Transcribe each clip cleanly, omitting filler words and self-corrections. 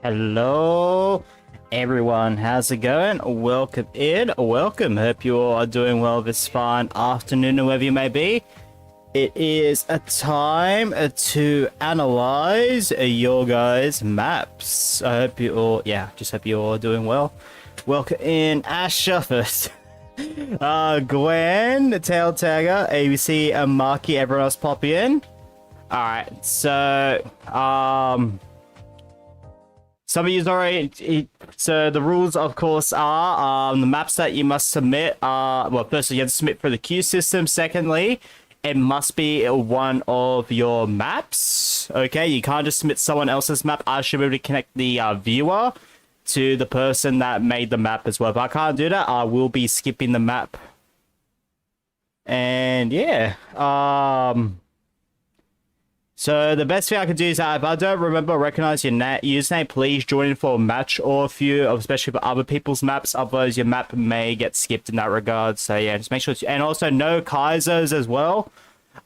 Hello, everyone. How's it going? Welcome in. Welcome. Hope you all are doing well this fine afternoon, wherever you may be. It is a time to analyze your guys' maps. I hope you all, just hope you all are doing well. Welcome in, Asher first. Gwen, Tail Tagger, ABC, Marky, everyone else pop in. Alright, so, some of you already. So the rules, of course, are the maps that you must submit are, well, firstly, you have to submit for the queue system. Secondly, it must be one of your maps. Okay, you can't just submit someone else's map. I should be able to connect the viewer to the person that made the map as well. If I can't do that, I will be skipping the map. And yeah, so the best thing I can do is that if I don't remember or recognize your username, please join in for a match or a few, especially for other people's maps. Otherwise, your map may get skipped in that regard. So yeah, just make sure. And also no KAIZOS as well.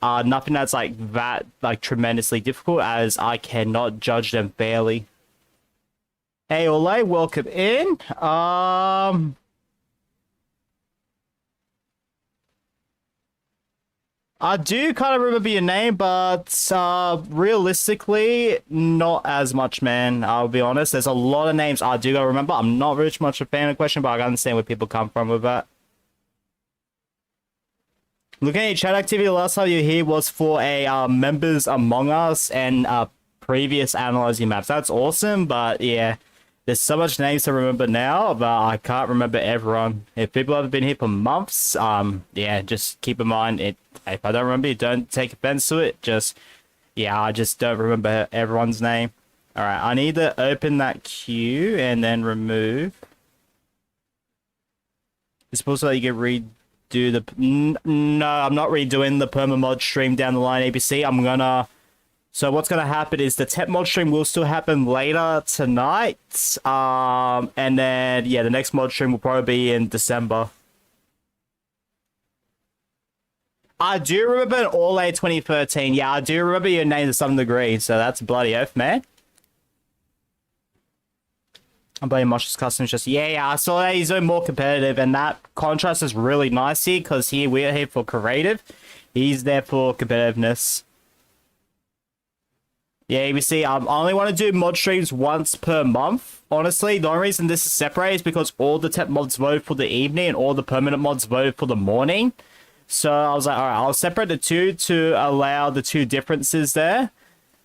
Nothing that's like tremendously difficult, as I cannot judge them fairly. Hey Ole, welcome in. I do kind of remember your name, but realistically, not as much, man. I'll be honest. There's a lot of names I do gotta remember. I'm not very much a fan of the question, but I can understand where people come from with that. Looking at your chat activity, the last time you were here was for a Members Among Us and previous analyzing maps. That's awesome, but yeah. There's so much names to remember now, but I can't remember everyone. If people have been here for months, yeah, just keep in mind, if I don't remember you, don't take offense to it. I just don't remember everyone's name. Alright, I need to open that queue and then remove. It's supposed to let you redo the... No, I'm not redoing the perma-mod stream down the line, ABC. I'm gonna... So what's going to happen is the temp mod stream will still happen later tonight. And then, yeah, the next mod stream will probably be in December. I do remember an All-A 2013. Yeah, I do remember your name to some degree. So that's bloody oath, man. I'm playing Mosh's Customs just... Yeah, I saw that he's doing more competitive. And that contrast is really nice here. Because here, we're here for creative. He's there for competitiveness. Yeah, we see, I only want to do mod streams once per month. Honestly, the only reason this is separated is because all the temp mods vote for the evening and all the permanent mods vote for the morning. So I was like, all right, I'll separate the two to allow the two differences there.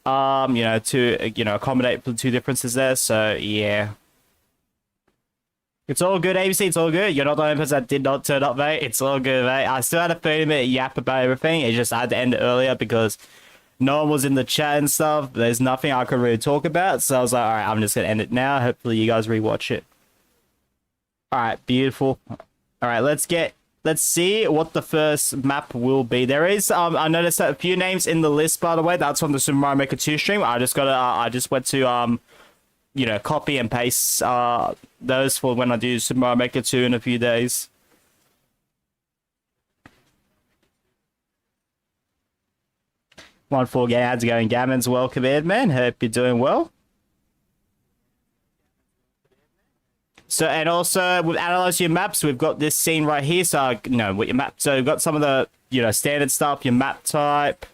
To accommodate for the two differences there. So yeah. It's all good, ABC, it's all good. You're not the only person that did not turn up, mate. It's all good, mate. I still had a 30-minute yap about everything. It's just I had to end it earlier because no one was in the chat and stuff. There's nothing I could really talk about. So I was like, all right, I'm just going to end it now. Hopefully you guys rewatch it. All right, beautiful. All right, let's see what the first map will be. There is, I noticed that a few names in the list, by the way. That's from the Super Mario Maker 2 stream. I just went to, copy and paste those for when I do Super Mario Maker 2 in a few days. One game, how's it going? Gammon's welcome in, man. Hope you're doing well. So, and also with analyzing your maps, we've got this scene right here. So, with your map. So, we've got some of the, standard stuff, your map type,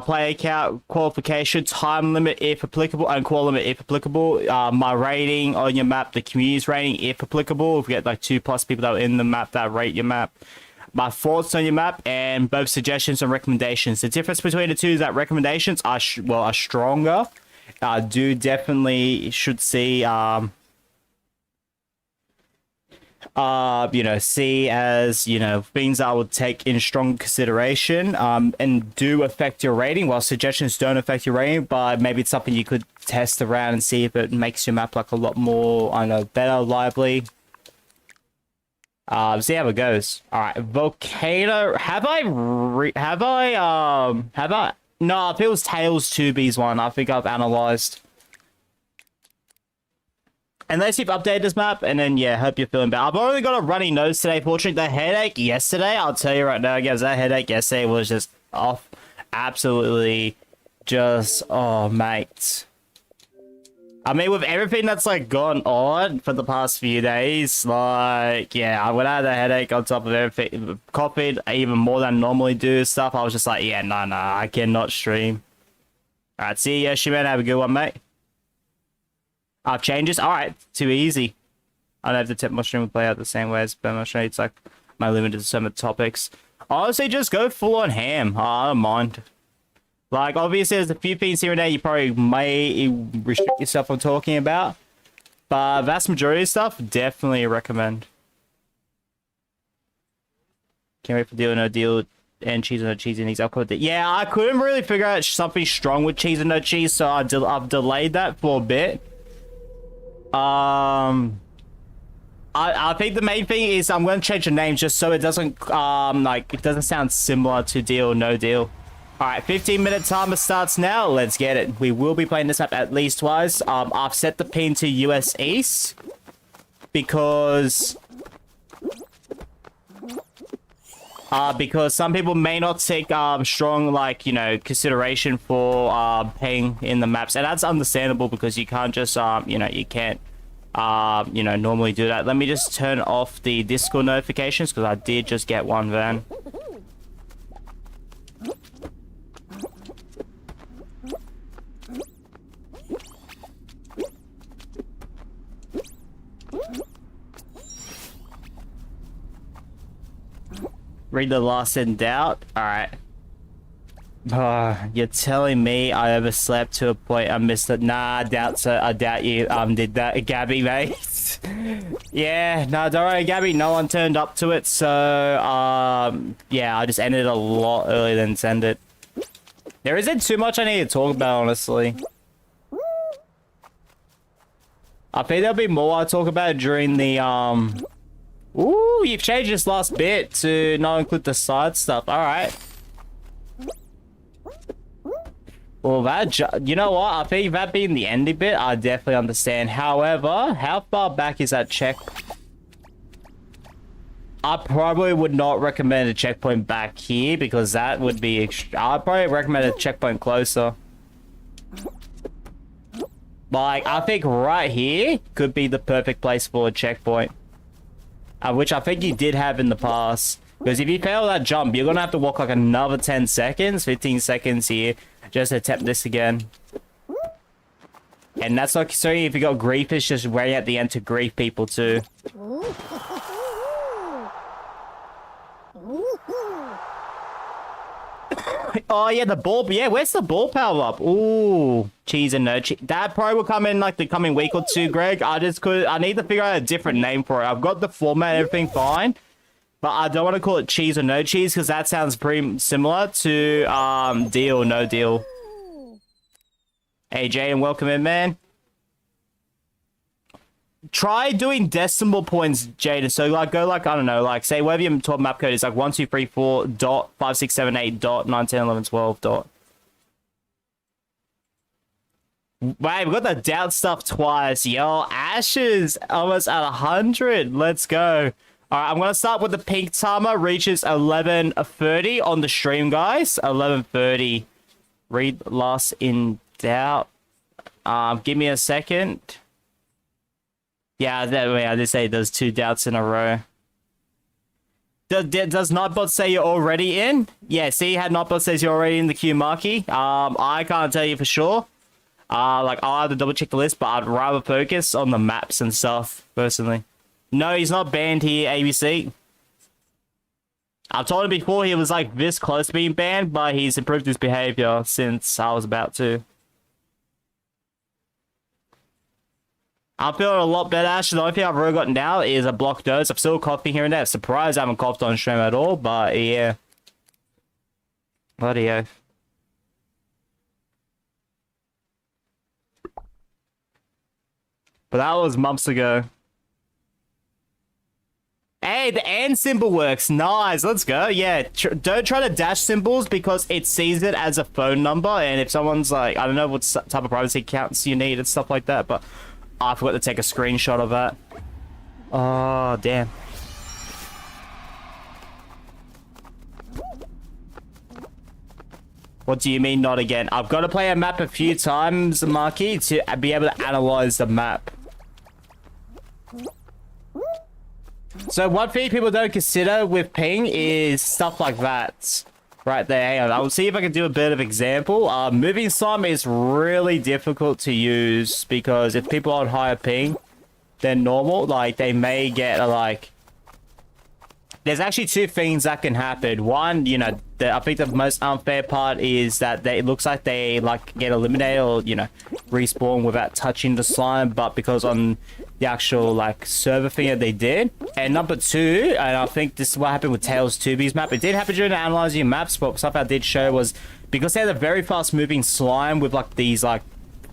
player count, qualification, time limit if applicable, and qual limit if applicable. My rating on your map, the community's rating if applicable. If we get like 2+ people that are in the map that rate your map. My thoughts on your map, and both suggestions and recommendations. The difference between the two is that recommendations are stronger. Do definitely should see see as things I would take in strong consideration and do affect your rating, while suggestions don't affect your rating, but maybe it's something you could test around and see if it makes your map like a lot more, better, lively. See how it goes. All right, Volcano. No, I think it was Tails 2B's one. I think I've analyzed. Unless you've updated this map, and then yeah, hope you're feeling better. I've only got a runny nose today, fortunately. The headache yesterday, I'll tell you right now, guys, that headache yesterday was just off, absolutely Just, oh, mate. I mean, with everything that's, like, gone on for the past few days, like, yeah, when I had a headache on top of everything, copied even more than I normally do stuff, I was just like, yeah, no, I cannot stream. Alright, see you, Yoshi-man. Have a good one, mate. Changes? Alright, too easy. I don't have to tip my stream will play out the same way as my stream. It's like my limited to some topics. Honestly, just go full on ham. I don't mind. Like, obviously, there's a few things here and there you probably may restrict yourself from talking about. But vast majority of stuff, definitely recommend. Can't wait for deal or no deal and cheese or no cheese in these. Yeah, I couldn't really figure out something strong with cheese or no cheese, so I've delayed that for a bit. I think the main thing is I'm going to change the name just so it doesn't, like, it doesn't sound similar to deal or no deal. Alright, 15-minute timer starts now. Let's get it. We will be playing this map at least twice. I've set the pin to US East because some people may not take strong, like, you know, consideration for paying in the maps, and that's understandable because you can't just you know, you can't you know, normally do that. Let me just turn off the Discord notifications because I did just get one then. Read the Lost in Doubt. Alright. You're telling me I overslept to a point I missed it. Nah, I doubt you did that, Gabby, mate. Yeah, no, don't worry, Gabby. No one turned up to it, so yeah, I just ended a lot earlier than send it. There isn't too much I need to talk about, honestly. I think there'll be more I'll talk about during the Ooh, you've changed this last bit to not include the side stuff. Alright. Well, you know what? I think that being the ending bit, I definitely understand. However, how far back is that check? I probably would not recommend a checkpoint back here because that would be I'd probably recommend a checkpoint closer. Like, I think right here could be the perfect place for a checkpoint. Which I think you did have in the past. Because if you fail that jump, you're going to have to walk like another 10 seconds, 15 seconds here, just to attempt this again. And that's like, so if you got grief, it's just waiting at the end to grief people too. Oh yeah, the ball, yeah, where's the ball power up? Ooh, cheese and no cheese. That probably will come in like the coming week or two, Greg. I need to figure out a different name for it. I've got the format and everything fine, but I don't want to call it cheese or no cheese because that sounds pretty similar to deal or no deal. Hey Jay, and welcome in, man. Try doing decimal points, Jada. So like go like, I don't know, like say whatever your 12 map code is, like 1 2 3 4 dot 5 6 7 8 dot 9 10 11 12 dot. Wait, we got the doubt stuff twice. Yo, Ashes almost at 100. Let's go. Alright, I'm gonna start with the pink timer. Reaches 11:30 on the stream, guys. 11:30. Read Lost in Doubt. Give me a second. Yeah, that way I did say there's 2 doubts in a row. Does Nightbot say you're already in? Yeah, see how Nightbot says you're already in the queue, Marky. I can't tell you for sure. Like I'll have to double check the list, but I'd rather focus on the maps and stuff, personally. No, he's not banned here, ABC. I've told him before he was like this close to being banned, but he's improved his behavior since I was about to. I'm feeling a lot better, Ash. The only thing I've really gotten now is a blocked nose. I'm still coughing here and there. Surprised I haven't coughed on stream at all, but yeah. Bloody oath. But that was months ago. Hey, the and symbol works. Nice. Let's go. Yeah, don't try to dash symbols because it sees it as a phone number. And if someone's like, I don't know what type of privacy accounts you need and stuff like that, but I forgot to take a screenshot of that. Oh, damn. What do you mean not again? I've got to play a map a few times, Marky, to be able to analyze the map. So one thing people don't consider with ping is stuff like that. Right there, hang on. I'll see if I can do a bit of example. Moving slime is really difficult to use because if people are on higher ping than normal, like they may get like... There's actually two things that can happen. One, you know, I think the most unfair part is that it looks like they like get eliminated or, you know, respawn without touching the slime, but because on the actual like server thing that they did. And number two, and I think this is what happened with Tails 2B's map. It did happen during the analyzing maps, but something I did show was because they had a very fast moving slime with like these like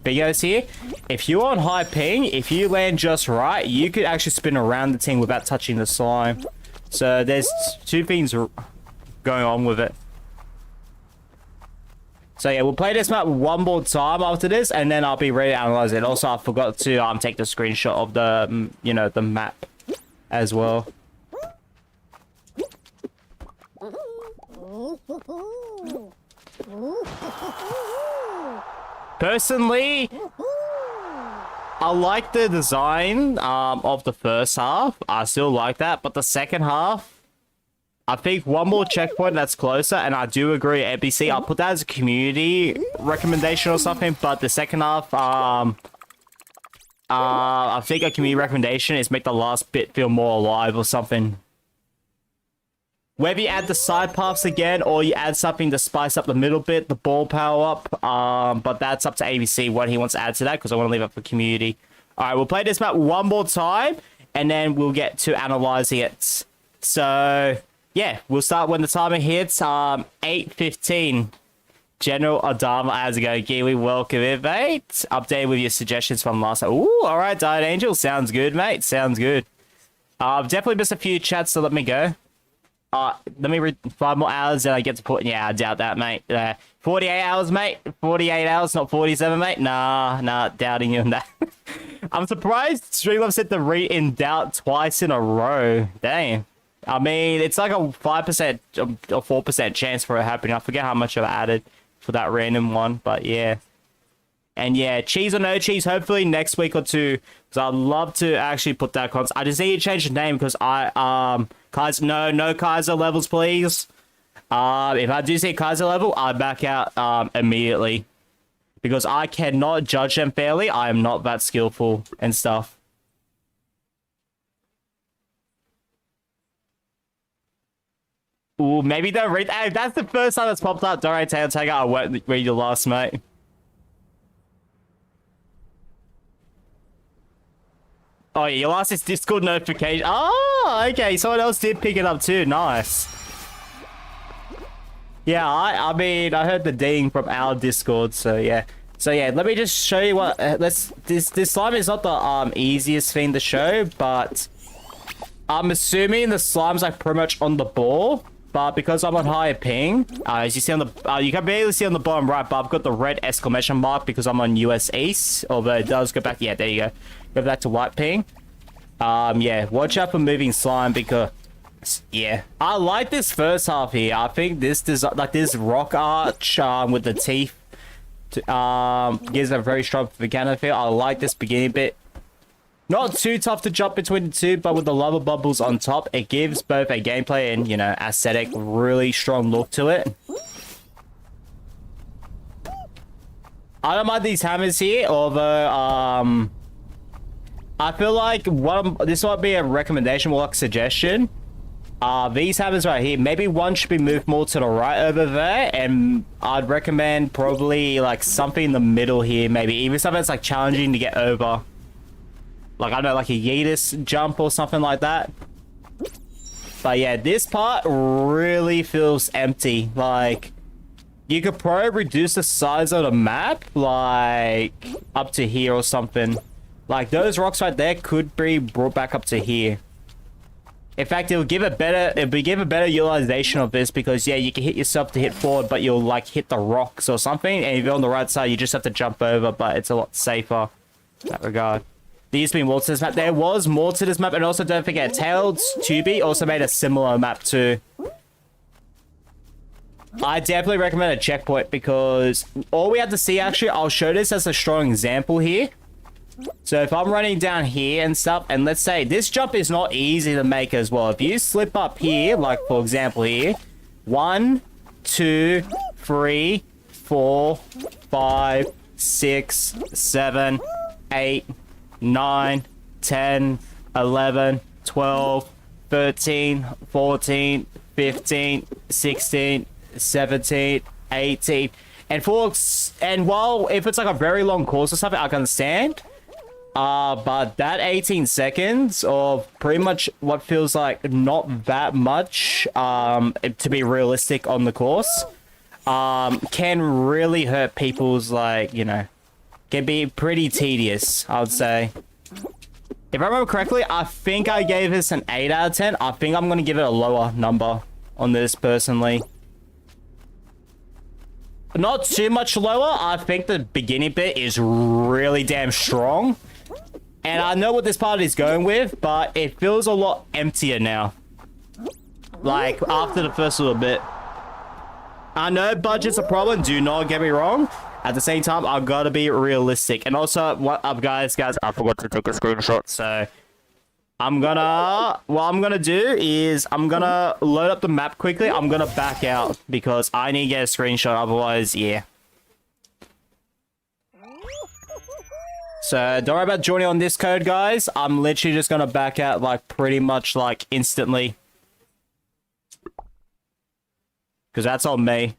videos here. If you're on high ping, if you land just right, you could actually spin around the thing without touching the slime. So there's two things going on with it. So yeah, we'll play this map one more time after this, and then I'll be ready to analyze it. Also, I forgot to take the screenshot of the you know, the map as well. Personally, I like the design of the first half. I still like that, but the second half, I think one more checkpoint that's closer, and I do agree, NPC, I'll put that as a community recommendation or something, but the second half, I think a community recommendation is make the last bit feel more alive or something. Whether you add the side paths again, or you add something to spice up the middle bit, the ball power up, but that's up to ABC what he wants to add to that, because I want to leave it for community. Alright, we'll play this map one more time, and then we'll get to analyzing it. So, yeah, we'll start when the timer hits, 8:15. General Adama, how's it going? Kiwi, welcome in, mate. Update with your suggestions from last time. Ooh, alright, Died Angel, sounds good, mate, sounds good. I've definitely missed a few chats, so let me go. Let me read 5 more hours, then I get to put... Yeah, I doubt that, mate. 48 hours, mate. 48 hours, not 47, mate. Nah, doubting you on that. I'm surprised Streamlabs said the read in doubt twice in a row. Damn. I mean, it's like a 5% or 4% chance for it happening. I forget how much I've added for that random one, but yeah. And yeah, cheese or no cheese, hopefully next week or two, because I'd love to actually put that concept. I just need to change the name because no Kaiser levels, please. If I do see Kaiser level, I back out immediately. Because I cannot judge them fairly. I am not that skillful and stuff. Ooh, maybe don't read. Hey, that's the first time that's popped up. Don't worry, Taylor Tiger. I won't read your last, mate. Oh, yeah, your last is Discord notification. Oh, okay. Someone else did pick it up too. Nice. Yeah, I mean, I heard the ding from our Discord, so yeah. So yeah, let me just show you what. This slime is not the easiest thing to show, but I'm assuming the slime's like pretty much on the ball. But because I'm on higher ping, as you see on the, you can barely see on the bottom right, but I've got the red exclamation mark because I'm on US East. Although it does go back, yeah, there you go. Go back to white ping. Yeah, watch out for moving slime because, yeah, I like this first half here. I think this design, like this rock arch with the teeth, gives a very strong mechanic feel. I like this beginning bit. Not too tough to jump between the two, but with the lava bubbles on top, it gives both a gameplay and, you know, aesthetic really strong look to it. I don't mind these hammers here, although, I feel like this might be a recommendation, more like a suggestion. These hammers right here, maybe one should be moved more to the right over there, and I'd recommend probably like something in the middle here, maybe even something that's like challenging to get over. Like, I don't know, like a Yeetus jump or something like that. But yeah, this part really feels empty. Like, you could probably reduce the size of the map, like, up to here or something. Like, those rocks right there could be brought back up to here. In fact, it'll give a better utilization of this because, yeah, you can hit yourself to hit forward, but you'll, like, hit the rocks or something. And if you're on the right side, you just have to jump over, but it's a lot safer in that regard. There used to be more to this map. There was more to this map, and also don't forget, Tails 2B also made a similar map too. I definitely recommend a checkpoint because all we have to see, actually, I'll show this as a strong example here. So if I'm running down here and stuff, and let's say this jump is not easy to make as well. If you slip up here, like for example here, 1, 2, 3, 4, 5, 6, 7, 8, 9, 10, 11, 12, 13, 14, 15, 16, 17, 18, and while if it's like a very long course or something, I can understand. But that 18 seconds of pretty much what feels like not that much, to be realistic on the course, can really hurt people's, like, you know, can be pretty tedious, I would say. If I remember correctly, I think I gave this an 8 out of 10. I think I'm going to give it a lower number on this, personally. Not too much lower. I think the beginning bit is really damn strong. And I know what this part is going with, but it feels a lot emptier now. Like, after the first little bit. I know budget's a problem, do not get me wrong. At the same time, I've got to be realistic. And also, what up, guys, I forgot to take a screenshot, so what I'm gonna do is I'm gonna load up the map quickly. I'm gonna back out because I need to get a screenshot, otherwise, yeah. So don't worry about joining on this code, guys. I'm literally just gonna back out, like, pretty much, like, instantly. Because that's on me.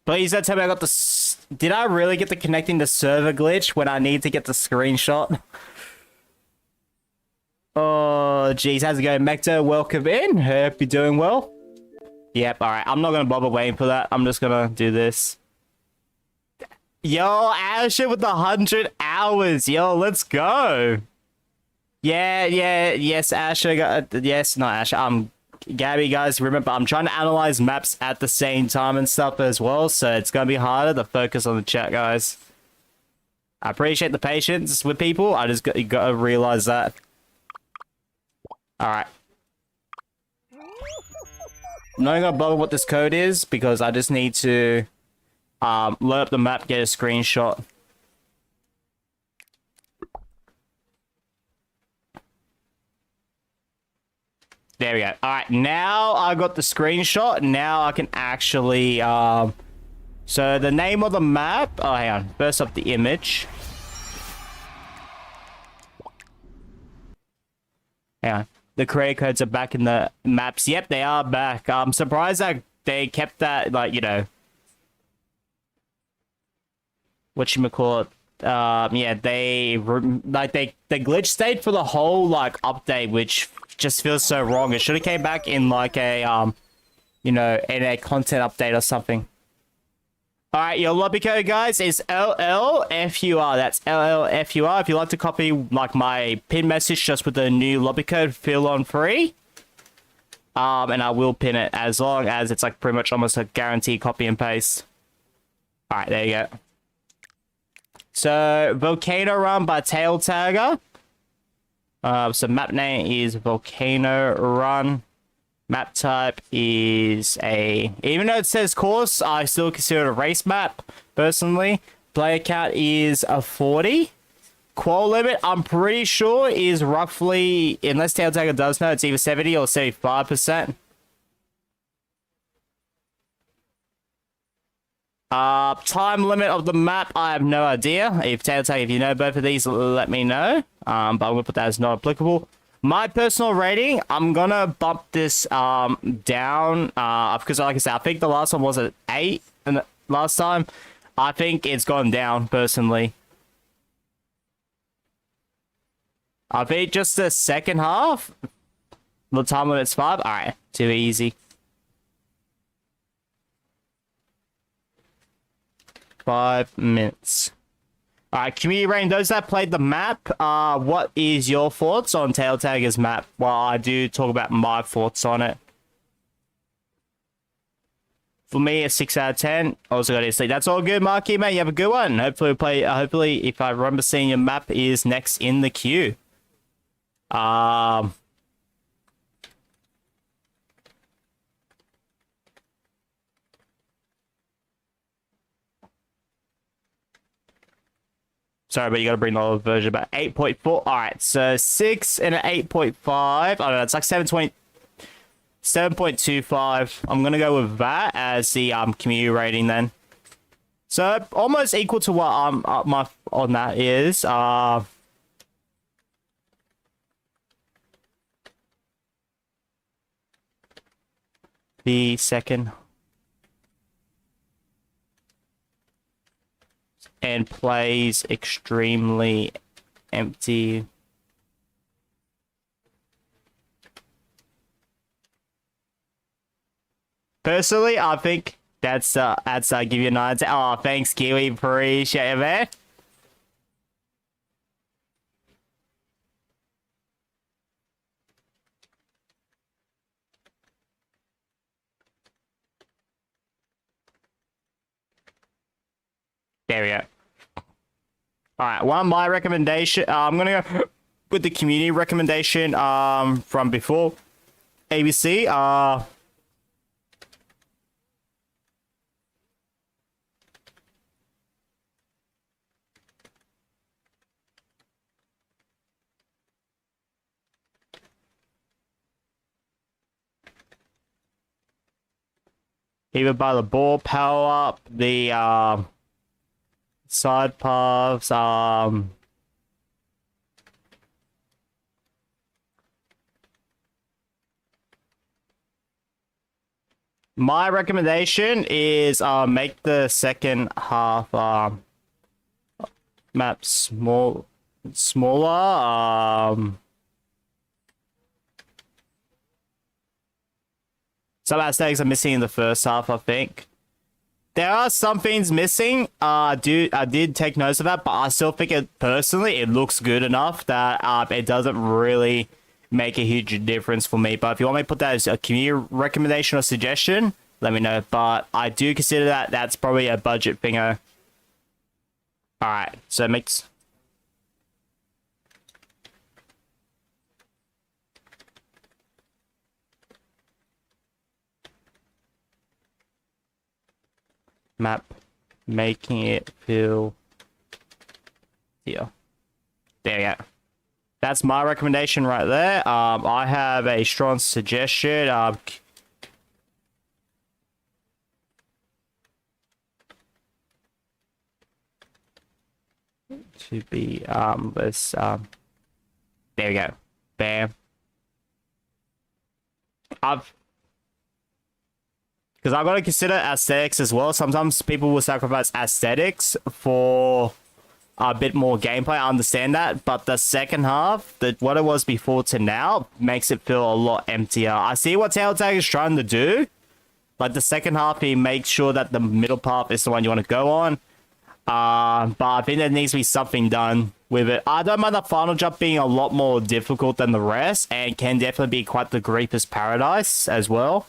Please don't tell me I got the... Did I really get the connecting to server glitch when I need to get the screenshot? Oh, jeez. How's it going, Mecto? Welcome in. Hope you're doing well. Yep, alright. I'm not going to bother waiting for that. I'm just going to do this. Yo, Asher with the 100 hours. Yo, let's go. Yeah. Yes, Asher. Yes, not Asher. Gabby, guys, remember, I'm trying to analyze maps at the same time and stuff as well, so it's going to be harder to focus on the chat, guys. I appreciate the patience with people. I just got to realize that. Alright. I'm not going to bother what this code is, because I just need to load up the map, get a screenshot. There we go. Alright, now I got the screenshot. Now I can actually, so the name of the map... Oh, hang on. First up, the image. Hang on. The creator codes are back in the maps. Yep, they are back. I'm surprised that they kept that, like, you know... Whatchamacallit? Yeah, they glitch stayed for the whole, like, update, which... just feels so wrong. It should have came back in like a you know, in a content update or something. All right, your lobby code, guys, is LLFUR. That's LLFUR. If you like to copy like my pin message just with the new lobby code, feel on free. And I will pin it as long as it's like pretty much almost a guaranteed copy and paste. All right, there you go. So Volcano Run by Tail Tagger. So map name is Volcano Run. Map type is even though it says course, I still consider it a race map, personally. Player count is a 40. Qual limit, I'm pretty sure, is roughly, unless Tail Tagger does know, it's either 70 or 75%. Time limit of the map, I have no idea. If Tail Tagger, if you know both of these, let me know. But I'm going to put that as not applicable. My personal rating, I'm going to bump this down. Because like I said, I think the last one was at 8. And last time, I think it's gone down, personally. I think just the second half. The time limit's 5. Alright, too easy. 5 minutes. Alright, community rating, those that played the map, what is your thoughts on Tail Tagger's map? Well, I do talk about my thoughts on it. For me, a 6 out of 10. Also got to sleep. That's all good, Marky, mate. You have a good one. Hopefully, if I remember seeing your map is next in the queue. Sorry, but you gotta bring the old version back. 8.4. Alright, so 6 and an 8.5. I don't know, it's like 7.25. I'm gonna go with that as the community rating then. So almost equal to what my on that is. The second and plays extremely empty. Personally, I think that's give you a 9. Oh, thanks, Kiwi. Appreciate it, man. There we go. Alright, one of my recommendation, I'm gonna go with the community recommendation from before. ABC, either by the ball power up, the side paths, my recommendation is make the second half map smaller. Some aesthetics are missing in the first half, I think. There are some things missing. I did take notes of that, but I still think personally it looks good enough that it doesn't really make a huge difference for me. But if you want me to put that as a community recommendation or suggestion, let me know. But I do consider that that's probably a budget thingo. Alright, so mix. Map, making it feel here. There you go. That's my recommendation right there. I have a strong suggestion. To be let's there we go. Bam. Because I've got to consider aesthetics as well. Sometimes people will sacrifice aesthetics for a bit more gameplay. I understand that. But the second half, what it was before to now, makes it feel a lot emptier. I see what Telltale is trying to do. Like the second half, he makes sure that the middle path is the one you want to go on. But I think there needs to be something done with it. I don't mind the final jump being a lot more difficult than the rest. And can definitely be quite the Reaper's Paradise as well.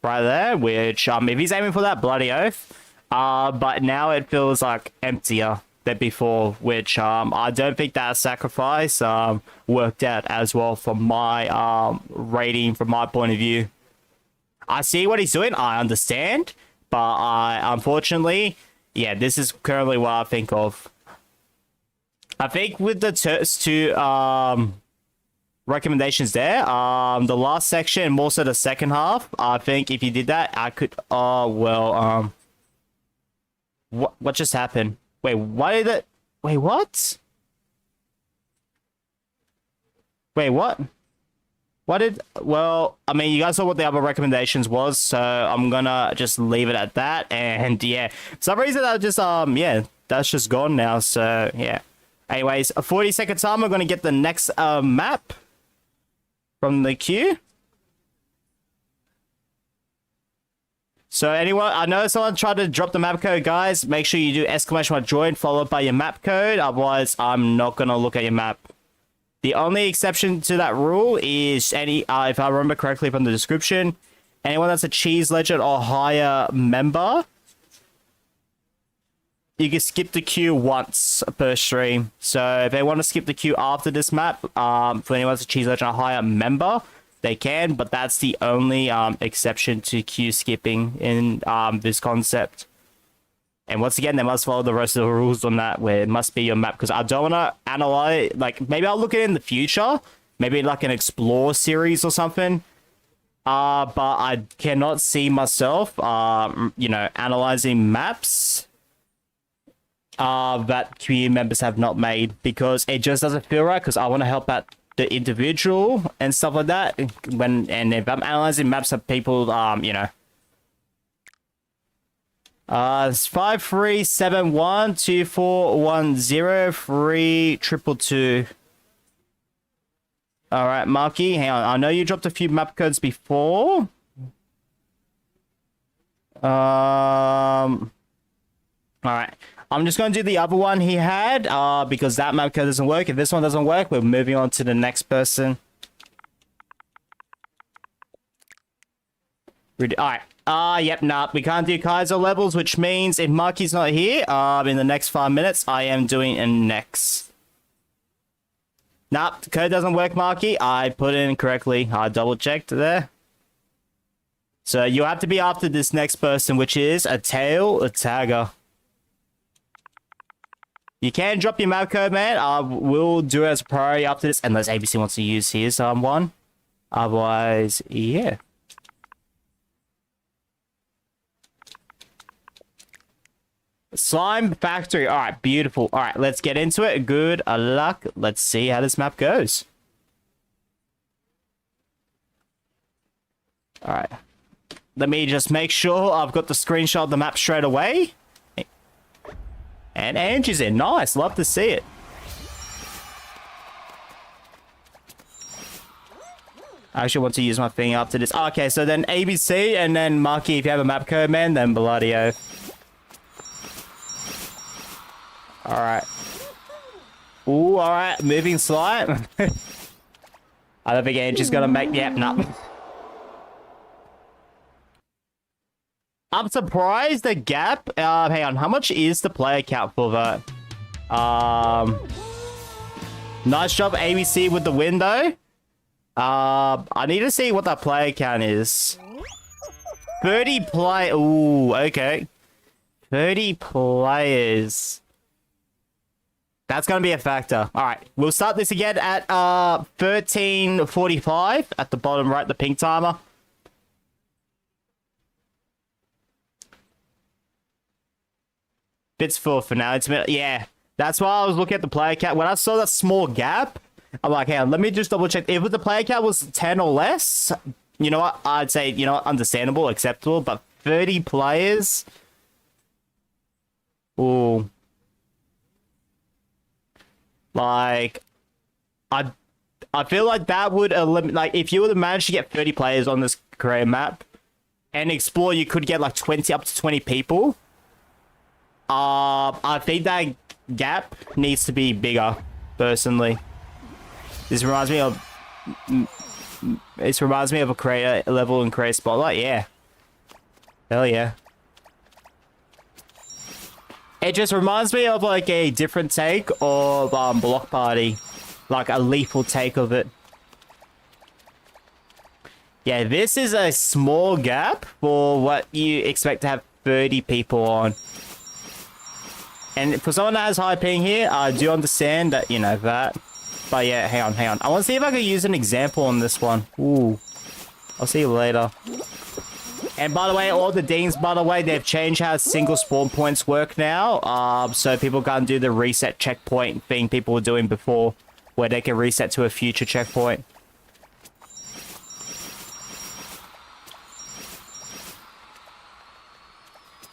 Right there, which if he's aiming for that, bloody oath. But now it feels like emptier than before, which I don't think that sacrifice worked out as well from my rating, from my point of view. I see what he's doing, I understand, but unfortunately, yeah, this is currently what I think of. I think with the two recommendations there, the last section, more so the second half, I think if you did that, I could, what just happened? Wait, why did it, wait, what? Wait, what? What did, well, I mean, you guys saw what the other recommendations was, so I'm gonna just leave it at that, and yeah, for some reason I just, yeah, that's just gone now, so yeah. Anyways, a 40-second time, we're gonna get the next map from the queue. So anyone, I know someone tried to drop the map code, guys. Make sure you do !join followed by your map code. Otherwise, I'm not going to look at your map. The only exception to that rule is any, if I remember correctly from the description, anyone that's a Cheese Legend or higher member. you can skip the queue once per stream. So if they want to skip the queue after this map, for anyone to choose Legend of hire member, they can, but that's the only exception to queue skipping in this concept. And once again, they must follow the rest of the rules on that, where it must be your map, because I don't want to analyze, like, maybe I'll look at it in the future, maybe like an explore series or something. But I cannot see myself, you know, analyzing maps that community members have not made, because it just doesn't feel right, because I want to help out the individual and stuff like that. And if I'm analyzing maps of people, you know, it's 537124103222. All right, Marky, hang on. I know you dropped a few map codes before. All right. I'm just going to do the other one he had, because that map code doesn't work. If this one doesn't work, we're moving on to the next person. All right. Yep, nah, we can't do Kaizo levels, which means if Marky's not here, in the next 5 minutes, I am doing a next. Nah, the code doesn't work, Marky. I put it in correctly. I double checked there. So you have to be after this next person, which is a tagger. You can drop your map code, man. We'll do it as a priority after this, unless ABC wants to use his one. Otherwise, yeah. Slime Factory. All right, beautiful. All right, let's get into it. Good luck. Let's see how this map goes. All right. Let me just make sure I've got the screenshot of the map straight away. And Angie's in. Nice. Love to see it. I actually want to use my thing after this. Okay, so then ABC and then Marky, if you have a map code, man, then Belladio. Alright. Ooh, alright. Moving slime. I don't think Angie's gonna make... Yep, nah. I'm surprised the gap... hang on. How much is the player count for that? Nice job, ABC, with the window. I need to see what that player count is. 30 play... Ooh, okay. 30 players... That's going to be a factor. All right. We'll start this again at 13:45 at the bottom right, the pink timer. Bits for finale. Yeah. That's why I was looking at the player count. When I saw that small gap, I'm like, hey, let me just double check. If the player count was 10 or less, you know what? I'd say, you know what? Understandable, acceptable. But 30 players? Ooh. Like, I feel like that would eliminate, like, if you were to manage to get 30 players on this career map and explore, you could get like 20 up to 20 people. I think that gap needs to be bigger, personally. This reminds me of a creator level and creator spotlight. Yeah, hell yeah. It just reminds me of like a different take of Block Party, like a lethal take of it. Yeah, this is a small gap for what you expect to have 30 people on. And for someone that has high ping here, I do understand that, you know, that. But yeah, hang on. I want to see if I can use an example on this one. Ooh. I'll see you later. And by the way, all the deans, by the way, they've changed how single spawn points work now. So people can't do the reset checkpoint thing people were doing before, where they can reset to a future checkpoint.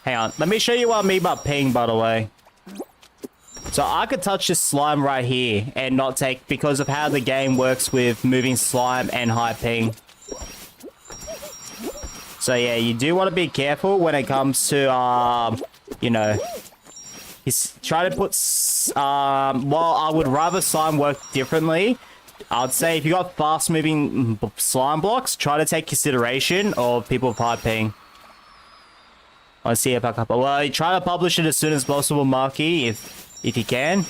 Hang on. Let me show you what I mean by ping, by the way. So I could touch this slime right here and not take, because of how the game works with moving slime and high ping. So yeah, you do want to be careful when it comes to, you know, try to put, well, I would rather slime work differently. I'd say if you got fast moving slime blocks, try to take consideration of people with high ping. I'll see if I can. Well, try to publish it as soon as possible, Marky, if you can.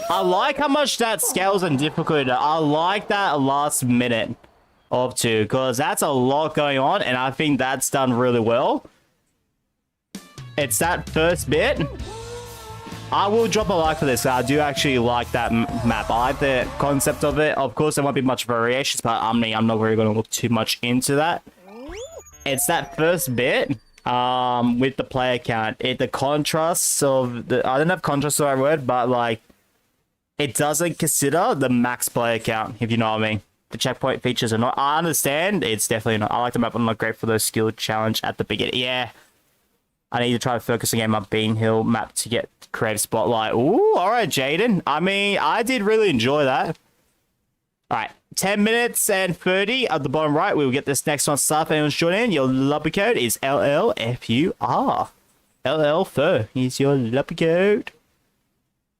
I like how much that scales in difficulty. I like that last minute of 2, because that's a lot going on, and I think that's done really well. It's that first bit. I will drop a like for this. I do actually like that map. I like the concept of it. Of course, there won't be much variations, but I mean, I'm not really going to look too much into that. It's that first bit with the player count. The contrast of the... I don't know if contrast is the right word, but like, it doesn't consider the max player count, if you know what I mean. The checkpoint features are not... I understand. It's definitely not. I like the map. I'm not great for those skill challenge at the beginning. Yeah. I need to try to focus again my Bean Hill map to get creative spotlight. Ooh, all right, Jaden. I mean, I did really enjoy that. All right, 10 minutes and 30 at the bottom right. We will get this next one started. If anyone's joining in, your lobby code is LLFUR. LLFUR is your lobby code.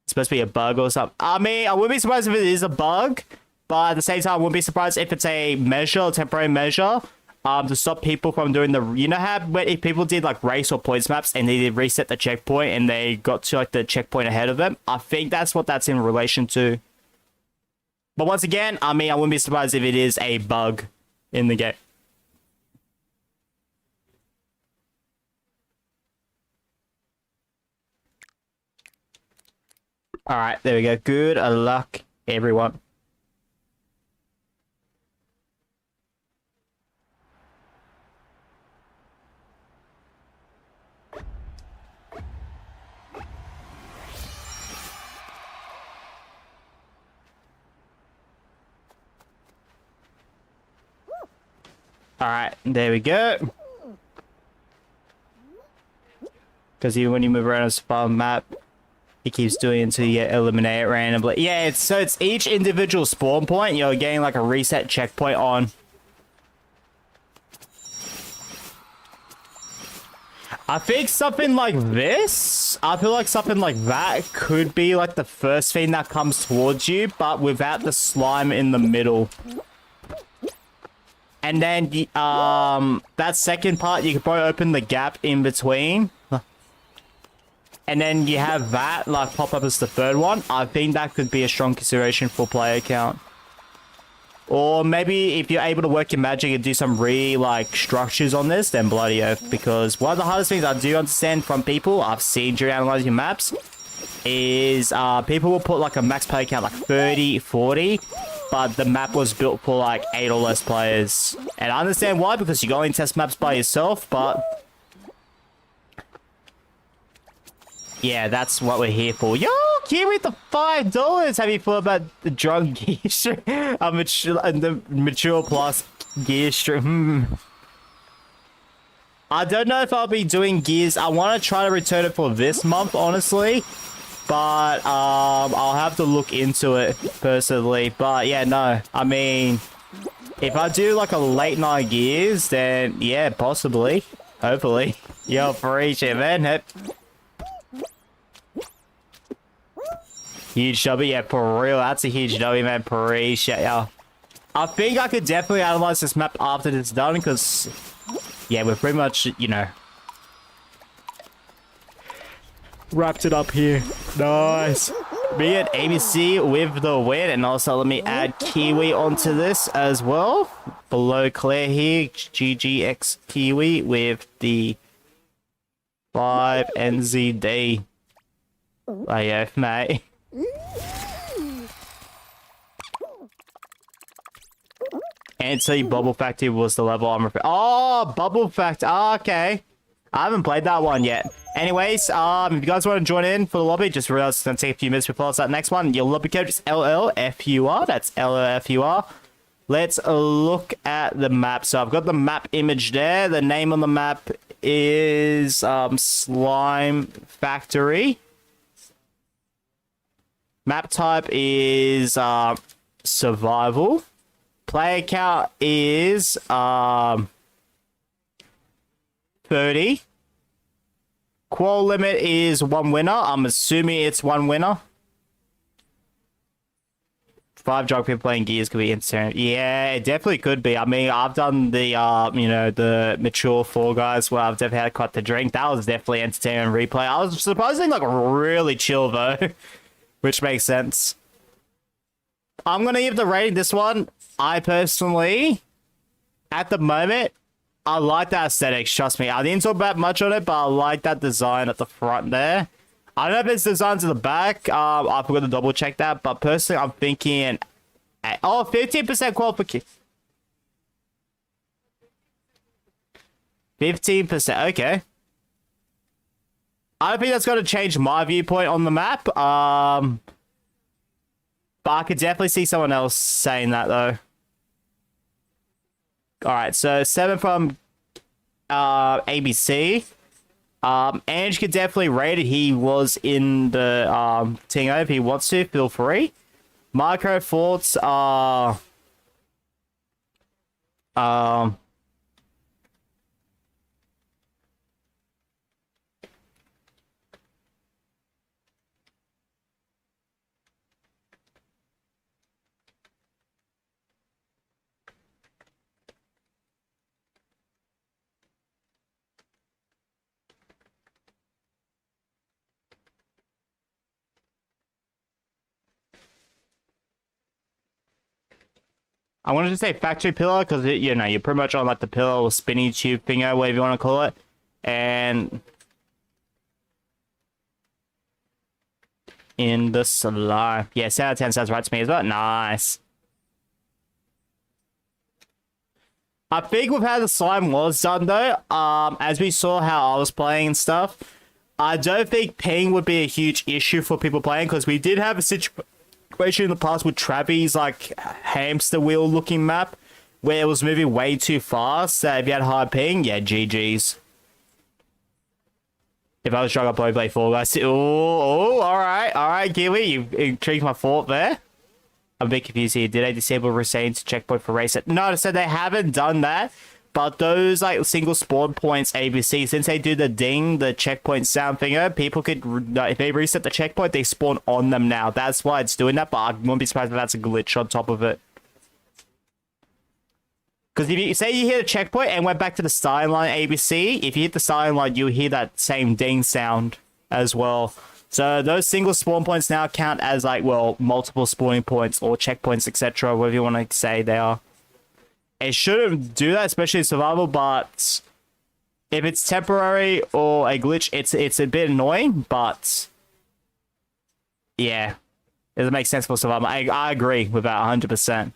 It's supposed to be a bug or something. I mean, I wouldn't be surprised if it is a bug, but at the same time, I wouldn't be surprised if it's a measure, a temporary measure. To stop people from doing the... You know how if people did like race or points maps and they did reset the checkpoint and they got to like the checkpoint ahead of them? I think that's what that's in relation to. But once again, I mean, I wouldn't be surprised if it is a bug in the game. Alright, there we go. Good luck, everyone. Alright, there we go. Because even when you move around a spawn map, it keeps doing it until you get eliminated randomly. Yeah, it's each individual spawn point, you're getting like a reset checkpoint on. I think something like this, I feel like something like that could be like the first thing that comes towards you, but without the slime in the middle. And then, that second part, you could probably open the gap in between. And then you have that, like, pop up as the third one. I think that could be a strong consideration for player count. Or maybe if you're able to work your magic and do some structures on this, then bloody oath. Because one of the hardest things I do understand from people I've seen during analyzing maps is people will put like a max player count like 30, 40. But the map was built for like 8 or less players. And I understand why, because you go and test maps by yourself, but... yeah, that's what we're here for. Yo, Kiwi, the $5. Have you thought about the drug gear stream? The mature plus gear stream. I don't know if I'll be doing gears. I want to try to return it for this month, honestly. But, I'll have to look into it, personally. But, yeah, no. I mean, if I do, like, a late night gears, then, yeah, possibly. Hopefully. Yo, for each man. Hip. Huge W, yeah, for real. That's a huge W, man. Appreciate ya. I think I could definitely analyze this map after it's done, because, yeah, we're pretty much, you know... wrapped it up here. Nice. Me and ABC with the win. And also let me add Kiwi onto this as well. Below Claire here. GGX Kiwi with the 5 NZD. Oh yeah, mate. Anti Bubble Factory was the level I'm referring. Oh, Bubble Factory. Oh, okay. I haven't played that one yet. Anyways, if you guys want to join in for the lobby, just realize it's going to take a few minutes before it's that next one. Your lobby code is LLFUR. That's LLFUR. Let's look at the map. So I've got the map image there. The name on the map is Slime Factory. Map type is survival. Player count is 30. Qual limit is 1 winner. I'm assuming it's 1 winner. 5 drunk people playing Gears could be entertaining. Yeah, it definitely could be. I mean, I've done the, you know, the mature Fall Guys where I've definitely had quite the drink. That was definitely entertaining replay. I was supposedly like really chill though, which makes sense. I'm gonna give the rating this one. I personally, at the moment, I like that aesthetics. Trust me, I didn't talk about much on it, but I like that design at the front there. I don't know if it's designed to the back. I forgot to double check that, but personally, I'm thinking, oh, 15% qualification. 15%. Okay. I don't think that's going to change my viewpoint on the map. But I could definitely see someone else saying that though. All right, so 7 from ABC. Ange could definitely rate it. He was in the thing if he wants to, feel free. Micro thoughts are I wanted to say factory pillar because you know you're pretty much on like the pillar or spinny tube finger, whatever you want to call it, and in the slime. Yeah, 7 out of 10 sounds right to me as well. Nice. I think with how the slime was done though, as we saw how I was playing and stuff, I don't think ping would be a huge issue for people playing because we did have a situation in the past with Travi's like hamster wheel looking map where it was moving way too fast. So if you had high ping, yeah, GG's. If I was trying to play Fall Guys, all right, Gilly, you intrigued my thought there. I'm a bit confused here. Did I disable Rasane's checkpoint for race? No, so they haven't done that. But those like single spawn points ABC, since they do the ding, the checkpoint sound finger, people could, if they reset the checkpoint, they spawn on them now. That's why it's doing that, but I wouldn't be surprised if that's a glitch on top of it. Because if you say you hit a checkpoint and went back to the starting line ABC, if you hit the starting line, you'll hear that same ding sound as well. So those single spawn points now count as like, well, multiple spawning points or checkpoints, etc. Whatever you want to say they are. It shouldn't do that, especially in survival, but if it's temporary or a glitch, it's a bit annoying, but yeah, it doesn't make sense for survival. I agree with that 100%.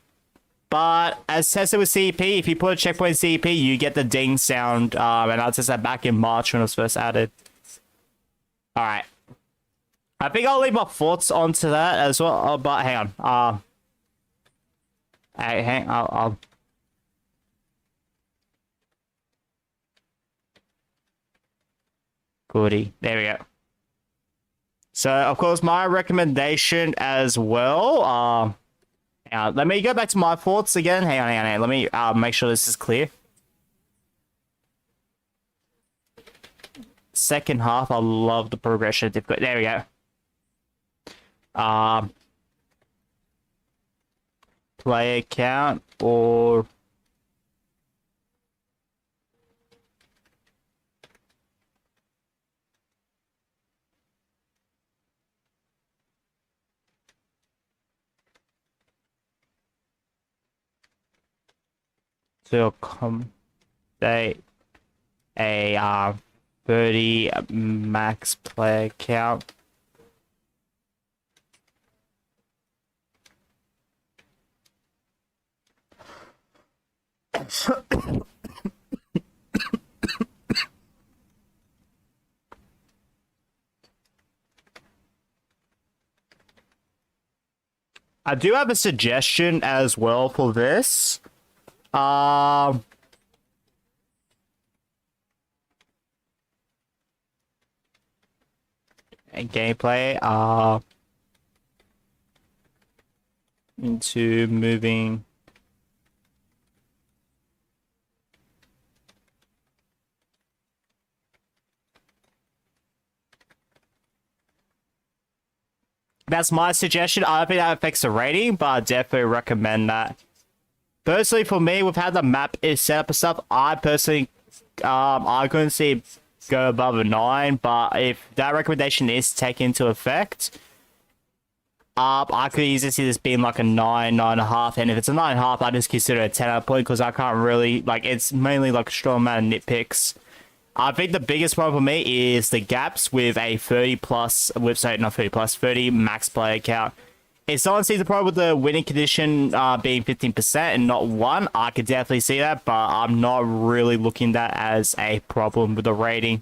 But as tested with CEP, if you put a checkpoint in CEP, you get the ding sound, and I tested that back in March when it was first added. All right. I think I'll leave my thoughts onto that as well, but hang on. I'll Goody. There we go. So, of course, my recommendation as well. Let me go back to my thoughts again. Hang on. Let me make sure this is clear. Second half, I love the progression difficulty. There we go. Player count or... to accommodate a 30 max player count. I do have a suggestion as well for this. And gameplay into moving That's my suggestion. I don't think that affects the rating, but I definitely recommend that. Personally, for me, we've had the map is set up and stuff. I personally, I couldn't see it go above a 9, but if that recommendation is taken into effect, I could easily see this being like a 9, 9.5, and if it's a 9.5, I just consider it a 10 out of point because I can't really, like, it's mainly like a strong amount of nitpicks. I think the biggest problem for me is the gaps with a 30 plus, with, sorry, not 30 plus, 30 max player count. If someone sees the problem with the winning condition being 15% and not 1, I could definitely see that, but I'm not really looking at that as a problem with the rating.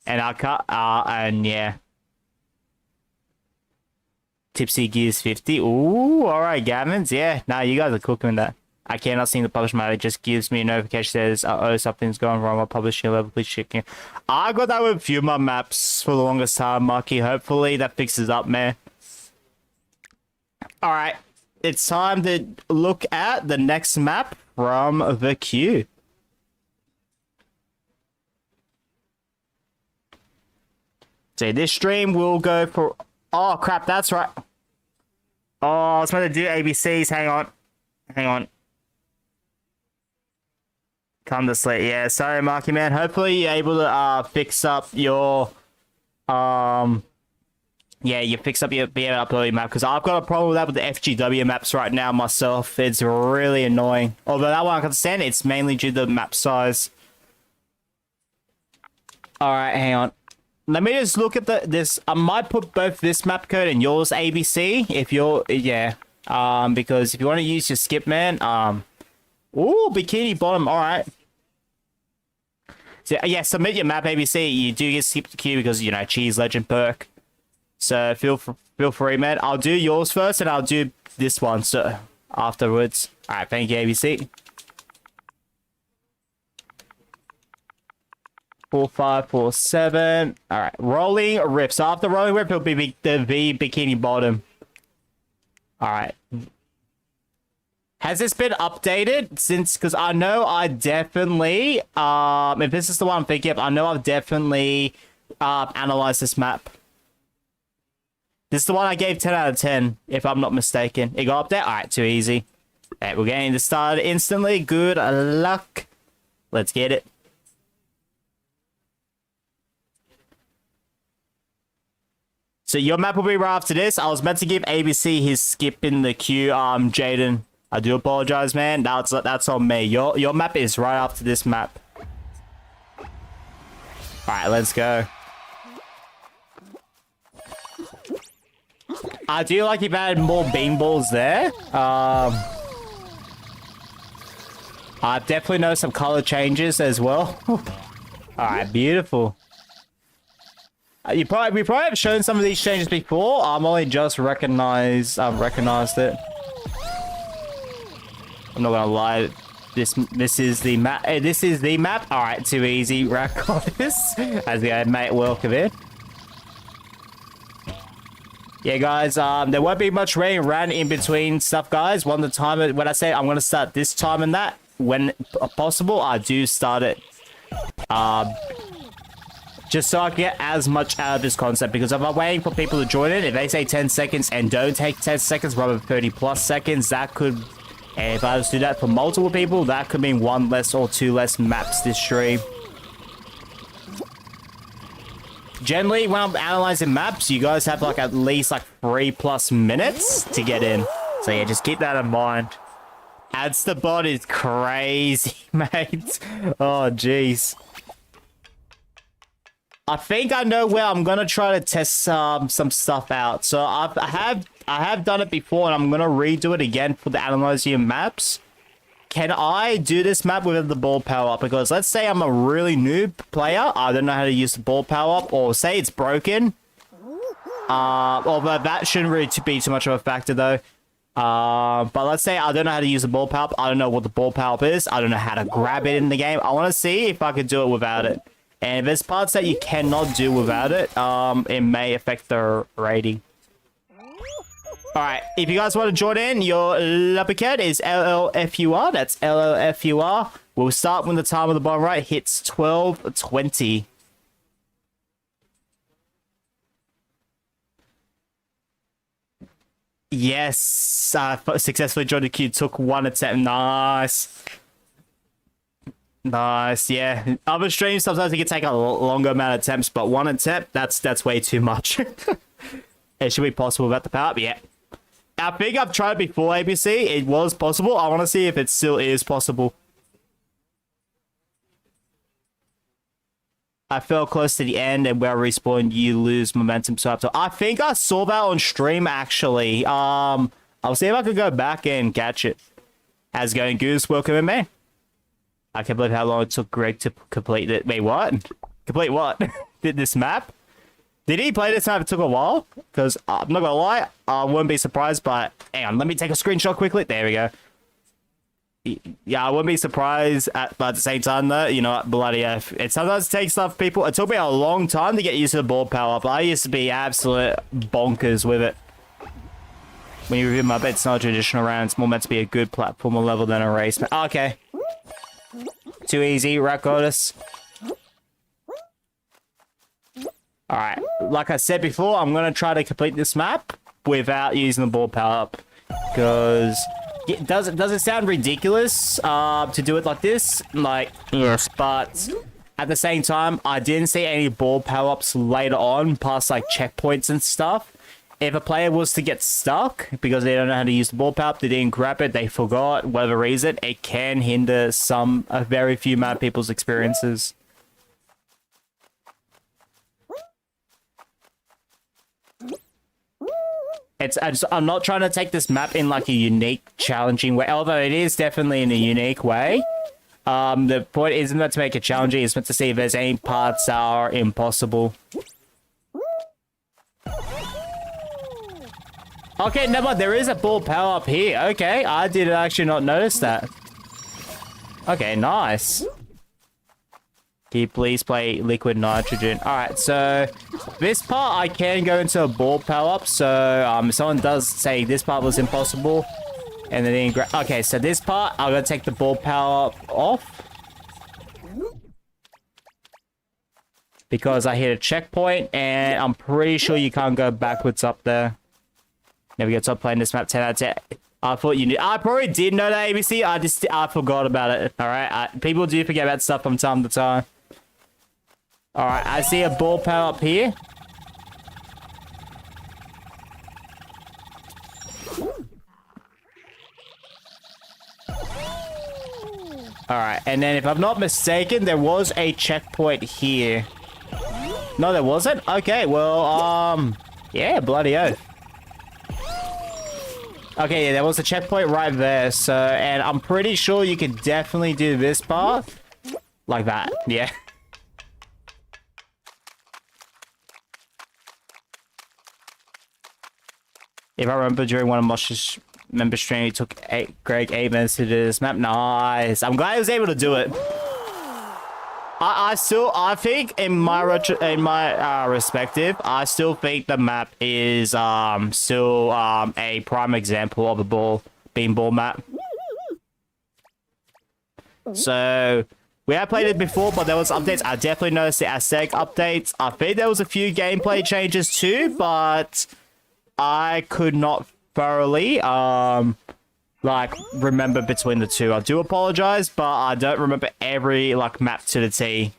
And I can't, and yeah. Tipsy Gears 50. Ooh, alright, Gavins. Yeah, nah, you guys are cooking with that. I cannot see the publish mode. It just gives me a notification that says, oh, something's going wrong. I'll publish your level. Please check in. I got that with a few of my maps for the longest time, Marky. Hopefully that fixes up, man. Alright, it's time to look at the next map from the queue. So this stream will go for... Oh, crap, that's right. Oh, I was supposed to do ABCs. Hang on. Hang on. Come to sleep. Yeah, sorry, Marky, man. Hopefully you're able to fix up your... Yeah, you fix up your be able to upload your map, because I've got a problem with that with the FGW maps right now myself. It's really annoying. Although that one I can understand, it's mainly due to the map size. Alright, hang on. Let me just look at this. I might put both this map code and yours ABC if you're, yeah. Because if you want to use your skip, man, ooh, bikini bottom, alright. So, yeah, submit your map ABC. You do get skip the queue because, you know, cheese legend perk. So feel free, man. I'll do yours first and I'll do this one so afterwards. Alright, thank you, ABC. 4547. Alright, rolling rip. So after rolling rip, it'll be the V bikini bottom. Alright. Has this been updated since? Because I know I definitely, if this is the one I'm thinking of, I know I've definitely analyzed this map. This is the one I gave 10 out of 10, if I'm not mistaken. It got up there? Alright, too easy. Alright, we're getting this started instantly. Good luck. Let's get it. So your map will be right after this. I was meant to give ABC his skip in the queue, Jaden. I do apologize, man. That's on me. Your map is right after this map. Alright, let's go. I do like you've added more beanballs there. I've definitely noticed some color changes as well. Alright, beautiful. We probably have shown some of these changes before. I'm only just recognized it. I'm not gonna lie. This is the map. This is the map. Alright, too easy. Rack on this. As the mate welcome in. Yeah, guys, there won't be much rain ran in between stuff, guys. When I say I'm going to start this time and that, when possible, I do start it. Just so I can get as much out of this concept, because if I'm waiting for people to join in, if they say 10 seconds and don't take 10 seconds, rather than 30 plus seconds, that could, and if I just do that for multiple people, that could mean 1 less or 2 less maps this stream. Generally, when I'm analyzing maps, you guys have like at least like 3+ minutes to get in. So yeah, just keep that in mind. Adds the bot is crazy, mate. Oh, jeez. I think I know where I'm gonna try to test some stuff out. So I have done it before, and I'm gonna redo it again for the analyzing maps. Can I do this map without the ball power up? Because let's say I'm a really noob player. I don't know how to use the ball power up. Or say it's broken. Although that shouldn't really be too much of a factor though. But let's say I don't know how to use the ball power up. I don't know what the ball power up is. I don't know how to grab it in the game. I want to see if I can do it without it. And if there's parts that you cannot do without it, it may affect the rating. Alright, if you guys want to join in, your Lupicat is LLFUR. That's LLFUR. We'll start when the time on the bottom right hits 12:20. Yes, successfully joined the queue. Took one attempt. Nice. Nice, yeah. Other streams, sometimes it can take a longer amount of attempts, but one attempt, that's way too much. It should be possible without the power up, yeah. I think I've tried before, ABC. It was possible. I want to see if it still is possible. I fell close to the end, and where I respawned, you lose momentum. So I think I saw that on stream, actually. I'll see if I can go back and catch it. How's it going, Goose? Welcome in, man. I can't believe how long it took Greg to complete it. Wait, what? Complete what? Did this map? Did he play this map? It took a while? Because I'm not gonna lie, I wouldn't be surprised, but hang on, let me take a screenshot quickly. There we go. Yeah, I wouldn't be surprised, but at the same time, though, you know what, bloody F. It sometimes takes stuff, people. It took me a long time to get used to the ball power up. I used to be absolute bonkers with it. When you review my bet, it's not a traditional round. It's more meant to be a good platformer level than a race. Oh, okay. Too easy, Rakotis. Alright, like I said before, I'm going to try to complete this map without using the ball power up. Because does it sound ridiculous to do it like this? Like, yes, but at the same time, I didn't see any ball power ups later on past like checkpoints and stuff. If a player was to get stuck because they don't know how to use the ball power up, they didn't grab it, they forgot, whatever reason, it can hinder a very few mad people's experiences. I'm not trying to take this map in like a unique, challenging way, although it is definitely in a unique way. The point isn't meant to make it challenging, it's meant to see if there's any parts that are impossible. Okay, never mind, there is a ball power up here. Okay, I did actually not notice that. Okay, nice. Can you please play liquid nitrogen? Alright, so this part I can go into a ball power up. So if someone does say this part was impossible and they didn't grab. Okay, so this part I'm gonna take the ball power up off because I hit a checkpoint and I'm pretty sure you can't go backwards up there. Never get to stop playing this map 10 out of 10. I thought you knew. I probably did know that, ABC. I forgot about it. Alright, people do forget about stuff from time to time. Alright, I see a ball power up here. Alright, and then if I'm not mistaken, there was a checkpoint here. No, there wasn't? Okay, well, yeah, bloody oath. Okay, yeah, there was a checkpoint right there, so, and I'm pretty sure you could definitely do this part like that, yeah. If I remember, during one of Mosh's member stream, he took Greg 8 minutes to do this map. Nice. I'm glad he was able to do it. I think in my respective, I still think the map is still a prime example of a beanball map. So we have played it before, but there was updates. I definitely noticed the aesthetic updates. I think there was a few gameplay changes too, but I could not thoroughly like remember between the two. I do apologize, but I don't remember every like map to the T.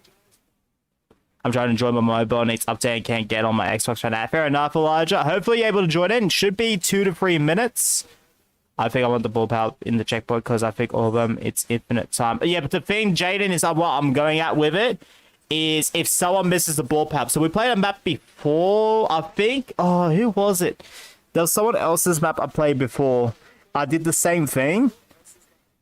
I'm trying to enjoy my mobile and it's update and can't get on my Xbox right now. Fair enough, Elijah. Hopefully you're able to join in. Should be 2 to 3 minutes. I think I want the ball power in the checkpoint because I think all of them, it's infinite time. But yeah, but the thing, Jaden, is what I'm going at with it is if someone misses the ball power. So we played a map before, I think. Oh, who was it? There was someone else's map I played before. I did the same thing.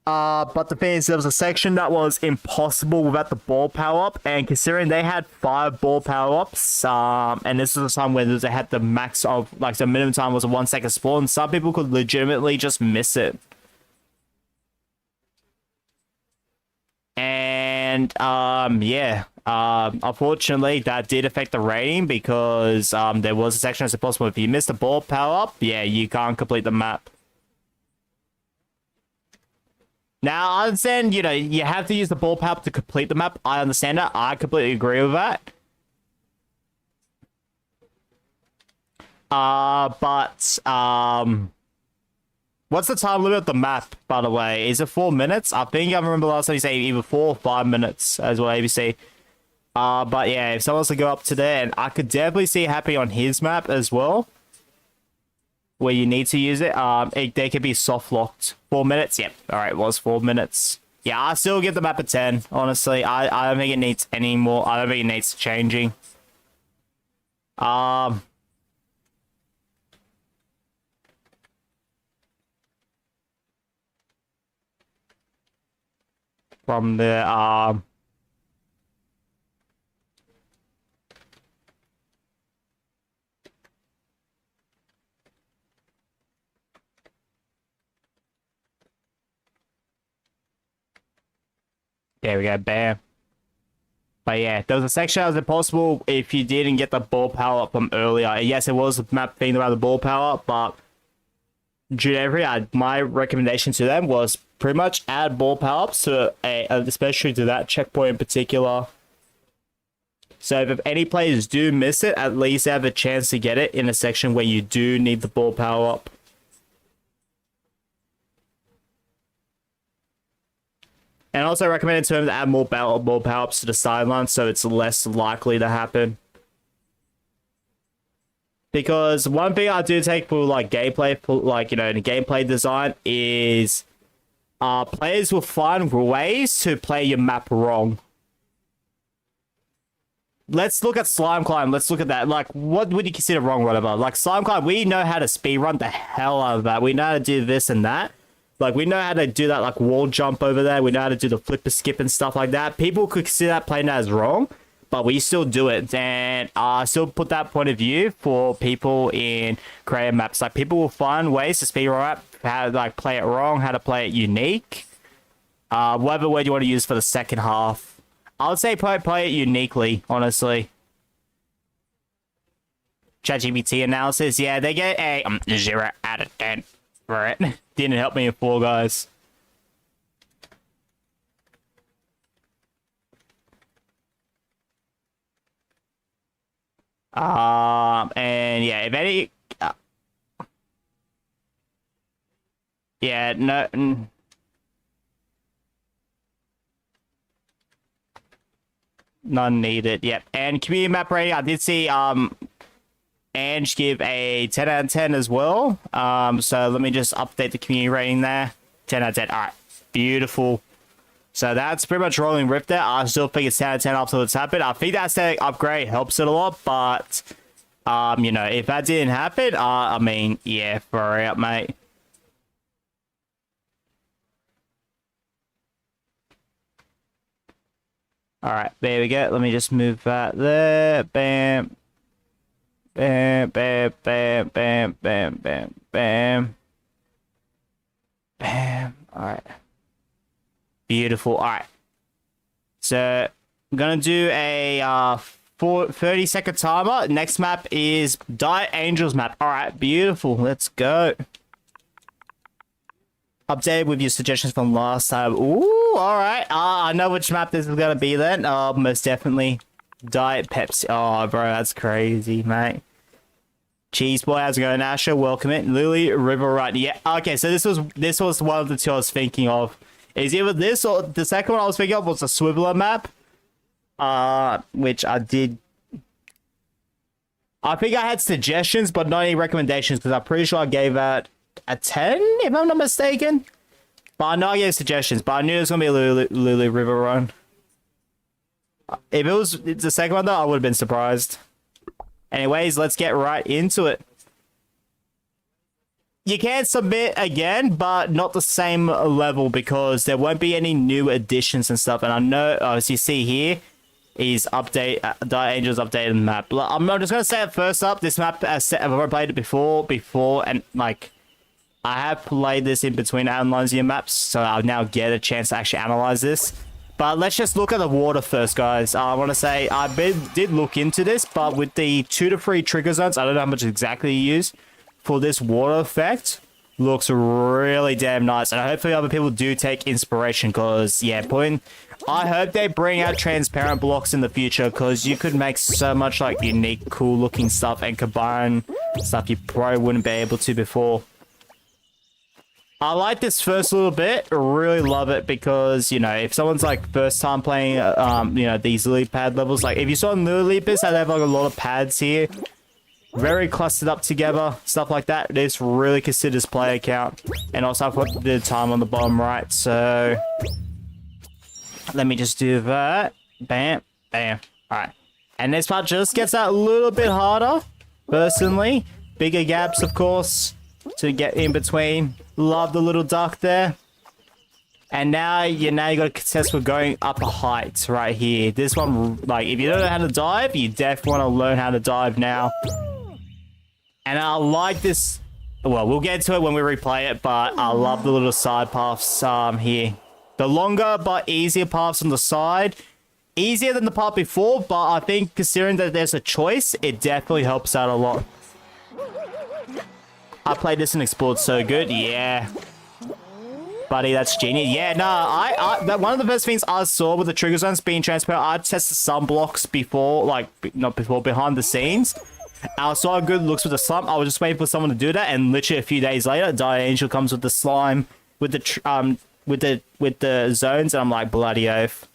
But the thing is, there was a section that was impossible without the ball power up. And considering they had 5 ball power ups, and this was the time when they had the max of, like, the minimum time was a 1 second spawn, some people could legitimately just miss it. And, yeah. Unfortunately, that did affect the rating because there was a section that's impossible. If you miss the ball power up, yeah, you can't complete the map. Now, I understand, you know, you have to use the ball power up to complete the map. I understand that. I completely agree with that. But What's the time limit of the map, by the way? Is it 4 minutes? I think I remember last time you say either 4 or 5 minutes as well, ABC. But yeah, if someone wants to go up to there, and I could definitely see it happening on his map as well, where you need to use it. They could be soft locked. 4 minutes? Yep. Alright, it was 4 minutes. Yeah, I still give the map a 10, honestly. I don't think it needs any more. I don't think it needs changing. From the there we go, bam. But yeah, there was a section that was impossible if you didn't get the ball power up from earlier. Yes, it was a map themed around the ball power, but due to every, my recommendation to them was pretty much add ball power ups to especially to that checkpoint in particular. So if any players do miss it, at least they have a chance to get it in a section where you do need the ball power up. And also recommend in terms to add more ball power ups to the sideline so it's less likely to happen. Because one thing I do take for like gameplay, for like, you know, the gameplay design is players will find ways to play your map wrong. Let's look at Slime Climb. Let's look at that. Like, what would you consider wrong, whatever? Like, Slime Climb, we know how to speedrun the hell out of that. We know how to do this and that. Like, we know how to do that, like, wall jump over there. We know how to do the flipper skip and stuff like that. People could consider that playing that as wrong, but we still do it. And I still put that point of view for people in creative maps. Like, people will find ways to speedrun map, how to, like, play it wrong, how to play it unique. Whatever word you want to use for the second half. I would say play it uniquely, honestly. ChatGPT analysis, yeah, they get a 0 out of 10 for it. Didn't help me in Fall Guys. And yeah, if any, yeah, no. None needed. Yep. And community map rating, I did see Ange give a 10 out of 10 as well. So let me just update the community rating there. 10 out of 10. Alright. Beautiful. So that's pretty much rolling Rift there. I still think it's 10 out of 10 after it's happened. I think that aesthetic upgrade helps it a lot, but you know, if that didn't happen, I mean, yeah, far out, mate. Alright, there we go. Let me just move that there. Bam. Bam, bam, bam, bam, bam, bam, bam. Bam. Alright. Beautiful. Alright. So, I'm gonna do a 30-second timer. Next map is Diet Angels map. Alright, beautiful. Let's go. Updated with your suggestions from last time. Ooh, alright. I know which map this is gonna be then. Most definitely. Diet Pepsi. Oh, bro, that's crazy, mate. Cheese Boy, how's it going, Asher? Welcome it. Lily River Run. Yeah, okay, so this was one of the two I was thinking of. Is either this or the second one I was thinking of was a Swiveler map. Which I did. I think I had suggestions, but not any recommendations, because I'm pretty sure I gave out a 10, if I'm not mistaken. But I know I gave suggestions, but I knew it was going to be a Lulu River Run. If it was the second one, though, I would have been surprised. Anyways, let's get right into it. You can submit again, but not the same level, because there won't be any new additions and stuff. And I know, as you see here, is update Diet Angels updated map. I'm just going to say it first up. This map, I've already played it before, and like, I have played this in between analyzing maps, so I'll now get a chance to actually analyze this. But let's just look at the water first, guys. I want to say I did look into this, but with the 2 to 3 trigger zones, I don't know how much exactly you use for this water effect. Looks really damn nice, and hopefully other people do take inspiration, because yeah, I hope they bring out transparent blocks in the future, because you could make so much like unique, cool looking stuff and combine stuff you probably wouldn't be able to before. I like this first little bit. Really love it because, you know, if someone's like first time playing, you know, these lily pad levels, like if you saw in lily leapers, they have like a lot of pads here. Very clustered up together, stuff like that. This really considers player count. And also I've got the time on the bottom right, so let me just do that. Bam, bam. Alright. And this part just gets that little bit harder, personally. Bigger gaps, of course, to get in between. Love the little duck there. And now you got to contest with going up a height right here. This one, like, if you don't know how to dive, you definitely want to learn how to dive now. And I like this. Well, we'll get to it when we replay it, but I love the little side paths here. The longer but easier paths on the side. Easier than the path before, but I think considering that there's a choice, it definitely helps out a lot. I played this and explored so good. Yeah. Buddy, that's genius. Yeah, no, one of the first things I saw with the trigger zones being transparent, I tested some blocks before, like, not before, behind the scenes. I saw good looks with the slime. I was just waiting for someone to do that, and literally a few days later, Dire Angel comes with the slime, with the zones, and I'm like, bloody oath.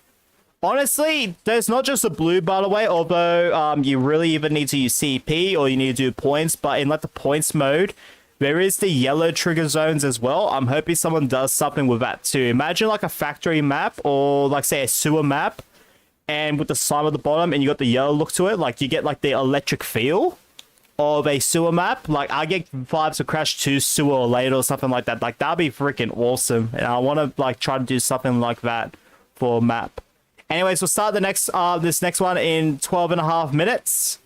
Honestly, there's not just the blue, by the way, although you really either need to use CP or you need to do points, but in like the points mode, there is the yellow trigger zones as well. I'm hoping someone does something with that too. Imagine like a factory map or like say a sewer map, and with the slime at the bottom and you got the yellow look to it, like you get like the electric feel of a sewer map. Like I get vibes of Crash 2 sewer or later or something like that. Like that'd be freaking awesome. And I want to like try to do something like that for a map. Anyways, we'll start the next this next one in 12.5 minutes.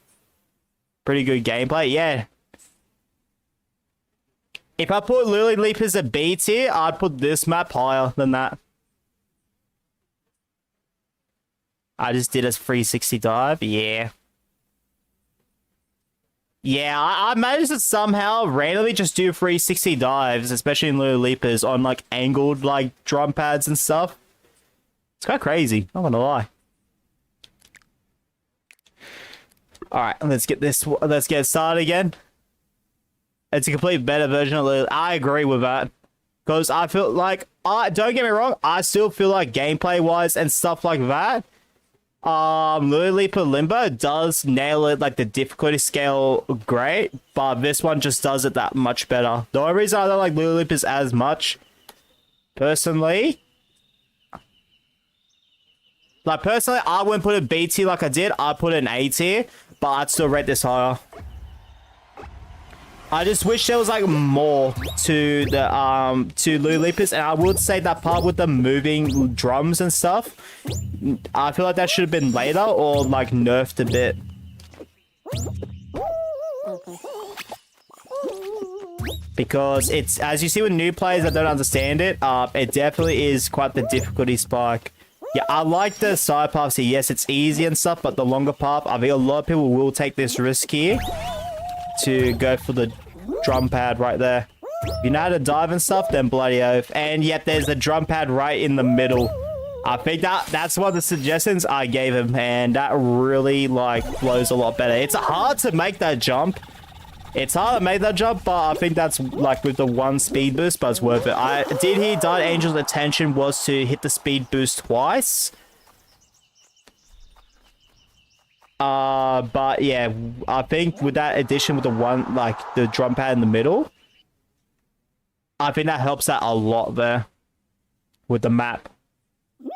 Pretty good gameplay, yeah. If I put Lily Leapers at B tier, I'd put this map higher than that. I just did a 360 dive, yeah. Yeah, I managed to somehow randomly just do 360 dives, especially in Lily Leapers, on like angled like drum pads and stuff. It's kind of crazy, I'm not gonna lie. Alright, let's get started again. It's a complete better version of Lily. I agree with that. Because I feel like, don't get me wrong, I still feel like gameplay wise and stuff like that, Lily Leaper Limbo does nail it, like the difficulty scale great, but this one just does it that much better. The only reason I don't like Lily Leapers as much, personally, I wouldn't put it B tier like I did. I'd put it in A tier, but I'd still rate this higher. I just wish there was like more to the to Lily Leapers, and I would say that part with the moving drums and stuff, I feel like that should have been later or like nerfed a bit. Because it's, as you see with new players that don't understand it, it definitely is quite the difficulty spike. Yeah, I like the side paths here. Yes, it's easy and stuff, but the longer path, I think a lot of people will take this risk here to go for the drum pad right there. If you know how to dive and stuff, then bloody oath. And yet there's a drum pad right in the middle. I think that's one of the suggestions I gave him, and that really like flows a lot better. It's hard to make that jump. It's hard to make that jump, but I think that's like with the one speed boost, but it's worth it. I did hear Dire Angel's intention was to hit the speed boost twice. But yeah, I think with that addition with the one, like the drum pad in the middle, I think that helps out a lot there with the map.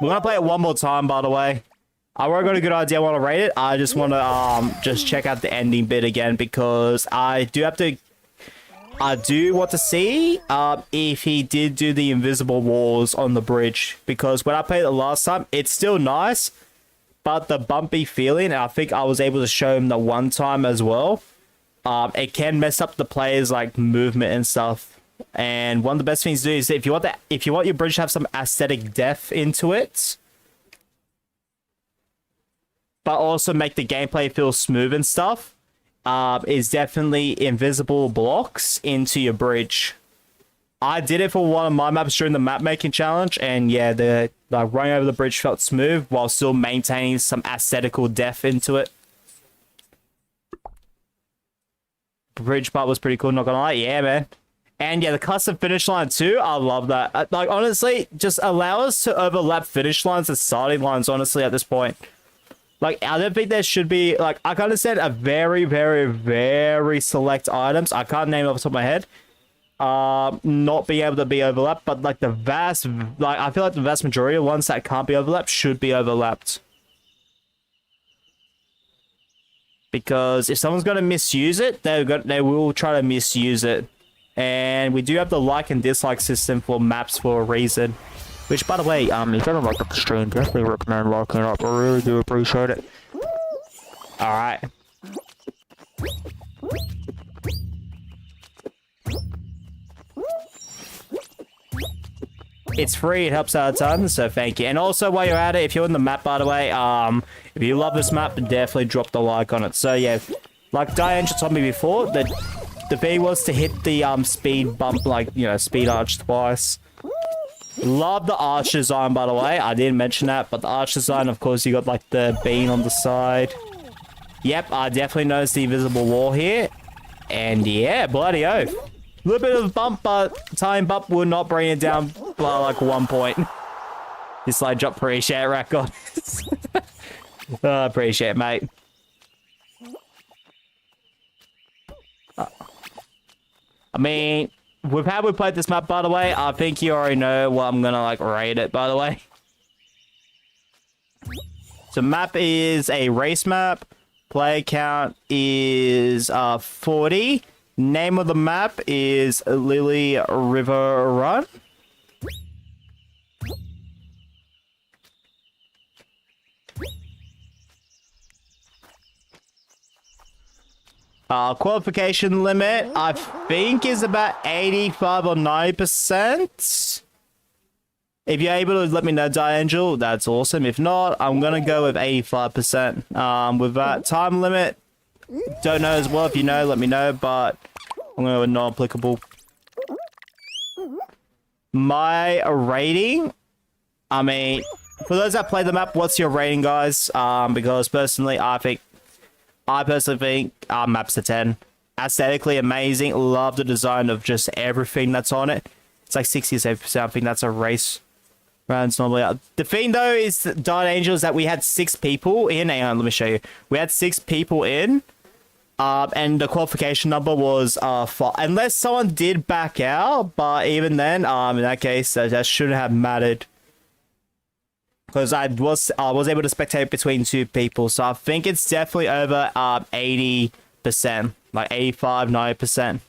We're gonna play it one more time, by the way. I already got a good idea I want to rate it. I just want to just check out the ending bit again, because I do want to see if he did do the invisible walls on the bridge, because when I played it last time, it's still nice, but the bumpy feeling, and I think I was able to show him the one time as well, it can mess up the player's like movement and stuff. And one of the best things to do is if you want your bridge to have some aesthetic depth into it, but also make the gameplay feel smooth and stuff, is definitely invisible blocks into your bridge. I did it for one of my maps during the map making challenge, and yeah, the running over the bridge felt smooth while still maintaining some aesthetical depth into it. Bridge part was pretty cool, not gonna lie. Yeah, man. And yeah, the custom finish line too. I love that. Like, honestly, just allow us to overlap finish lines and starting lines, honestly, at this point. Like, I don't think there should be, like, I can understand a very, very, very select items. I can't name it off the top of my head. Not being able to be overlapped, but like I feel like the vast majority of ones that can't be overlapped should be overlapped. Because if someone's going to misuse it, they will try to misuse it. And we do have the like and dislike system for maps for a reason. Which, by the way, if you haven't liked the stream, definitely recommend liking it up. I really do appreciate it. Alright. It's free, it helps out a ton, so thank you. And also, while you're at it, if you're in the map, by the way, if you love this map, definitely drop the like on it. So yeah, like Diane just told me before, that the V was to hit the speed bump, like, you know, speed arch twice. Love the arch design, by the way. I didn't mention that, but the arch design, of course, you got like the bean on the side. Yep, I definitely noticed the invisible wall here. And yeah, bloody oath. A little bit of bump, but time bump will not bring it down by like 1 point. Dislike drop, appreciate it, record. Oh, appreciate it, mate. I mean, with how we played this map, by the way, I think you already know what I'm gonna like rate it, by the way. So map is a race map. Player count is 40. Name of the map is Lily River Run. Qualification limit, I think, is about 85 or 90%. If you're able to let me know, Diangel, that's awesome. If not, I'm going to go with 85%. With that time limit, don't know as well. If you know, let me know, but I'm going to go with non-applicable. My rating, I mean, for those that play the map, what's your rating, guys? Because personally, I personally think map's a 10. Aesthetically amazing. Love the design of just everything that's on it. It's like 60 or 70%. I think that's a race rounds normally. The thing though is, Dark Angel, is that we had 6 people in. Hang on, let me show you. We had 6 people in. And the qualification number was 5. Unless someone did back out, but even then, in that case, that shouldn't have mattered. Because I was able to spectate between 2 people, so I think it's definitely over 80%, like 85, 90%.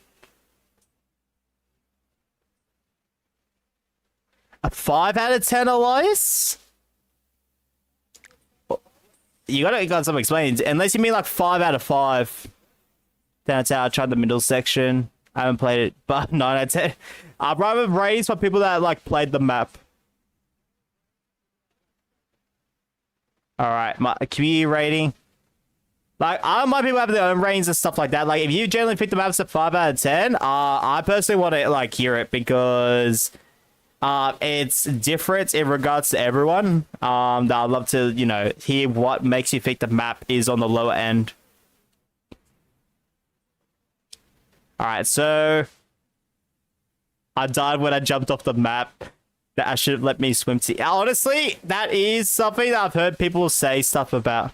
A 5 out of 10, Elias? You got something explained. Unless you mean like 5 out of 5. That's how I tried the middle section. I haven't played it, but 9 out of 10. I'd rather raise for people that like played the map. Alright, my community rating. Like, I don't mind people having their own ratings and stuff like that. Like, if you generally pick the maps at 5 out of 10, I personally want to, like, hear it because it's different in regards to everyone. I'd love to, you know, hear what makes you think the map is on the lower end. Alright, so I died when I jumped off the map. That I should have let me swim to. Honestly, that is something that I've heard people say stuff about.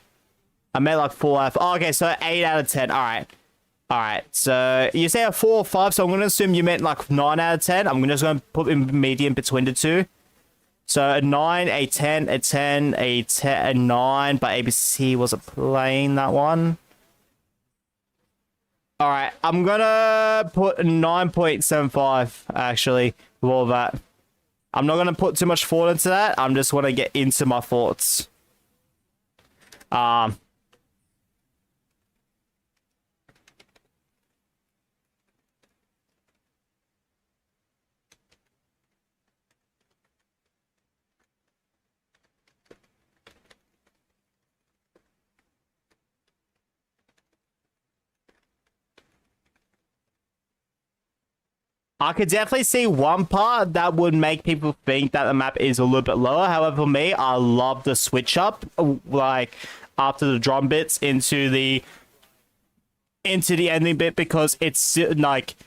I made like 4 out of... Oh, okay, so 8 out of 10. Alright. Alright, so you say a 4 or 5, so I'm going to assume you meant like 9 out of 10. I'm just going to put in median between the two. So a 9, a 10, a 10, a 10, a 9, but ABC wasn't playing that one. Alright, I'm going to put a 9.75, actually, with all that. I'm not going to put too much thought into that. I'm just want to get into my thoughts. I could definitely see one part that would make people think that the map is a little bit lower. However, for me, I love the switch up, like after the drum bits into the ending bit, because it's like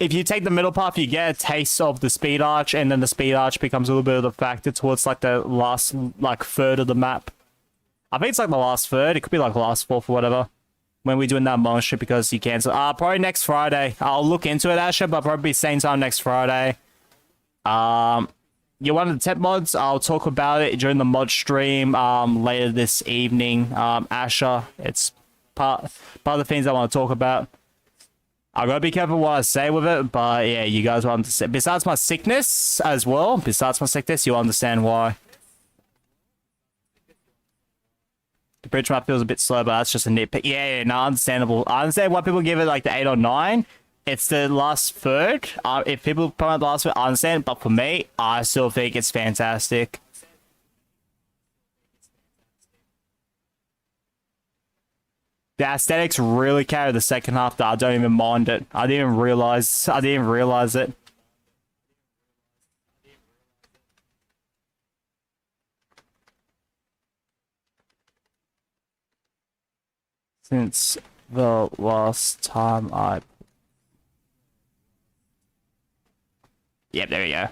if you take the middle path, you get a taste of the speed arch, and then the speed arch becomes a little bit of the factor towards like the last like third of the map. I think it's like the last third. It could be like last fourth or whatever. When we're doing that monastery because you cancel. Probably next Friday. I'll look into it, Asher, but probably same time next Friday. You're one of the tech mods. I'll talk about it during the mod stream later this evening. Asher, it's part of the things I want to talk about. I gotta be careful what I say with it, but yeah, you guys will understand. Besides my sickness as well, you'll understand why. The bridge map feels a bit slow, but that's just a nitpick. Yeah, no, understandable. I understand why people give it like the 8 or 9. It's the last third. If people promote the last third, I understand. But for me, I still think it's fantastic. The aesthetics really carry the second half that I don't even mind it. I didn't even realize it. Since the last time Yep, there we go.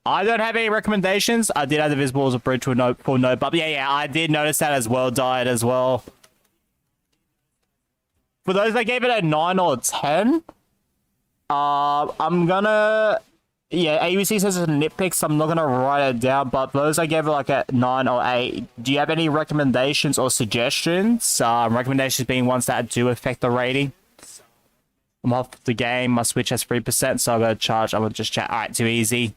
I don't have any recommendations. I did add the visible as a bridge for no but yeah, I did notice that as well, died as well. For those that gave it a 9 or 10, I'm gonna... Yeah, ABC says it's a nitpick, so I'm not gonna write it down, but those I gave it like a 9 or 8. Do you have any recommendations or suggestions? Recommendations being ones that do affect the rating. I'm off the game, my Switch has 3%, so I'm gonna charge, I'm gonna just chat. Alright, too easy.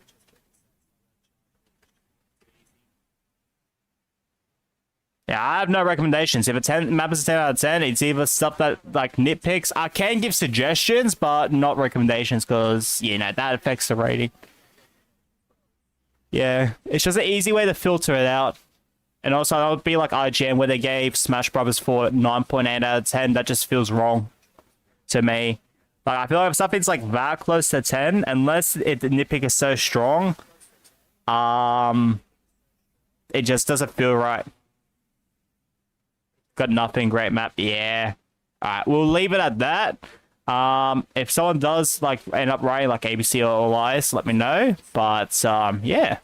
Yeah, I have no recommendations. If a map is a 10 out of 10, it's either stuff that, like, nitpicks. I can give suggestions, but not recommendations, because, you know, that affects the rating. Yeah, it's just an easy way to filter it out. And also, that would be like IGN, where they gave Smash Brothers for 9.8 out of 10. That just feels wrong to me. Like, I feel like if something's, like, that close to 10, unless the nitpick is so strong, it just doesn't feel right. Got nothing, great map. Yeah. Alright, we'll leave it at that. If someone does like end up writing like ABC or Elias, let me know. But yeah.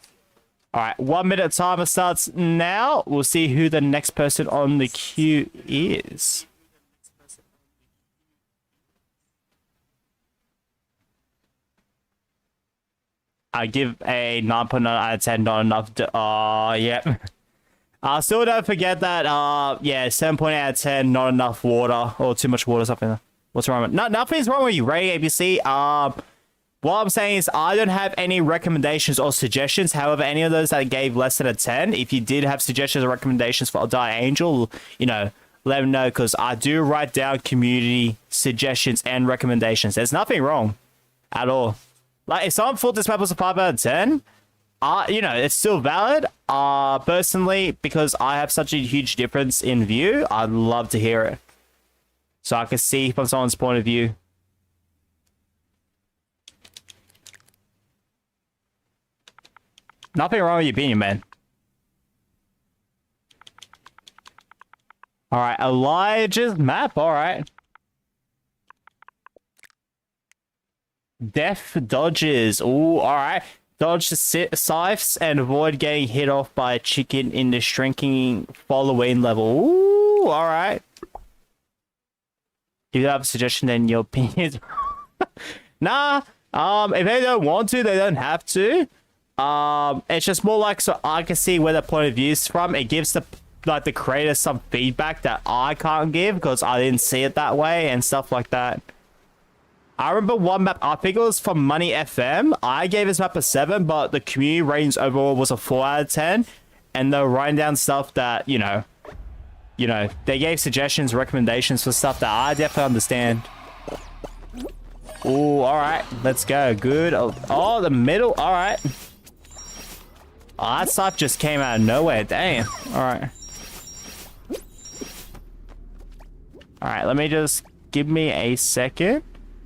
Alright, 1 minute timer starts now. We'll see who the next person on the queue is. I give a 9.9 out of 10, not enough. Yeah. Still don't forget that, yeah, 7.8 out of 10, not enough water, or too much water, something. What's wrong with it? Nothing's wrong with you, Ray ABC. What I'm saying is I don't have any recommendations or suggestions. However, any of those that gave less than a 10, if you did have suggestions or recommendations for Die Angel, you know, let them know, because I do write down community suggestions and recommendations. There's nothing wrong at all. Like, if someone thought this map was a 5 out of 10, you know, it's still valid. Personally, because I have such a huge difference in view, I'd love to hear it. So I can see from someone's point of view. Nothing wrong with your opinion, man. Alright, Elijah's map, alright. Death dodges. Ooh, alright. Dodge the scythes and avoid getting hit off by a chicken in the shrinking following level. Ooh, alright. If you have a suggestion, then your opinion. Nah, if they don't want to, they don't have to. It's just more like so I can see where the point of view is from. It gives the creator some feedback that I can't give because I didn't see it that way and stuff like that. I remember one map, I think it was from Money FM. I gave this map a 7, but the community ratings overall was a 4 out of 10. And they were writing down stuff that, you know, they gave suggestions, recommendations for stuff that I definitely understand. Ooh, alright, let's go. Good. Oh, the middle, alright. Oh, that stuff just came out of nowhere, damn. Alright. Alright, let me just, give me a second.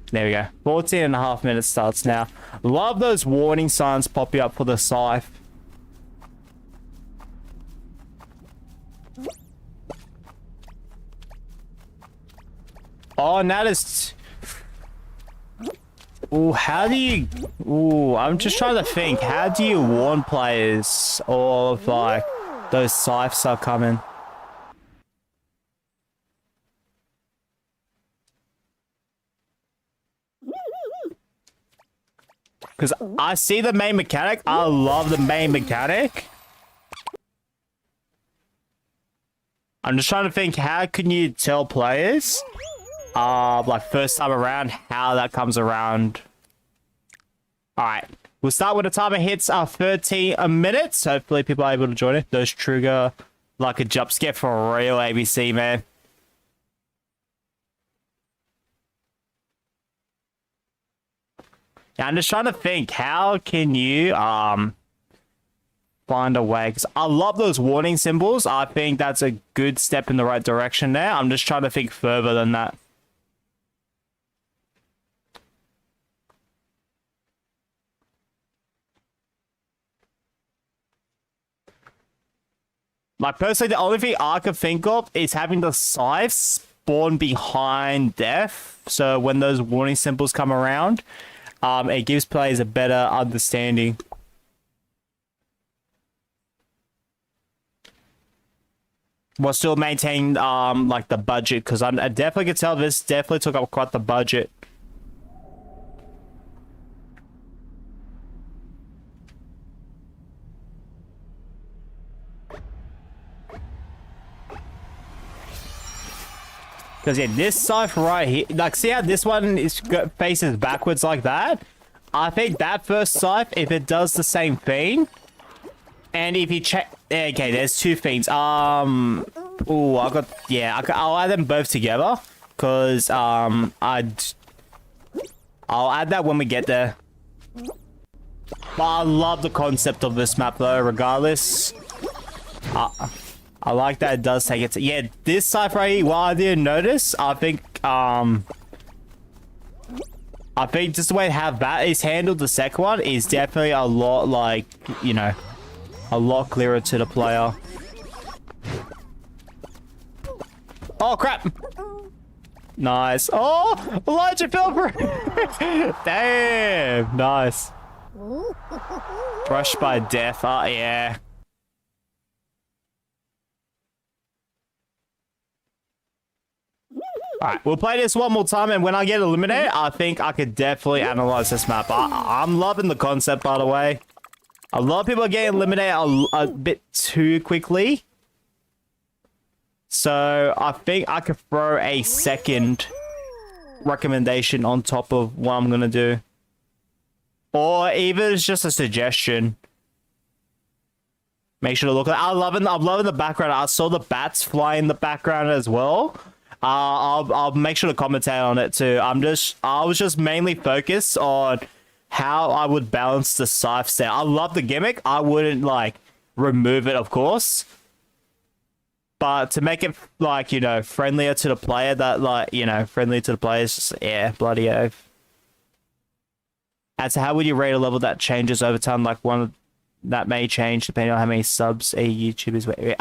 There we go. 14.5 minutes starts now. Love those warning signs popping up for the scythe. Oh, and that is... Ooh, how do you... Ooh, I'm just trying to think. How do you warn players of, like, those scythes are coming? Because I see the main mechanic. I love the main mechanic. I'm just trying to think, how can you tell players, like, first time around, how that comes around? Alright, we'll start when the timer hits 13 minutes. Hopefully people are able to join it. Those trigger like a jump scare for real, ABC, man. Yeah, I'm just trying to think, how can you find a way? Because I love those warning symbols. I think that's a good step in the right direction there. I'm just trying to think further than that. Like, personally, the only thing I can think of is having the scythe spawn behind death. So when those warning symbols come around, it gives players a better understanding. While still maintaining, like, the budget. Because I definitely can tell this definitely took up quite the budget. Because, yeah, this scythe right here, like, see how this one is faces backwards like that? I think that first scythe, if it does the same thing, and if you check, okay, there's two things. I'll add them both together, because, I'll add that when we get there. But I love the concept of this map, though, regardless. I like that it does take it to... Yeah, this scythe right here, what I didn't notice, I think just the way how that is handled, the second one, is definitely a lot, like, you know, a lot clearer to the player. Oh, crap! Nice. Oh, Elijah fell for it. Damn, nice. Brushed by death, oh, yeah. Alright, we'll play this one more time, and when I get eliminated, I think I could definitely analyze this map. I'm loving the concept, by the way. A lot of people are getting eliminated a bit too quickly. So, I think I could throw a second recommendation on top of what I'm going to do. Or even it's just a suggestion. Make sure to look at it. I'm loving the background. I saw the bats fly in the background as well. I'll make sure to commentate on it too. I was just mainly focused on how I would balance the scythe set. I love the gimmick. I wouldn't, like, remove it, of course. But to make it, like, you know, friendlier to the player, that, like, you know, friendly to the players, just, yeah, bloody oath. And so how would you rate a level that changes over time? Like, one that may change depending on how many subs a YouTuber is.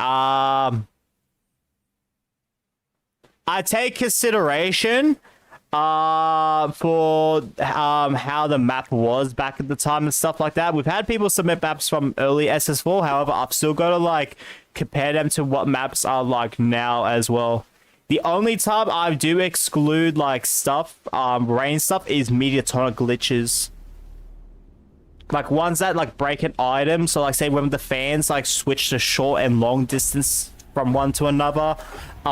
I take consideration for how the map was back at the time and stuff like that. We've had people submit maps from early SS4, however, I've still got to, like, compare them to what maps are like now as well. The only time I do exclude, like, stuff, rain stuff, is mediatonic glitches. Like, ones that, like, break an item. So, like, say when the fans, like, switch to short and long distance from one to another,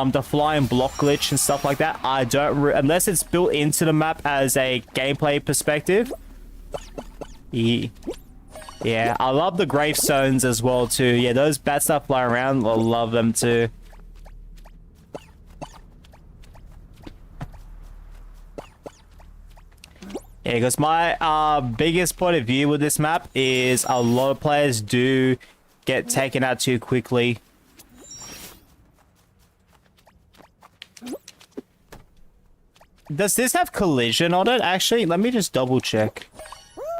the flying block glitch and stuff like that, I don't unless it's built into the map as a gameplay perspective. Yeah, I love the gravestones as well too. Yeah, those bats that fly around, I love them too. Yeah, because my biggest point of view with this map is a lot of players do get taken out too quickly. Does this have collision on it? Actually, let me just double check.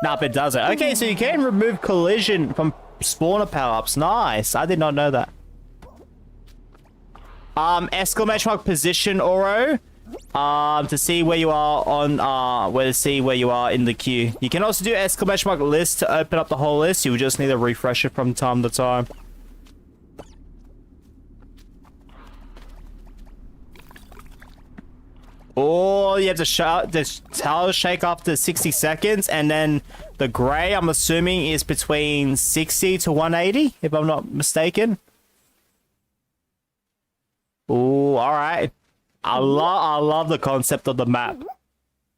Nope, it doesn't. Okay, so you can remove collision from spawner power-ups. Nice. I did not know that. Exclamation mark position Oro. to see where you are on where to see where you are in the queue. You can also do exclamation mark list to open up the whole list. You just need to refresh it from time to time. Oh, you have to the tiles shake after 60 seconds, and then the gray, I'm assuming, is between 60 to 180, if I'm not mistaken. Oh, all right. I love the concept of the map.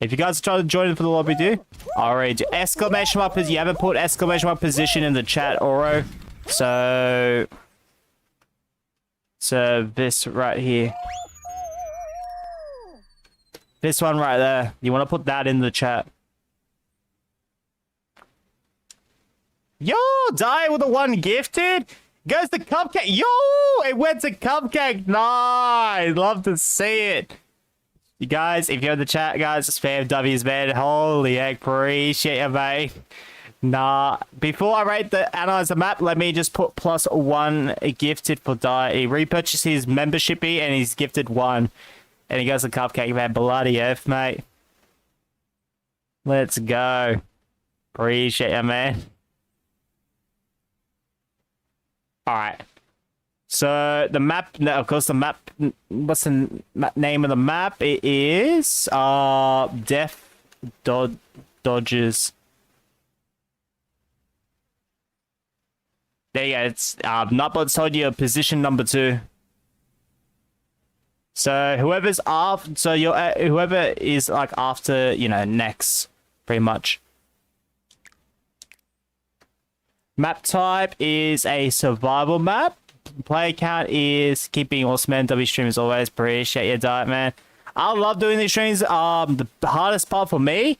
If you guys are trying to join in for the lobby, do already do exclamation mark. You haven't put exclamation mark position in the chat, Oro. So this right here. This one right there. You want to put that in the chat. Yo, die with the one gifted. Goes to Cupcake. Yo, it went to Cupcake. Nice. Love to see it. You guys, if you're in the chat, guys, spam W's, man. Holy heck, appreciate you, mate. Nah, before I rate analyze the map, let me just put +1 gifted for die. He repurchased his membership and he's gifted 1. And he goes to Cupcake, man. Bloody F, mate. Let's go. Appreciate you, man. Alright. So, the map... Of course, the map... What's the name of the map? It is... Death Dodgers. There you go. It's... Nutbot told you position number 2. So whoever's after, so you're whoever is like after, you know, next, pretty much. Map type is a survival map. Player count is keeping awesome, man. W stream as always. Appreciate your diet, man. I love doing these streams. The hardest part for me,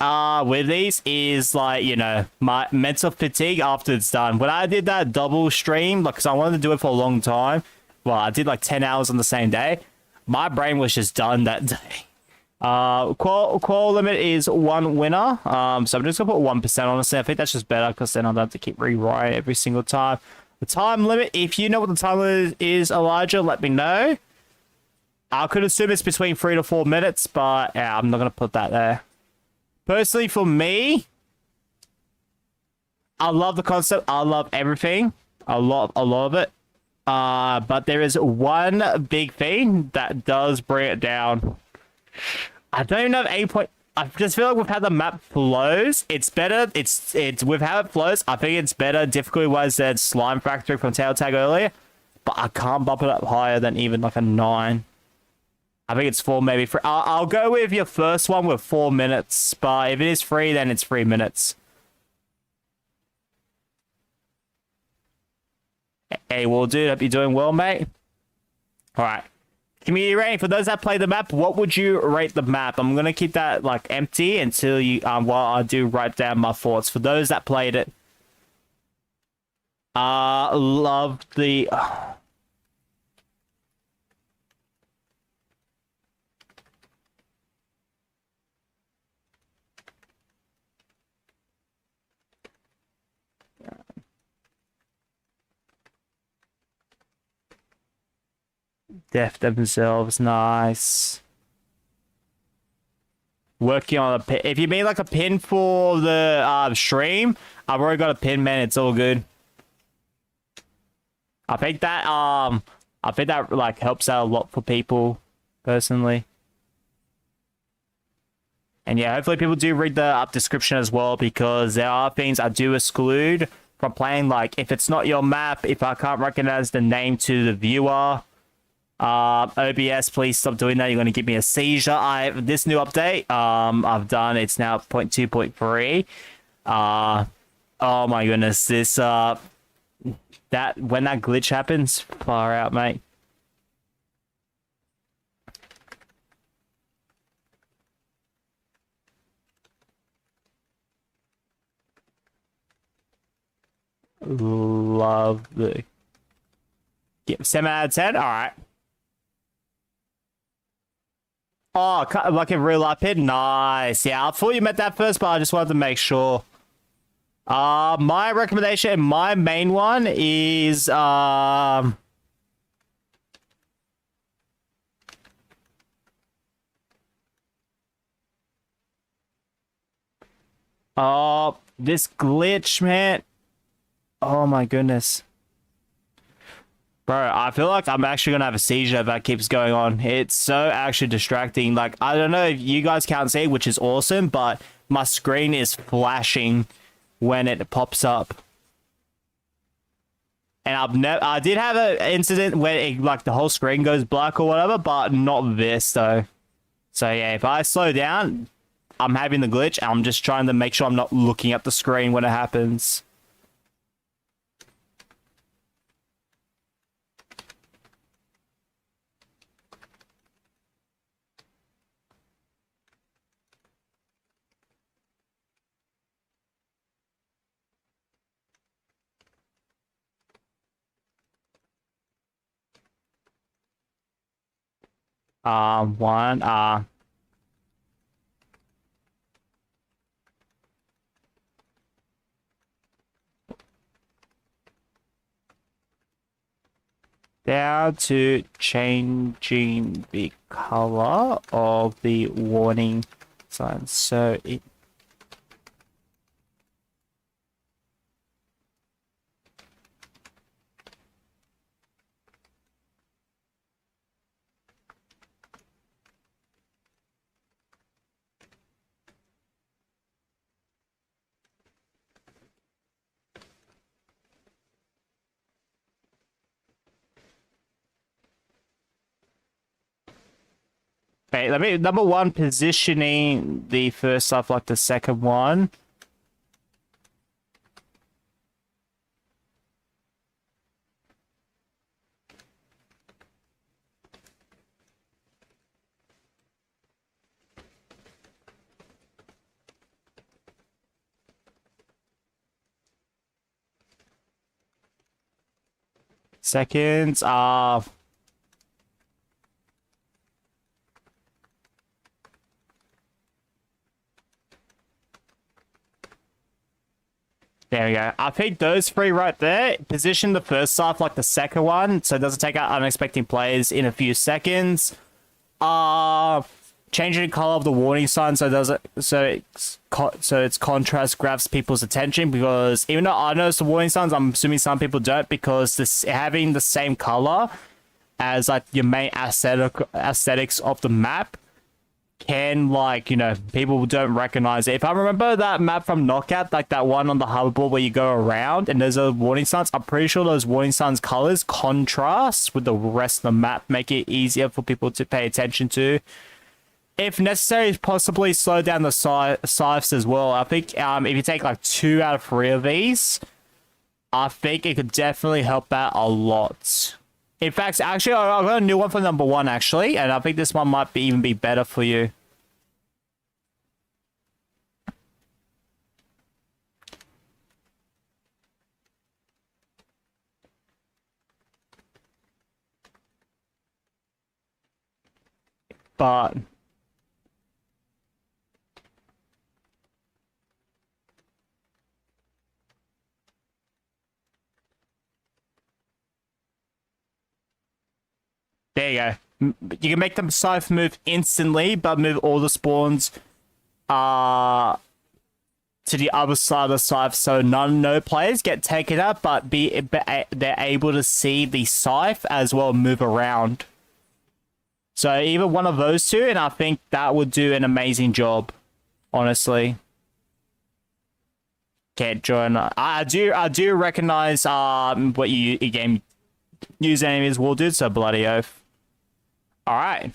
with these is like, you know, my mental fatigue after it's done. When I did that double stream, like, cause I wanted to do it for a long time. Well, I did like 10 hours on the same day. My brain was just done that day. Qual limit is 1 winner. So I'm just gonna put 1%, honestly. I think that's just better because then I don't have to keep rewriting every single time. The time limit, if you know what the time limit is, Elijah, let me know. I could assume it's between 3 to 4 minutes, but yeah, I'm not gonna put that there. Personally, for me, I love the concept. I love everything. I love of it. But there is one big thing that does bring it down. I don't even know if 8 point... I just feel like we've had the map flows. It's better. It's with how it flows. I think it's better difficulty-wise than Slime Factory from Tail Tag earlier. But I can't bump it up higher than even like a 9. I think it's 4, maybe 3. I'll go with your first one with 4 minutes. But if it is 3, then it's 3 minutes. Hey, well, dude, hope you're doing well, mate. All right. Community rating. For those that play the map, what would you rate the map? I'm going to keep that, like, empty until you, while I do write down my thoughts. For those that played it, love the... Death themselves, nice. Working on a pin. If you made like a pin for the stream, I've already got a pin, man. It's all good. I think that like helps out a lot for people, personally. And yeah, hopefully people do read the description as well, because there are things I do exclude from playing. Like if it's not your map, if I can't recognize the name to the viewer. OBS, please stop doing that. You're going to give me a seizure. This new update, I've done. It's now 0.2.3. Oh my goodness, this that when that glitch happens, far out, mate. Love the 7 out of 10. All right. Oh, like a real life hit? Nice. Yeah, I thought you meant that first, but I just wanted to make sure. My recommendation, my main one is, Oh, this glitch, man. Oh my goodness. Bro, I feel like I'm actually gonna have a seizure if that keeps going on. It's so actually distracting. Like, I don't know if you guys can't see, which is awesome, but my screen is flashing when it pops up. And I did have an incident where it, like, the whole screen goes black or whatever, but not this though. So yeah, if I slow down, I'm having the glitch. I'm just trying to make sure I'm not looking at the screen when it happens. One, down to changing the color of the warning sign. So it wait, let me number one, positioning the first stuff like the second one. Seconds, there we go. I think those three right there position the first stuff like the second one, so it doesn't take out unexpected players in a few seconds. Changing the color of the warning sign so its contrast grabs people's attention, because even though I notice the warning signs, I'm assuming some people don't, because this having the same color as like your main aesthetics of the map can, like, you know, people don't recognize it. If I remember that map from Knockout, like that one on the hoverboard where you go around and there's a warning signs, I'm pretty sure those warning signs colors contrast with the rest of the map, make it easier for people to pay attention to. If necessary, possibly slow down the scythes as well. I think if you take like 2 out of 3 of these, I think it could definitely help out a lot. In fact, actually, I've got a new one for number 1, actually, and I think this one might even be better for you. But there you go. You can make them scythe move instantly, but move all the spawns to the other side of the scythe, so no players get taken out, but they're able to see the scythe as well move around. So either one of those two, and I think that would do an amazing job, honestly. Can't join. I do recognize what you game username is, will do, so bloody oath. All right,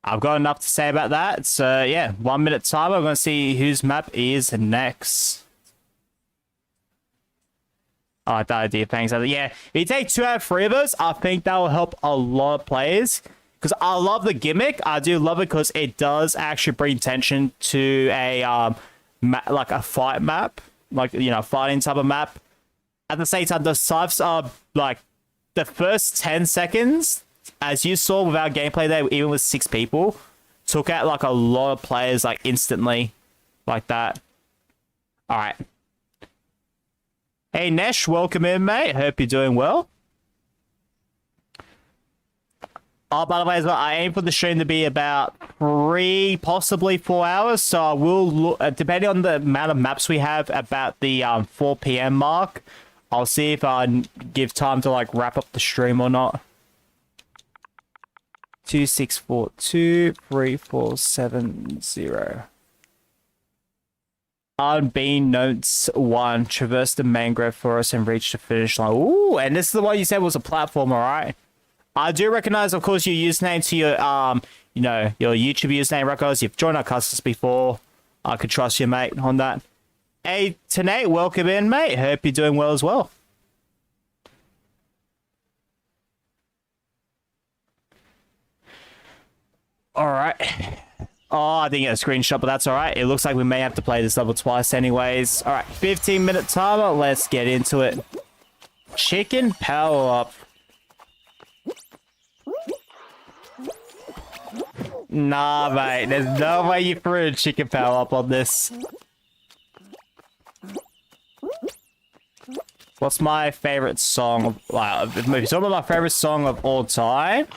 I've got enough to say about that. So yeah, 1 minute time. I'm gonna see whose map is next. I like that idea. Thanks. Yeah, if you take 2 out of 3 of us, I think that will help a lot of players. Because I love the gimmick. I do love it because it does actually bring tension to a like a fight map, like, you know, fighting type of map. At the same time, the scythes are like the first 10 seconds, as you saw with our gameplay there, even with 6 people, took out like a lot of players like instantly, like that. All right. Hey Nesh, welcome in, mate. Hope you're doing well. Oh, by the way, as well, I aim for the stream to be about 3, possibly 4 hours. So I will look, depending on the amount of maps we have, about the 4 p.m. mark. I'll see if I give time to like wrap up the stream or not. 26423470. Unbean notes 1. Traverse the mangrove forest and reach the finish line. Ooh, and this is the one you said was a platform, alright? I do recognize, of course, your username to your, you know, your YouTube username records. You've joined our customers before. I could trust you, mate, on that. Hey, Tanate, welcome in, mate. Hope you're doing well as well. Alright. Oh, I didn't get a screenshot, but that's alright. It looks like we may have to play this level twice anyways. Alright, 15-minute timer. Let's get into it. Chicken power up. Nah, mate. There's no way you threw a chicken power up on this. What's my favorite song? If you're talking about my favorite song of all time.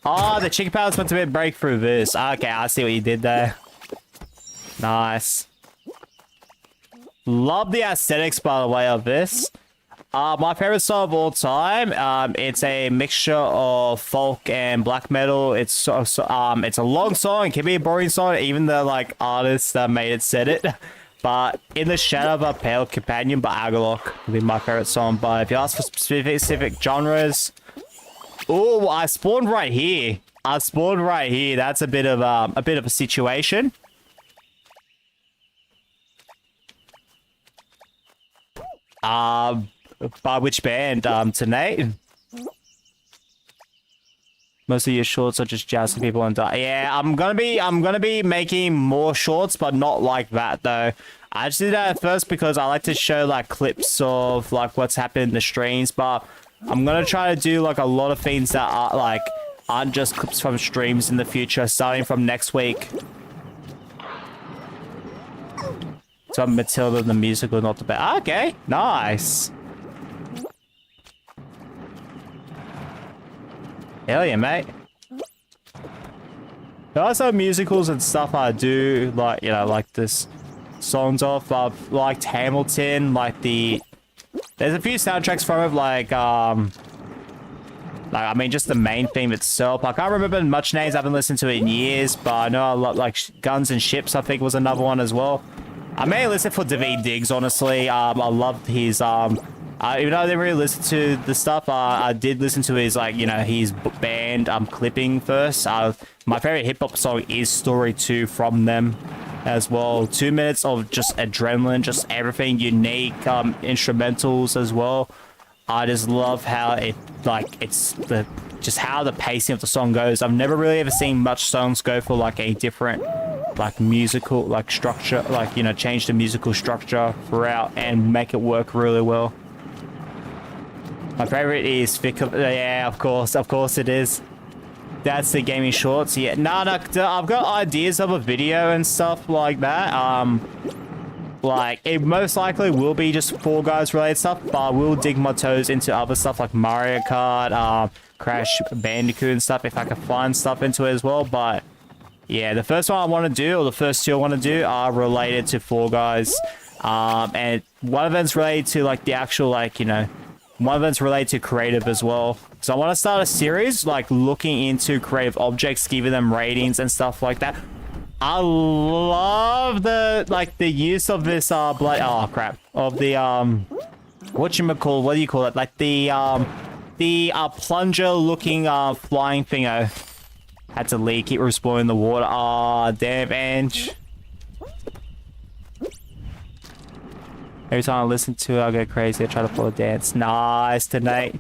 Oh, the chicken power's meant to be a breakthrough verse. Okay, I see what you did there. Nice. Love the aesthetics, by the way, of this. My favorite song of all time. It's a mixture of folk and black metal. It's it's a long song. It can be a boring song, even the like artist that made it said it. But In the Shadow of a Pale Companion by Agalok would be my favorite song. But if you ask for specific genres, oh, I spawned right here. That's a bit of a situation. By which band? Tonight? Most of your shorts are just jousting people and die. Yeah, I'm gonna be making more shorts, but not like that though. I just did that at first because I like to show like clips of like what's happened in the streams, but I'm gonna try to do like a lot of things that are like aren't just clips from streams in the future, starting from next week. So Matilda the musical, not the bad. Okay, nice. Hell yeah, mate. There are some musicals and stuff I do, like, you know, like this songs of. I've liked Hamilton, like there's a few soundtracks from it, like, I mean, just the main theme itself. I can't remember much names, I haven't listened to it in years, but I know I like Guns and Ships, I think was another one as well. I may listen for David Diggs, honestly. I loved his, even though I didn't really listen to the stuff, I did listen to his, like, you know, his band clipping first. My favorite hip-hop song is Story 2 from them as well. 2 minutes of just adrenaline, just everything unique, instrumentals as well. I just love how it, like, just how the pacing of the song goes. I've never really ever seen much songs go for, like, a different, like, musical, like, structure, like, you know, change the musical structure throughout and make it work really well. My favorite is yeah, of course it is. That's the gaming shorts. Yeah, no, I've got ideas of a video and stuff like that. Like, it most likely will be just Fall Guys related stuff, but I will dig my toes into other stuff like Mario Kart, Crash Bandicoot and stuff if I can find stuff into it as well. But yeah, the first one I want to do, or the first two I want to do, are related to Fall Guys. And one of them's related to, like, the actual, like, you know, one of them's related to creative as well. So I want to start a series, like, looking into creative objects, giving them ratings and stuff like that. I love the, like, the use of this, of the, what do you call it? Like, the plunger-looking, flying thingo. Had to leak, keep respawning the water. Ah, damn, Ange. Every time I listen to it, I go crazy. I try to follow dance. Nice tonight.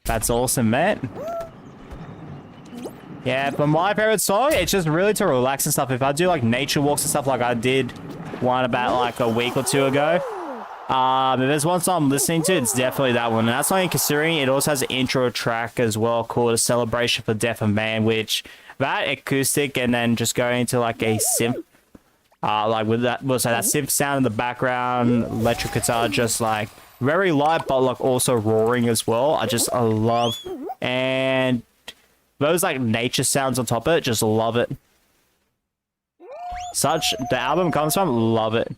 That's awesome, man. Yeah, but my favorite song, it's just really to relax and stuff. If I do like nature walks and stuff like I did one about like a week or two ago, if there's one song I'm listening to, it's definitely that one. And that's not even considering it also has an intro track as well called A Celebration for Death of Man, which that acoustic and then just going into like a synth Like with that, so that synth sound in the background, electric guitar, just like very light, but like also roaring as well. I love, and those like nature sounds on top of it, just love it. The album comes from, love it.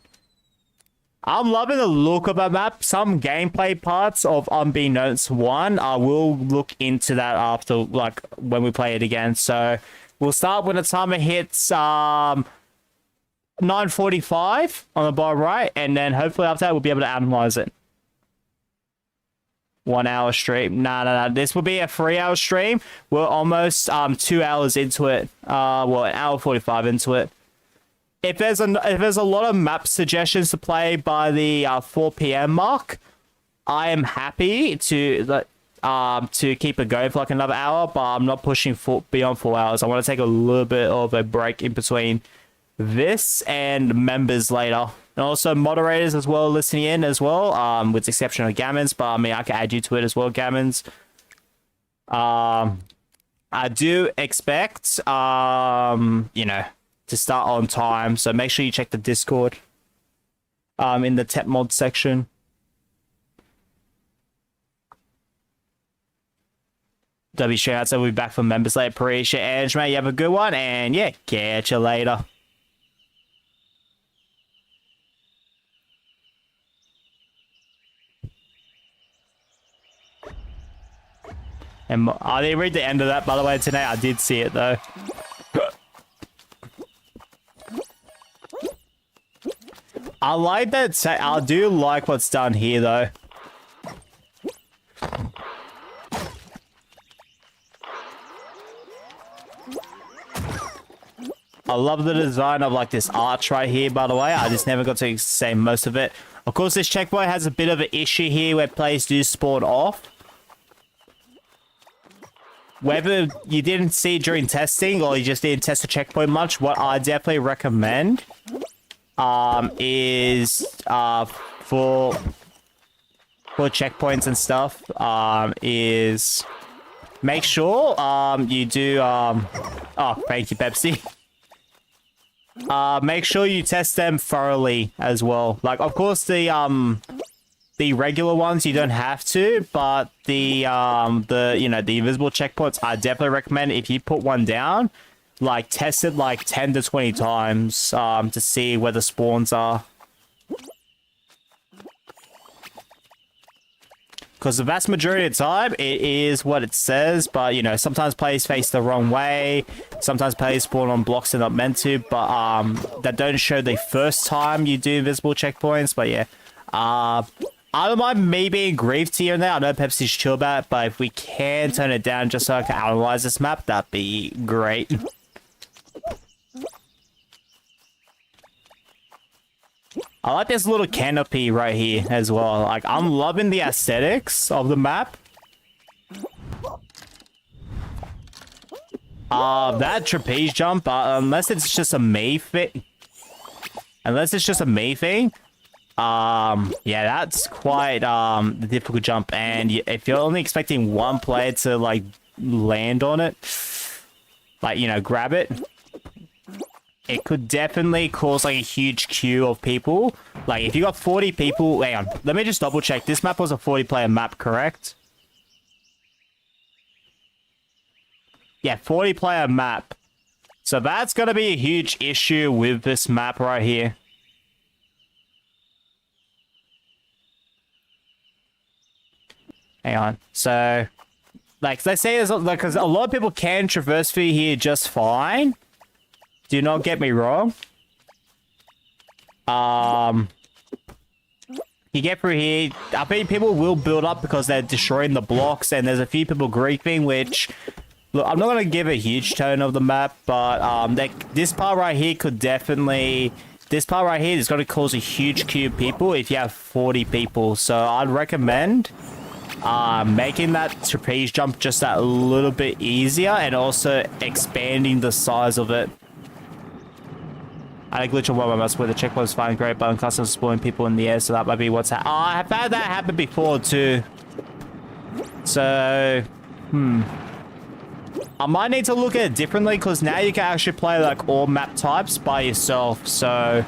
I'm loving the look of that map. Some gameplay parts of Unbeknownst 1, I will look into that after, like, when we play it again. So, we'll start when the timer hits 9:45 on the bottom right, and then hopefully after that we'll be able to analyze it. 1 hour stream. No. This will be a 3-hour stream. We're almost 2 hours into it. Well, 1 hour 45 into it. If there's a lot of map suggestions to play by the 4 p.m. mark, I am happy to keep it going for like another hour, but I'm not pushing beyond 4 hours. I want to take a little bit of a break in between this and members later. And also moderators as well listening in as well, with the exception of Gammons, but I mean I can add you to it as well, Gammons. I do expect to start on time, so make sure you check the Discord in the tech mod section. W Shoutouts, so we'll be back for members later. Appreciate Ange, mate. You have a good one, and yeah, catch you later. And I didn't read the end of that, by the way, today. I did see it though. I like that. I do like what's done here, though. I love the design of like this arch right here, by the way. I just never got to say most of it. Of course, this checkpoint has a bit of an issue here where players do spawn off. Whether you didn't see it during testing or you just didn't test the checkpoint much, what I definitely recommend is for checkpoints and stuff is make sure you do oh, thank you, Pepsi. Make sure you test them thoroughly as well. Like, of course, the regular ones you don't have to, but the invisible checkpoints I definitely recommend. If you put one down, like test it like 10 to 20 times to see where the spawns are. Because the vast majority of the time, it is what it says, but, you know, sometimes players face the wrong way, sometimes players spawn on blocks they're not meant to, but that don't show the first time you do invisible checkpoints, but yeah. I don't mind me being grieved here and there. I know Pepsi's chill about it, but if we can turn it down just so I can analyze this map, that'd be great. I like this little canopy right here as well. Like, I'm loving the aesthetics of the map. That trapeze jump, unless it's just a me thing. Yeah, that's quite the difficult jump. And if you're only expecting one player to, like, land on it, like, you know, grab it, it could definitely cause like a huge queue of people. Like if you got 40 people, hang on, let me just double check. This map was a 40-player map, correct? Yeah, 40-player map. So that's gonna be a huge issue with this map right here. Hang on. So, like, let's say there's like, because a lot of people can traverse through here just fine. Do not get me wrong. You get through here. I think people will build up because they're destroying the blocks, and there's a few people griefing, which, look, I'm not going to give a huge tone of the map, but this part right here could definitely... This part right here is going to cause a huge queue of people if you have 40 people. So I'd recommend making that trapeze jump just that little bit easier, and also expanding the size of it. I had a glitch on one of my mouse where the checkpoint was fine, great, but customs spawning people in the air, so that might be what's happening. Oh, I've had that happen before too. So, I might need to look at it differently because now you can actually play like all map types by yourself. So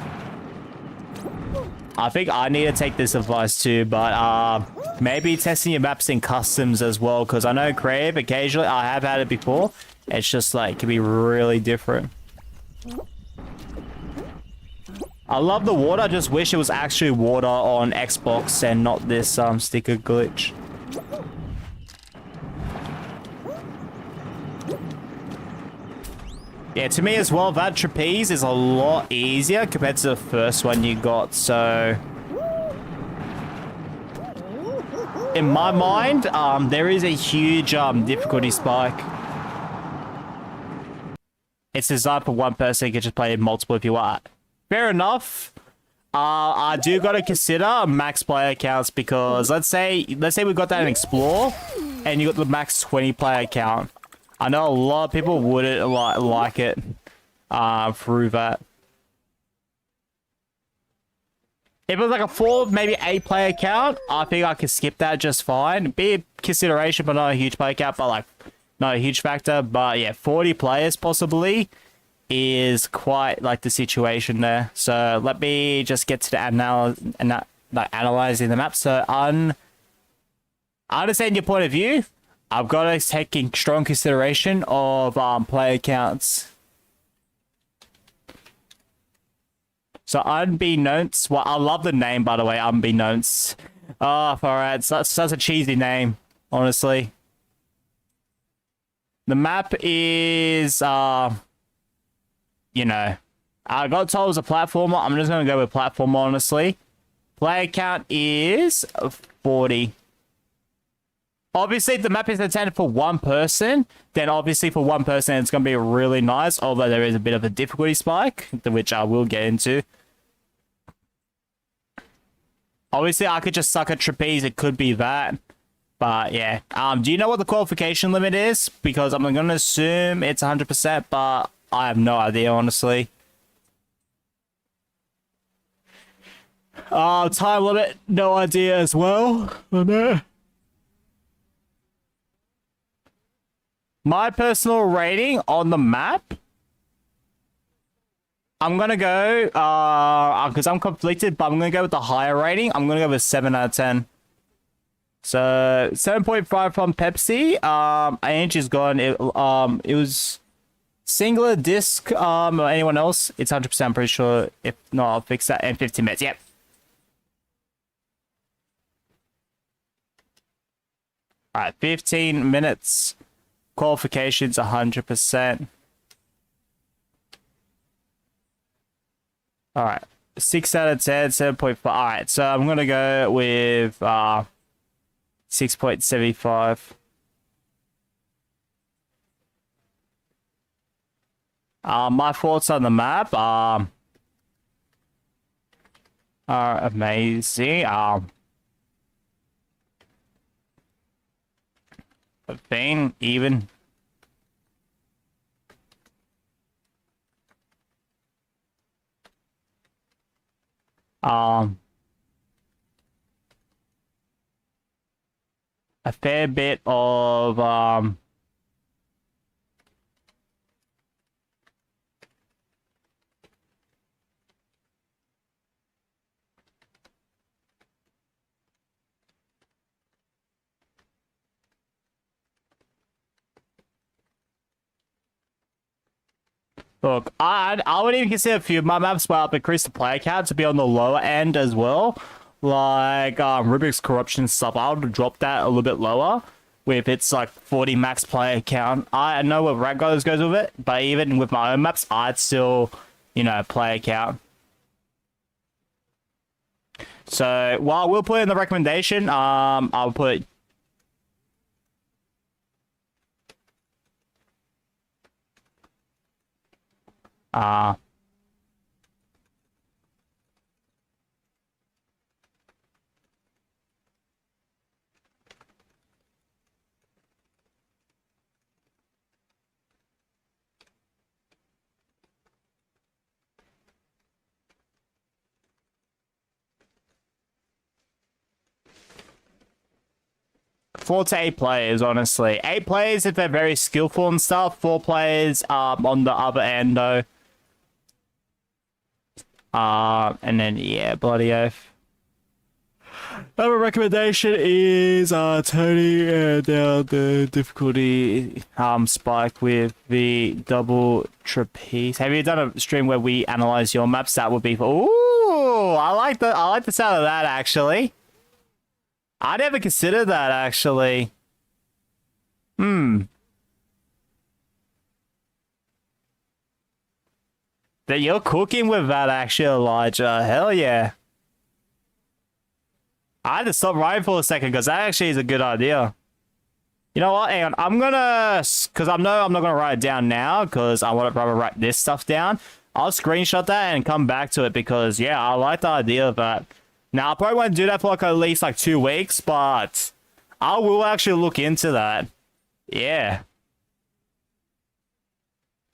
I think I need to take this advice too, but maybe testing your maps in customs as well, because I know creative occasionally I have had it before. It's just like it can be really different. I love the water. I just wish it was actually water on Xbox and not this sticker glitch. Yeah, to me as well, that trapeze is a lot easier compared to the first one you got, so... In my mind, there is a huge difficulty spike. It's designed for one person, you can just play multiple if you want. Fair enough. I do gotta consider max player counts because let's say we got that in Explore, and you got the max 20 player count. I know a lot of people wouldn't like it through that. If it was like a 4, maybe 8 player count, I think I could skip that just fine. Be a consideration, but not a huge player count, but like not a huge factor. But yeah, 40 players possibly is quite like the situation there. So let me just get to the analyzing the map. So I understand your point of view. I've got to take in strong consideration of player counts. So unbeknownst, well, I love the name by the way, unbeknownst. Oh, alright, such a cheesy name, honestly. The map is, you know, I got told it was a platformer. I'm just gonna go with platformer, honestly. Player count is 40. Obviously, if the map is intended for one person, then obviously for one person it's going to be really nice, although there is a bit of a difficulty spike, which I will get into. Obviously, I could just suck at trapeze, it could be that. But yeah, do you know what the qualification limit is? Because I'm going to assume it's 100%, but I have no idea, honestly. Time limit, no idea as well. Oh no. My personal rating on the map, I'm going to go, because I'm conflicted, but I'm going to go with the higher rating. I'm going to go with 7 out of 10. So, 7.5 from Pepsi. Angie's gone. It was singular disc, or anyone else. It's 100%, I'm pretty sure. If not, I'll fix that. And 15 minutes, yep. Alright, 15 minutes. Qualifications 100%. Alright. 6 out of 10, 7.5. Alright, so I'm gonna go with 6.75. My thoughts on the map are amazing. Thing even. A fair bit of look, I would even consider a few of my maps where I've increased the player count to be on the lower end as well. Like Rubik's Corruption stuff, I would drop that a little bit lower. With its like 40 max player count. I know where Raggoes goes with it, but even with my own maps, I'd still, you know, player count. So while we'll put in the recommendation, I'll put 4 to 8 players, honestly. 8 players if they're very skillful and stuff. 4 players on the other end, though. And then, yeah, bloody oath. Our recommendation is turning down the difficulty spike with the double trapeze. Have you done a stream where we analyze your maps? That would be ooh, I like the sound of that, actually. I never considered that, actually. That you're cooking with that, actually, Elijah. Hell yeah. I had to stop writing for a second because that actually is a good idea. You know what? Hang on. I'm gonna, because I know I'm not gonna write it down now because I want to probably write this stuff down. I'll screenshot that and come back to it because yeah, I like the idea of that. Now I probably won't do that for like at least like 2 weeks, but I will actually look into that. Yeah.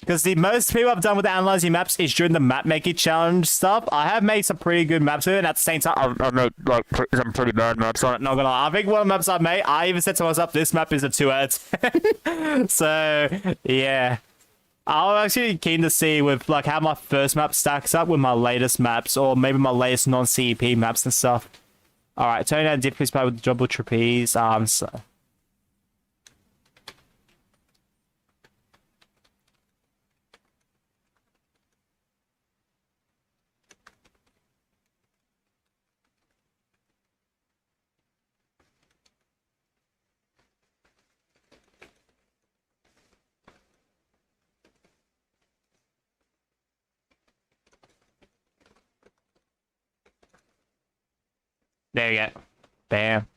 Because the most people I've done with the analyzing maps is during the map making challenge stuff. I have made some pretty good maps with it, and at the same time, I've made like some pretty bad maps on it. Not gonna lie. I think one of the maps I've made, I even said to myself, this map is a 2 out of 10. So yeah, I'm actually keen to see with like how my first map stacks up with my latest maps, or maybe my latest non-CEP maps and stuff. All right, turn down difficulty spike with double trapeze. So. There you go. Bam.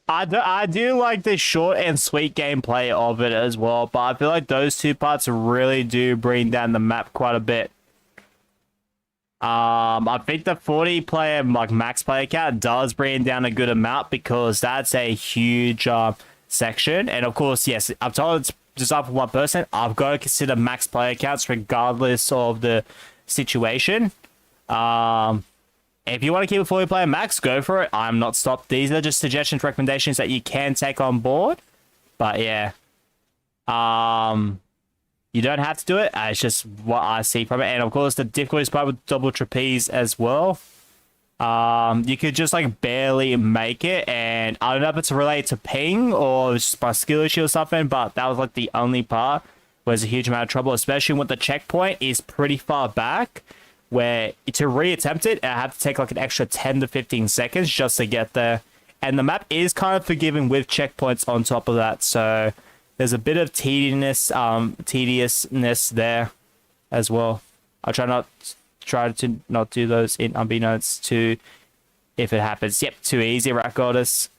I do like the short and sweet gameplay of it as well, but I feel like those 2 parts really do bring down the map quite a bit. I think the 40 player like max player count does bring down a good amount because that's a huge section. And of course, yes, I'm told it's designed for 1 person. I've got to consider max player counts regardless of the situation. If you want to keep a 40 player max, go for it. I'm not stopped. These are just suggestions, recommendations that you can take on board. But yeah. You don't have to do it. It's just what I see from it. And of course, the difficulty spike with double trapeze as well. You could just like barely make it. And I don't know if it's related to ping or just my skill issue or something, but that was like the only part where there's a huge amount of trouble, especially when the checkpoint is pretty far back, where to reattempt it, I have to take like an extra 10 to 15 seconds just to get there. And the map is kind of forgiving with checkpoints on top of that. So there's a bit of tediousness there as well. I'll try to not do those in unbeknownst to if it happens. Yep, too easy, right, Goddess?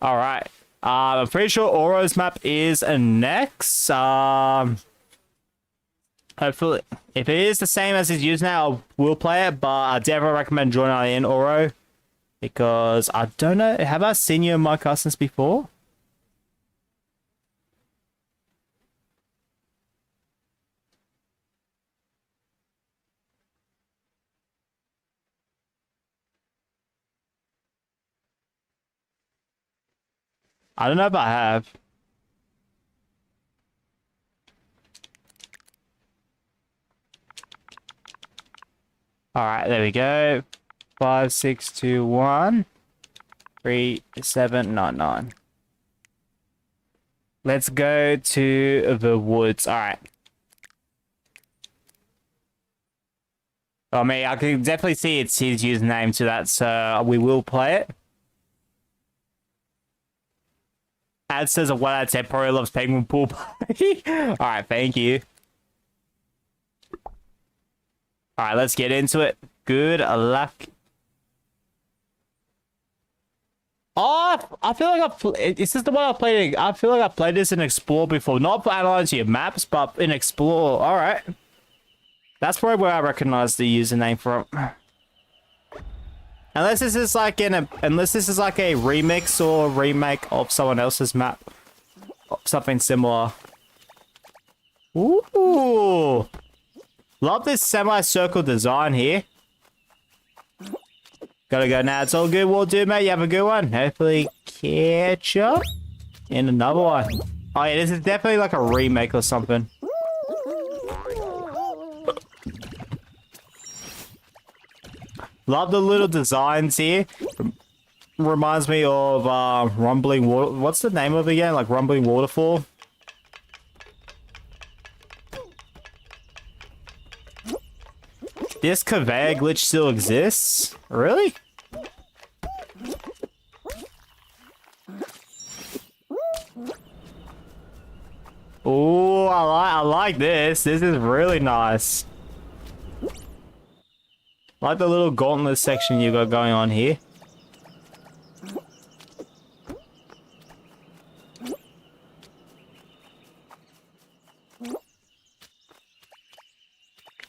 All right. I'm pretty sure Oro's map is next. Hopefully, if it is the same as his username, I will play it, but I definitely recommend joining in Oro because I don't know. Have I seen you in my customs before? I don't know if I have. All right, there we go. 5, 6, 2, 1, 3, 7, 9, 9. Let's go to the woods. All right. I mean, I can definitely see it's his username to that, so we will play it. Ad says a 1 out of 10 probably loves penguin pool party. Alright, thank you. Alright, let's get into it. Good luck. Oh, I feel like is this the one I played? I feel like I played this in Explore before. Not for analyzing your maps, but in Explore. Alright. That's probably where I recognize the username from. Unless this is like a remix or remake of someone else's map. Something similar. Ooh. Love this semicircle design here. Gotta go now. It's all good. We'll do, mate. You have a good one. Hopefully catch up in another one. Oh, yeah. This is definitely like a remake or something. Love the little designs here. Reminds me of Rumbling Water. What's the name of it again? Like Rumbling Waterfall. This conveyor glitch still exists? Really? Ooh, I like this. This is really nice. I like the little gauntlet section you got going on here.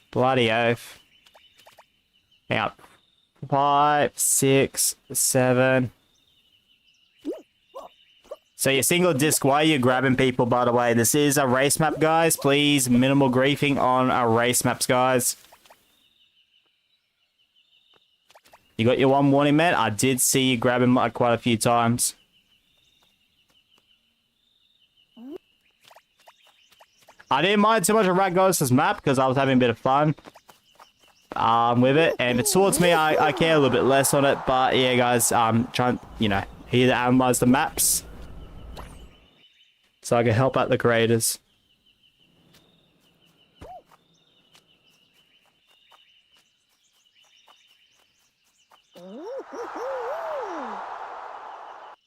Bloody oath. Hang on. 5, 6, 7. So your single disc, why are you grabbing people, by the way? This is a race map, guys. Please, minimal griefing on our race maps, guys. You got your one warning, man. I did see you grab him like quite a few times. I didn't mind too much of Ratghosts' map because I was having a bit of fun with it. And if it's towards me, I care a little bit less on it. But yeah, guys, trying, you know, here to analyze the maps so I can help out the creators.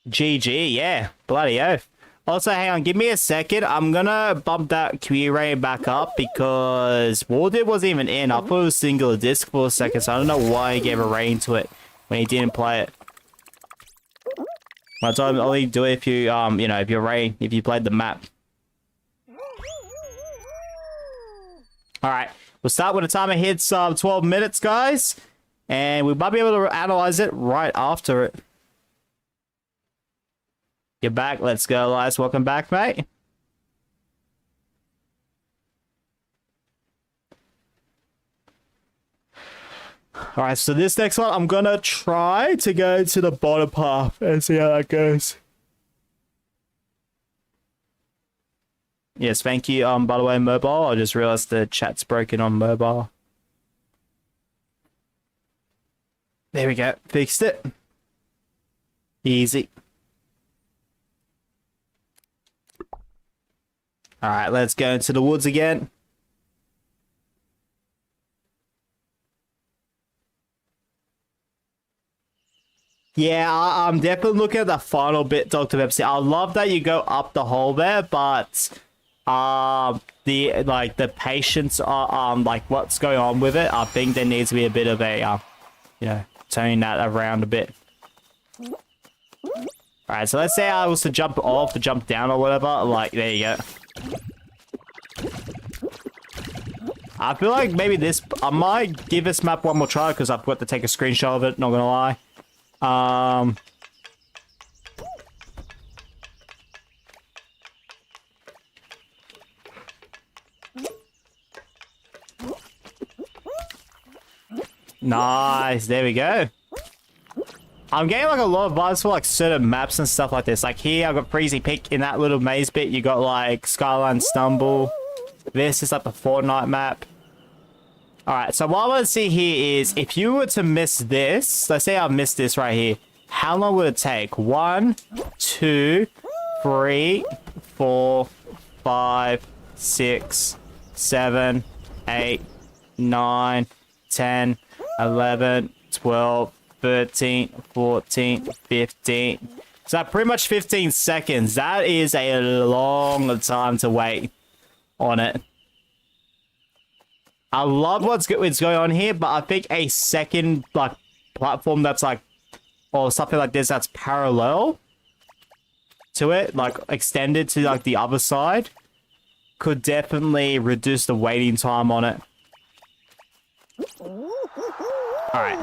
GG, yeah. Bloody oath. Also, hang on, give me a second. I'm gonna bump that queue rate back up because Warded wasn't even in. I thought it was single disc for a second, so I don't know why he gave a rating to it when he didn't play it. I told him only do it if you, you know, if you played the map. Alright, we'll start when the timer hits 12 minutes, guys. And we might be able to analyze it right after it. You're back. Let's go, Elias. Welcome back, mate. Alright, so this next one, I'm gonna try to go to the bottom half and see how that goes. Yes, thank you, by the way, mobile. I just realized the chat's broken on mobile. There we go. Fixed it. Easy. Alright, let's go into the woods again. Yeah, I'm definitely looking at the final bit, Dr. Pepsi. I love that you go up the hole there, but the patience like what's going on with it, I think there needs to be a bit of a you know, turning that around a bit. Alright, so let's say I was to jump off, to jump down or whatever, like there you go. I feel like maybe this, I might give this map one more try because I've got to take a screenshot of it, not gonna lie. Nice, there we go. I'm getting like a lot of vibes for like certain maps and stuff like this. Like here, I've got Freezy Peak in that little maze bit. You got like Skyline Stumble. This is like the Fortnite map. Alright, so what I want to see here is if you were to miss this, let's say I missed this right here, how long would it take? 1, 2, 3, 4, 5, 6, 7, 8, 9, 10, 11, 12, 13, 14, 15. So pretty much 15 seconds. That is a long time to wait on it. I love what's going on here, but I think a second like platform that's like, or something like this that's parallel to it, like extended to like the other side, could definitely reduce the waiting time on it. Alright.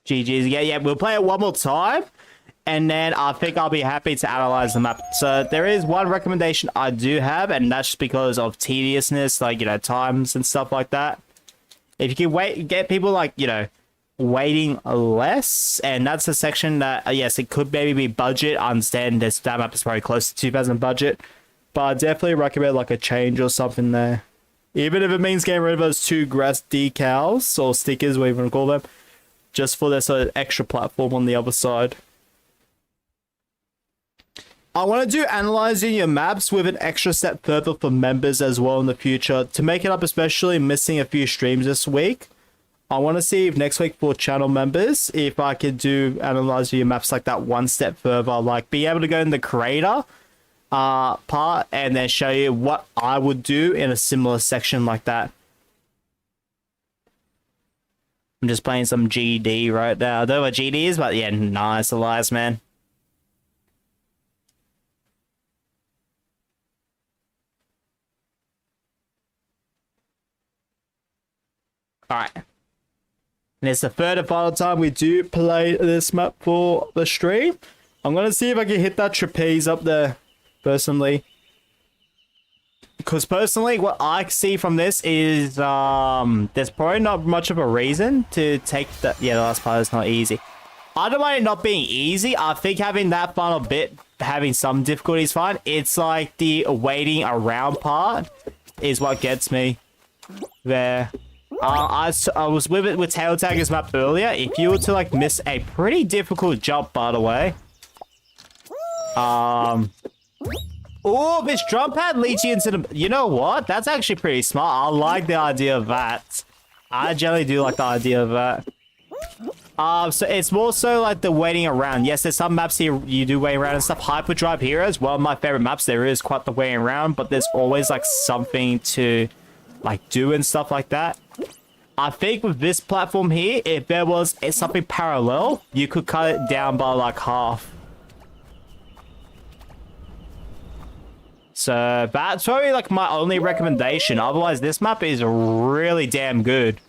GG's. Yeah, we'll play it one more time. And then I think I'll be happy to analyze the map. So there is one recommendation I do have, and that's just because of tediousness, like, you know, times and stuff like that. If you can get people, like, you know, waiting less, and that's a section that, yes, it could maybe be budget. I understand that map is probably close to 2,000 budget, but I definitely recommend, like, a change or something there. Even if it means getting rid of those 2 grass decals, or stickers, whatever you want to call them, just for this sort of extra platform on the other side. I want to do analyzing your maps with an extra step further for members as well in the future. To make it up, especially missing a few streams this week, I want to see if next week for channel members, if I could do analyzing your maps like that one step further. Like, be able to go in the creator part and then show you what I would do in a similar section like that. I'm just playing some GD right now. I don't know what GD is, but yeah, nice Elias, man. Alright. And it's the third and final time we do play this map for the stream. I'm going to see if I can hit that trapeze up there, personally. Because personally, what I see from this is, there's probably not much of a reason to take the... Yeah, the last part is not easy. I don't mind it not being easy. I think having that final bit, having some difficulty is fine. It's like the waiting around part is what gets me there. I was with it with Tail Tagger's map earlier. If you were to, like, miss a pretty difficult jump, by the way. Oh, this jump pad leads you into the... You know what? That's actually pretty smart. I like the idea of that. I generally do like the idea of that. So it's more so like the waiting around. Yes, there's some maps here you do wait around and stuff. Hyperdrive Heroes, one of my favorite maps. There is quite the waiting around, but there's always, like, something to, like, do and stuff like that. I think with this platform here, if there was something parallel, you could cut it down by, like, half. So that's probably, like, my only recommendation. Otherwise, this map is really damn good.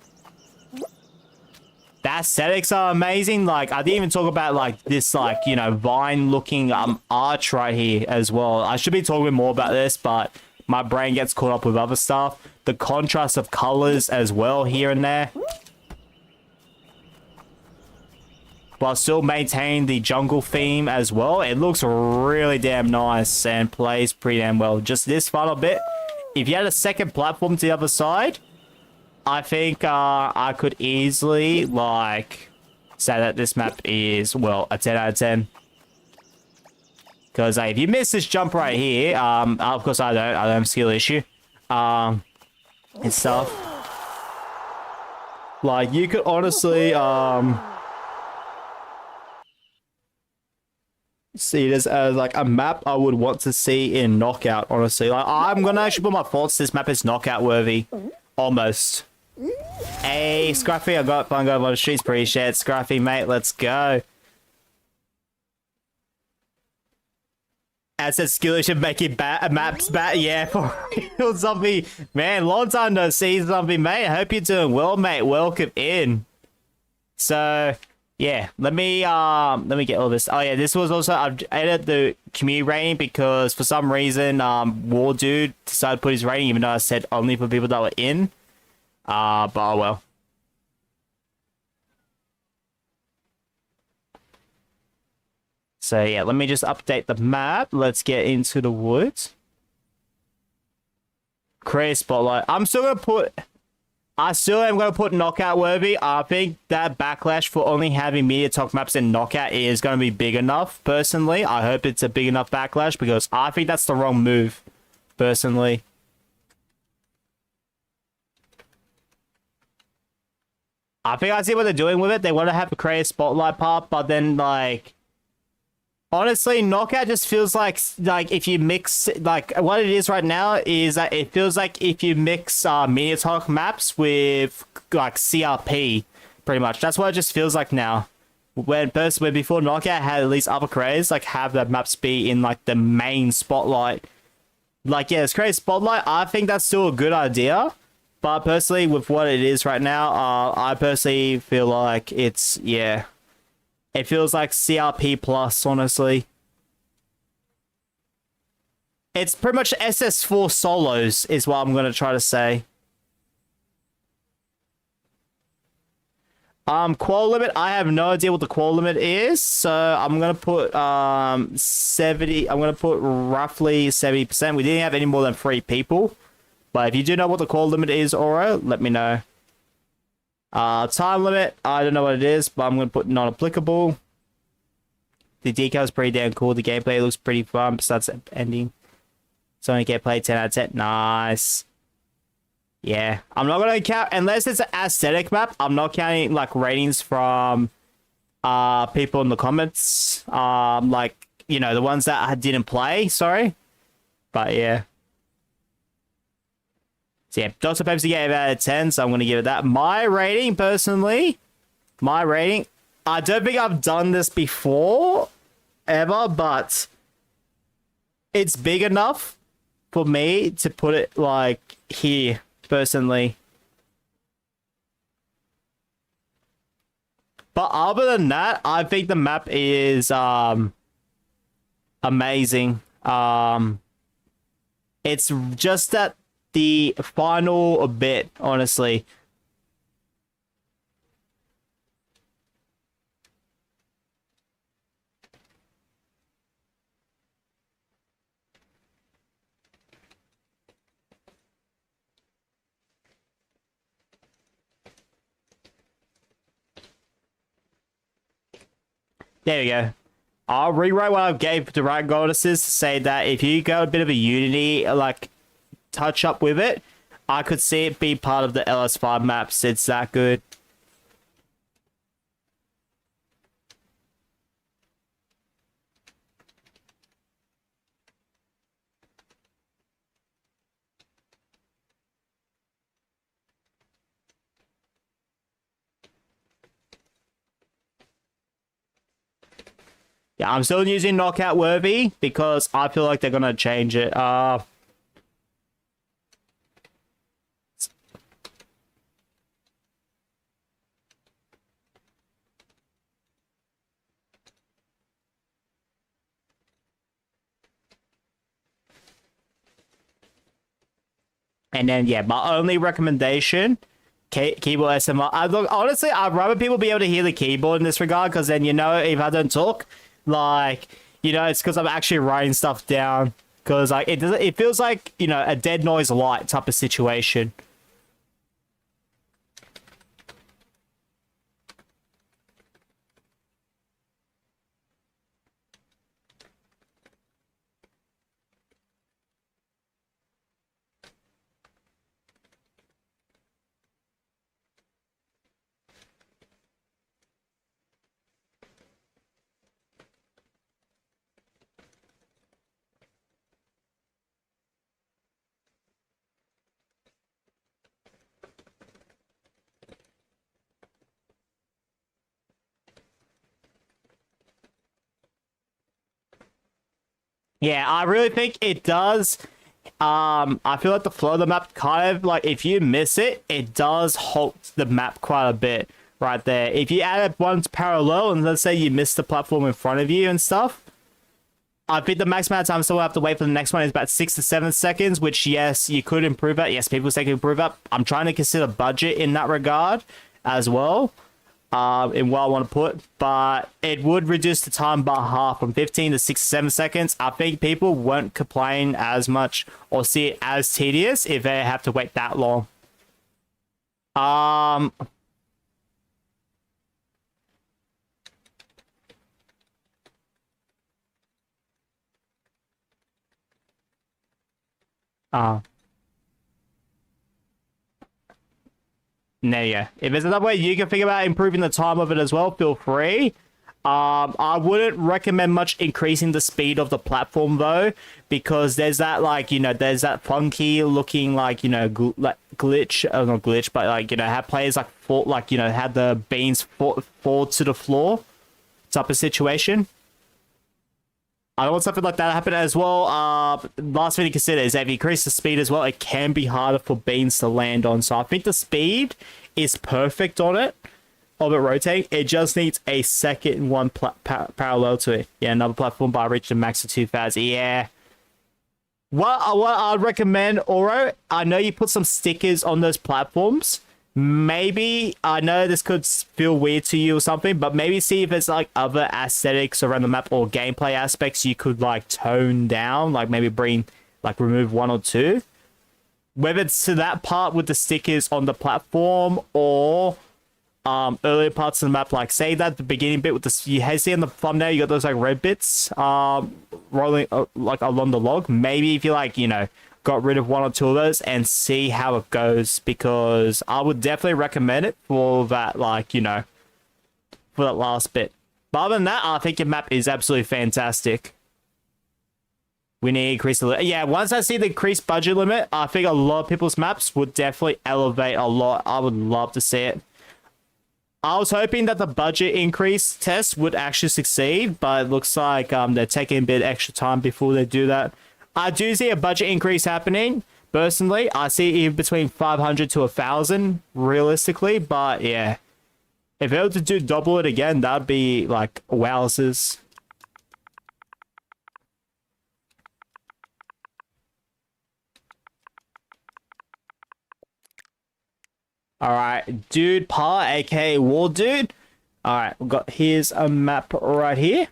The aesthetics are amazing. Like, I didn't even talk about, like, this, like, you know, vine-looking arch right here as well. I should be talking more about this, but my brain gets caught up with other stuff. The contrast of colors as well here and there, while still maintaining the jungle theme as well. It looks really damn nice and plays pretty damn well. Just this final bit, if you had a second platform to the other side, I think I could easily, like, say that this map is, well, a 10 out of 10. Because if you miss this jump right here, of course I don't have a skill issue, and stuff. Like, you could honestly, see this as, like, a map I would want to see in Knockout, honestly. Like, I'm gonna actually put my thoughts, this map is Knockout worthy. Almost. Hey, Scruffy, I got fun going on the streets, appreciate it, Scruffy, mate, let's go. As said, skill should make it maps bat. Yeah, for real, Zombie. Man, long time no see, Zombie, mate. I hope you're doing well, mate. Welcome in. So, yeah, let me get all this. Oh, yeah, this was also, I've added the community rating because for some reason, War Dude decided to put his rating, even though I said only for people that were in. But oh well. So yeah, let me just update the map. Let's get into the woods. Create spotlight. I still am gonna put Knockout worthy. I think that backlash for only having media talk maps in Knockout is gonna be big enough, personally. I hope it's a big enough backlash because I think that's the wrong move, personally. I think I see what they're doing with it. They want to have a create spotlight part, but then, like, honestly, Knockout just feels like if you mix, like, what it is right now is that it feels like if you mix media talk maps with, like, CRP, pretty much. That's what it just feels like now when before Knockout had at least other creators like have the maps be in like the main spotlight. Like, yeah, it's creative spotlight. I think that's still a good idea. But personally, with what it is right now, I personally feel like it's, yeah. It feels like CRP plus, honestly. It's pretty much SS4 solos is what I'm going to try to say. Qual limit, I have no idea what the qual limit is, so I'm gonna put 70. I'm gonna put roughly 70%. We didn't have any more than 3 people, but if you do know what the qual limit is, Aura, let me know. Time limit, I don't know what it is, but I'm gonna put non-applicable. The decal is pretty damn cool. The gameplay looks pretty fun. Besides the ending, it's only gameplay 10 out of 10. Nice. Yeah, I'm not gonna count unless it's an aesthetic map. I'm not counting like ratings from people in the comments. Like, you know, the ones that I didn't play, sorry. But yeah. So yeah, Dr. Pepsi gave out of 10, so I'm gonna give it that. My rating, personally, I don't think I've done this before ever, but it's big enough for me to put it like here. Personally, but other than that, I think the map is amazing. It's just that the final bit, honestly. There we go. I'll rewrite what I gave the right goddesses to say that if you got a bit of a Unity, like, touch up with it, I could see it be part of the LS5 maps. It's that good. Yeah, I'm still using Knockout Worthy because I feel like they're gonna change it. And then, yeah, my only recommendation, keyboard SMR. Honestly, I'd rather people be able to hear the keyboard in this regard, because then, you know, if I don't talk, like, you know, it's because I'm actually writing stuff down. Because, like, it feels like, you know, a dead noise light type of situation. Yeah, I really think it does. I feel like the flow of the map kind of, like, if you miss it, it does halt the map quite a bit right there. If you add it once parallel, and let's say you miss the platform in front of you and stuff, I think the max amount of time still have to wait for the next one is about 6 to 7 seconds, which, yes, you could improve it. Yes, people say you can improve it. I'm trying to consider budget in that regard as well. In what I want to put, but it would reduce the time by half from 15 to 6 to 7 seconds. I think people won't complain as much or see it as tedious if they have to wait that long. No, yeah. If there's another way you can think about improving the time of it as well, feel free. I wouldn't recommend much increasing the speed of the platform, though, because there's that, like, you know, there's that funky looking, like, you know, glitch, not glitch, but, like, you know, have players, like, fall, like, you know, had the beans fall to the floor. type of situation. I don't want something like that to happen as well. Last thing to consider is that if you increase the speed as well, it can be harder for beans to land on. So I think the speed is perfect on it, of it rotating. It just needs a second one parallel to it. Yeah, another platform, but I reached the max of 2,000. Yeah. What I'd recommend, Oro, I know you put some stickers on those platforms. Maybe, I know this could feel weird to you or something, but maybe see if there's like other aesthetics around the map or gameplay aspects you could like tone down, like maybe remove 1 or 2. Whether it's to that part with the stickers on the platform or earlier parts of the map, like say that the beginning bit with the, you see on the thumbnail, you got those like red bits rolling like along the log. Maybe if you like, you know, got rid of 1 or 2 of those and see how it goes, because I would definitely recommend it for that, like, you know, for that last bit. But other than that, I think your map is absolutely fantastic. We need to increase the yeah, once I see the increased budget limit, I think a lot of people's maps would definitely elevate a lot. I would love to see it. I was hoping that the budget increase test would actually succeed, but it looks like they're taking a bit extra time before they do that. I do see a budget increase happening. Personally, I see it between 500 to 1,000 realistically, but yeah. If they were to do double it again, that'd be like wowzers. Alright, Dude Pa, aka War Dude. Alright, here's a map right here.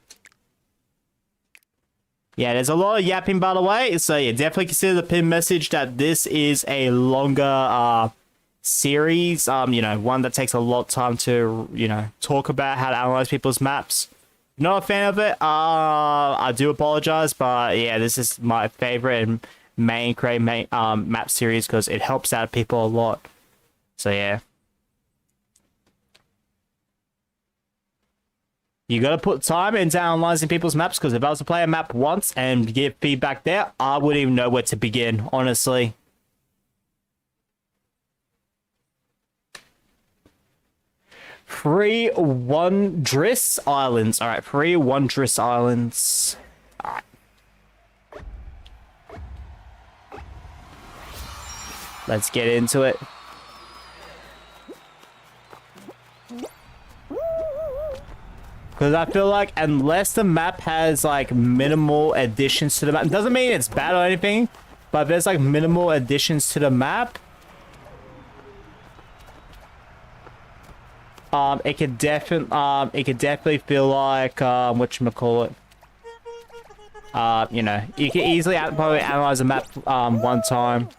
Yeah, there's a lot of yapping, by the way. So yeah, definitely consider the pin message that this is a longer series. You know, one that takes a lot of time to, you know, talk about how to analyze people's maps. Not a fan of it. I do apologize, but yeah, this is my favorite and main map series because it helps out people a lot. So yeah. You gotta put time into analyzing people's maps, because if I was to play a map once and give feedback there, I wouldn't even know where to begin, honestly. Free Wondrous Islands. Alright, Free Wondrous Islands. Alright. Let's get into it. Because I feel like unless the map has like minimal additions to the map, it doesn't mean it's bad or anything, but if there's like minimal additions to the map, it could definitely feel like whatchamacallit. You know, you can easily probably analyze a map one time.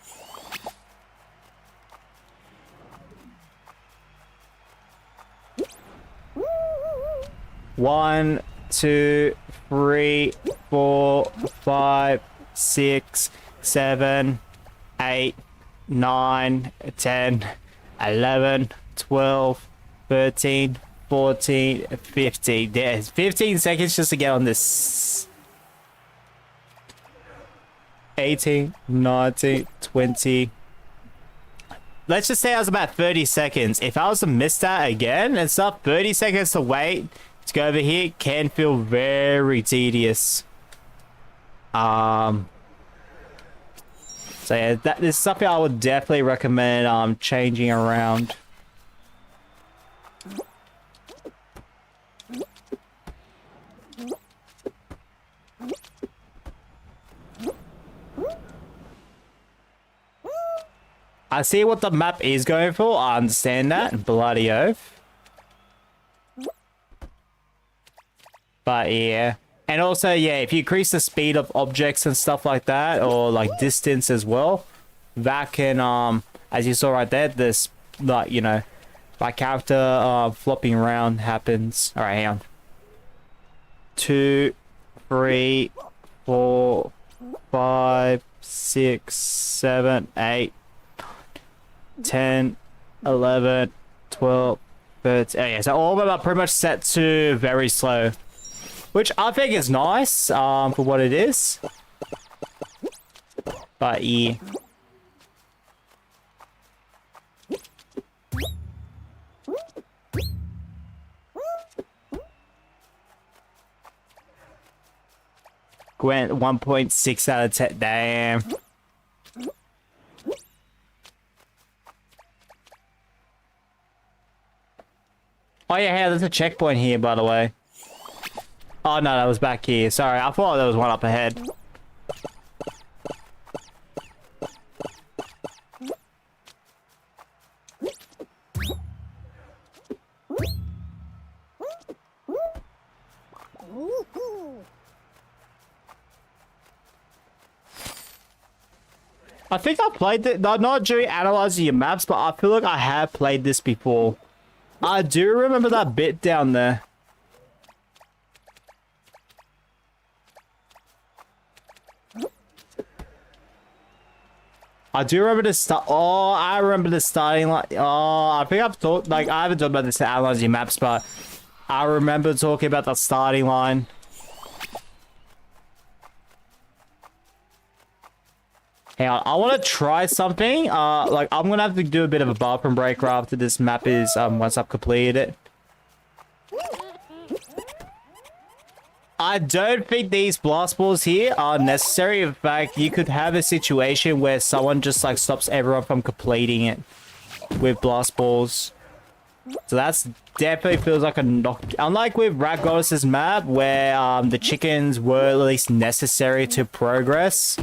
One, 2, 3, 4, 5, 6, 7, 8, 9, 10, 11, 12, 13, 14, 15. There's 15 seconds just to get on this. 18, 19, 20. Let's just say I was about 30 seconds. If I was to miss that again and stuff, 30 seconds to wait to go over here can feel very tedious. So yeah, that is something I would definitely recommend changing around. I see what the map is going for. I understand that. Bloody oath. But yeah. And also, yeah, if you increase the speed of objects and stuff like that, or like distance as well, that can, as you saw right there, this, like, you know, my character flopping around happens. Alright, hang on. 2, 3, 4, 5, 6, 7, 8, 10, 11, 12, 13. Oh, yeah, so all of them are pretty much set to very slow, which I think is nice for what it is. But yeah. Gwent 1.6 out of 10. Damn. Oh yeah, hey, there's a checkpoint here, by the way. Oh no, that was back here. Sorry, I thought there was one up ahead. I think I played it, not during analyzing your maps, but I feel like I have played this before. I do remember that bit down there. I do remember the start. Oh, I remember the starting line. Oh, I think I've talked, like, I haven't talked about this in analyzing maps, but I remember talking about the starting line. Hang on, I want to try something. Like, I'm gonna have to do a bit of a bathroom break right after this map is, once I've completed it. I don't think these blast balls here are necessary. In fact, you could have a situation where someone just, like, stops everyone from completing it with blast balls. So that's definitely feels like a knock. Unlike with Rat Goddess's map, where, the chickens were at least necessary to progress,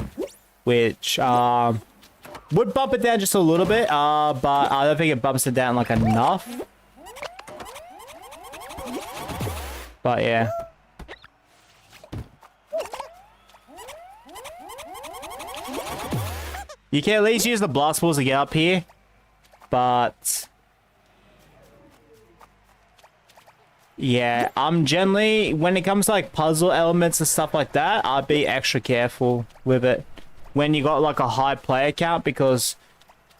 which, would bump it down just a little bit, but I don't think it bumps it down, like, enough. But, yeah. You can at least use the blast balls to get up here, but yeah, I'm generally, when it comes to like puzzle elements and stuff like that, I'd be extra careful with it when you got like a high player count, because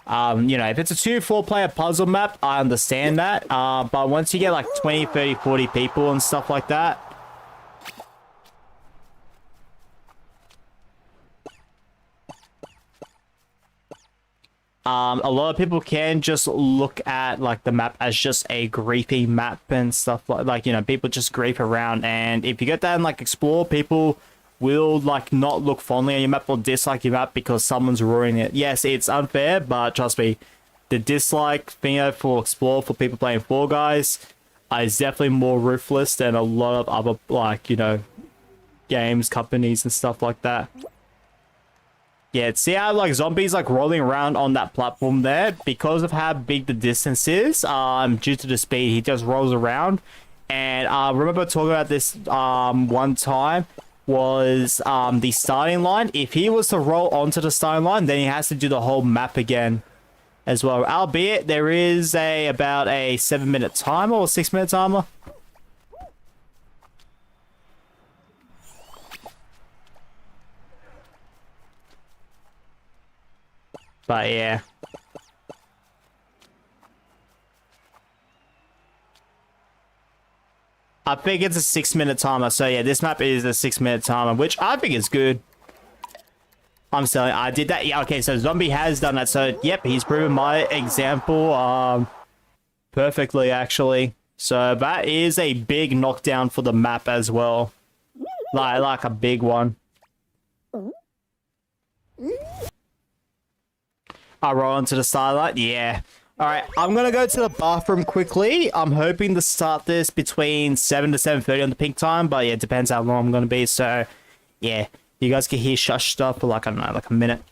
you know, if it's a 2-4 player puzzle map, I understand that, but once you get like 20, 30, 40 people and stuff like that, a lot of people can just look at like the map as just a griefy map and stuff like, you know, people just grief around, and if you get that and like explore, people will like not look fondly on your map or dislike your map because someone's ruining it. Yes, it's unfair, but trust me, the dislike thing for explore for people playing Fall Guys is definitely more ruthless than a lot of other, like, you know, games companies and stuff like that. Yeah, see how like zombies like rolling around on that platform there, because of how big the distance is, due to the speed, he just rolls around. And remember talking about this one time was the starting line. If he was to roll onto the starting line, then he has to do the whole map again as well. Albeit there is about a 7-minute timer or 6-minute timer. But yeah. I think it's a 6-minute timer. So yeah, this map is a 6-minute timer, which I think is good. I'm selling. I did that. Yeah, okay, so Zombie has done that. So yep, he's proven my example perfectly actually. So that is a big knockdown for the map as well. Like a big one. I roll onto the starlight. Yeah. Alright, I'm going to go to the bathroom quickly. I'm hoping to start this between 7 to 7:30 on the peak time. But yeah, it depends how long I'm going to be. So, yeah. You guys can hear shush stuff for like, I don't know, like a minute.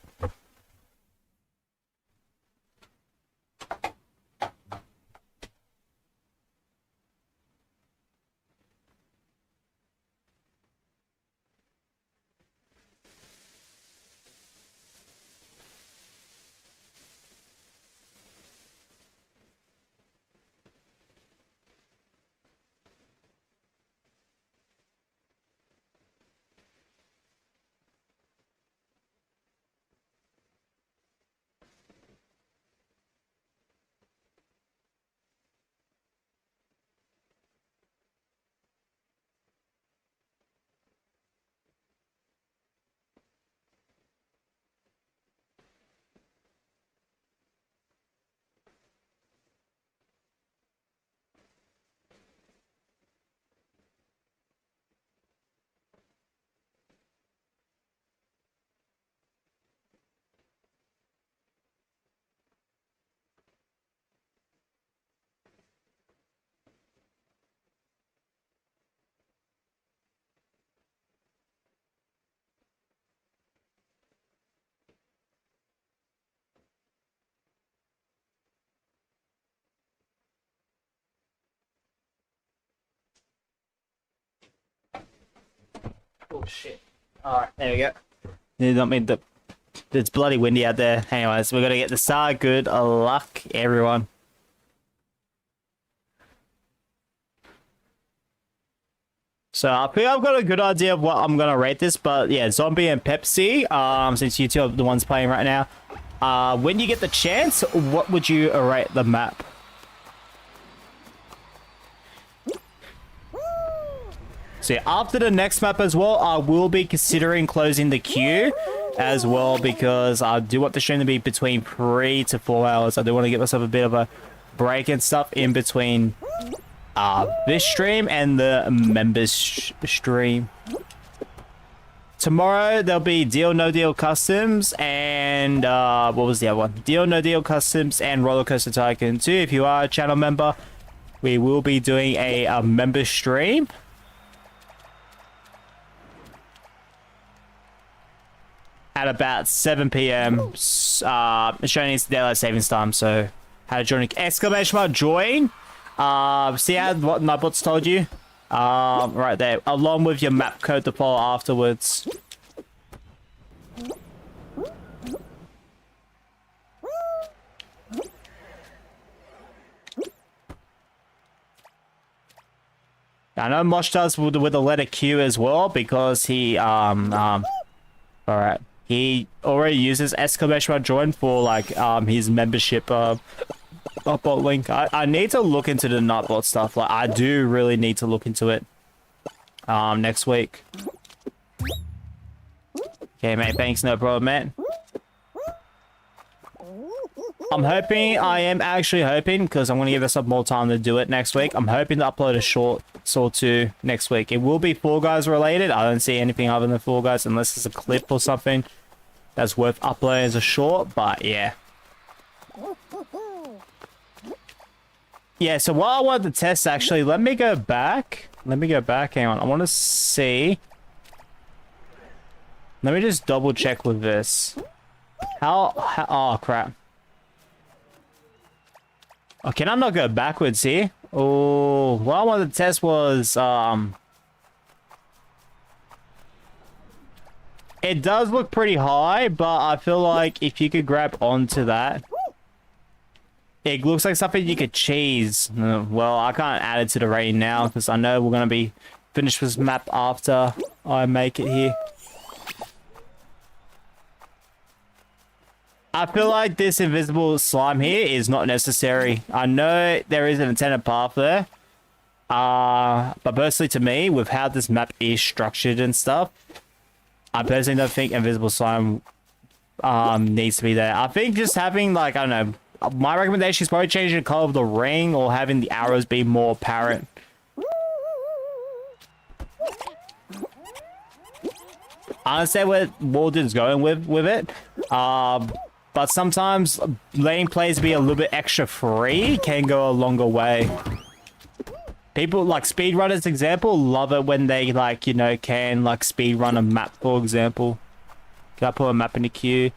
Oh shit. Alright, there we go. You don't mean the... It's bloody windy out there. Anyways, we're gonna get the start. Good luck, everyone. So I think I've got a good idea of what I'm gonna rate this, but yeah, Zombie and Pepsi, since you two are the ones playing right now, when you get the chance, what would you rate the map? So yeah, after the next map as well, I will be considering closing the queue as well, because I do want the stream to be between 3 to 4 hours. I do want to give myself a bit of a break and stuff in between this stream and the members stream. Tomorrow there'll be Deal No Deal Customs and what was the other one? Deal No Deal Customs and Roller Coaster Tycoon 2. If you are a channel member, we will be doing a member stream. At about 7 p.m. Australian Daylight Savings Time. So, how to join? Exclamation mark join. See how what Nightbot's told you? Right there, along with your map code to follow afterwards. I know Mosh does with the letter Q as well, because he alright. He already uses exclamation mark join for like his membership bot link. I need to look into the Nightbot stuff. Like I do really need to look into it next week. Okay, mate, thanks, no problem, man. I am actually hoping, because I'm going to give myself more time to do it next week. I'm hoping to upload a short Saw 2 next week. It will be Fall Guys related. I don't see anything other than Fall Guys unless it's a clip or something that's worth uploading as a short, but yeah. Yeah, so what I wanted to test, actually, let me go back. Hang on. I want to see. Let me just double check with this. Oh, crap. Oh, can I not go backwards here? Oh, what I wanted to test was, it does look pretty high, but I feel like if you could grab onto that, it looks like something you could cheese. Well, I can't add it to the rating now, because I know we're going to be finished with this map after I make it here. I feel like this invisible slime here is not necessary. I know there is an intended path there. But personally to me, with how this map is structured and stuff, I personally don't think invisible slime needs to be there. I think just having, like, I don't know, my recommendation is probably changing the color of the ring or having the arrows be more apparent. I understand where Walden's going with it. But sometimes letting players be a little bit extra free can go a longer way. People like speedrunners, example, love it when they, like, you know, can like speedrun a map, for example. Can I put a map in the queue?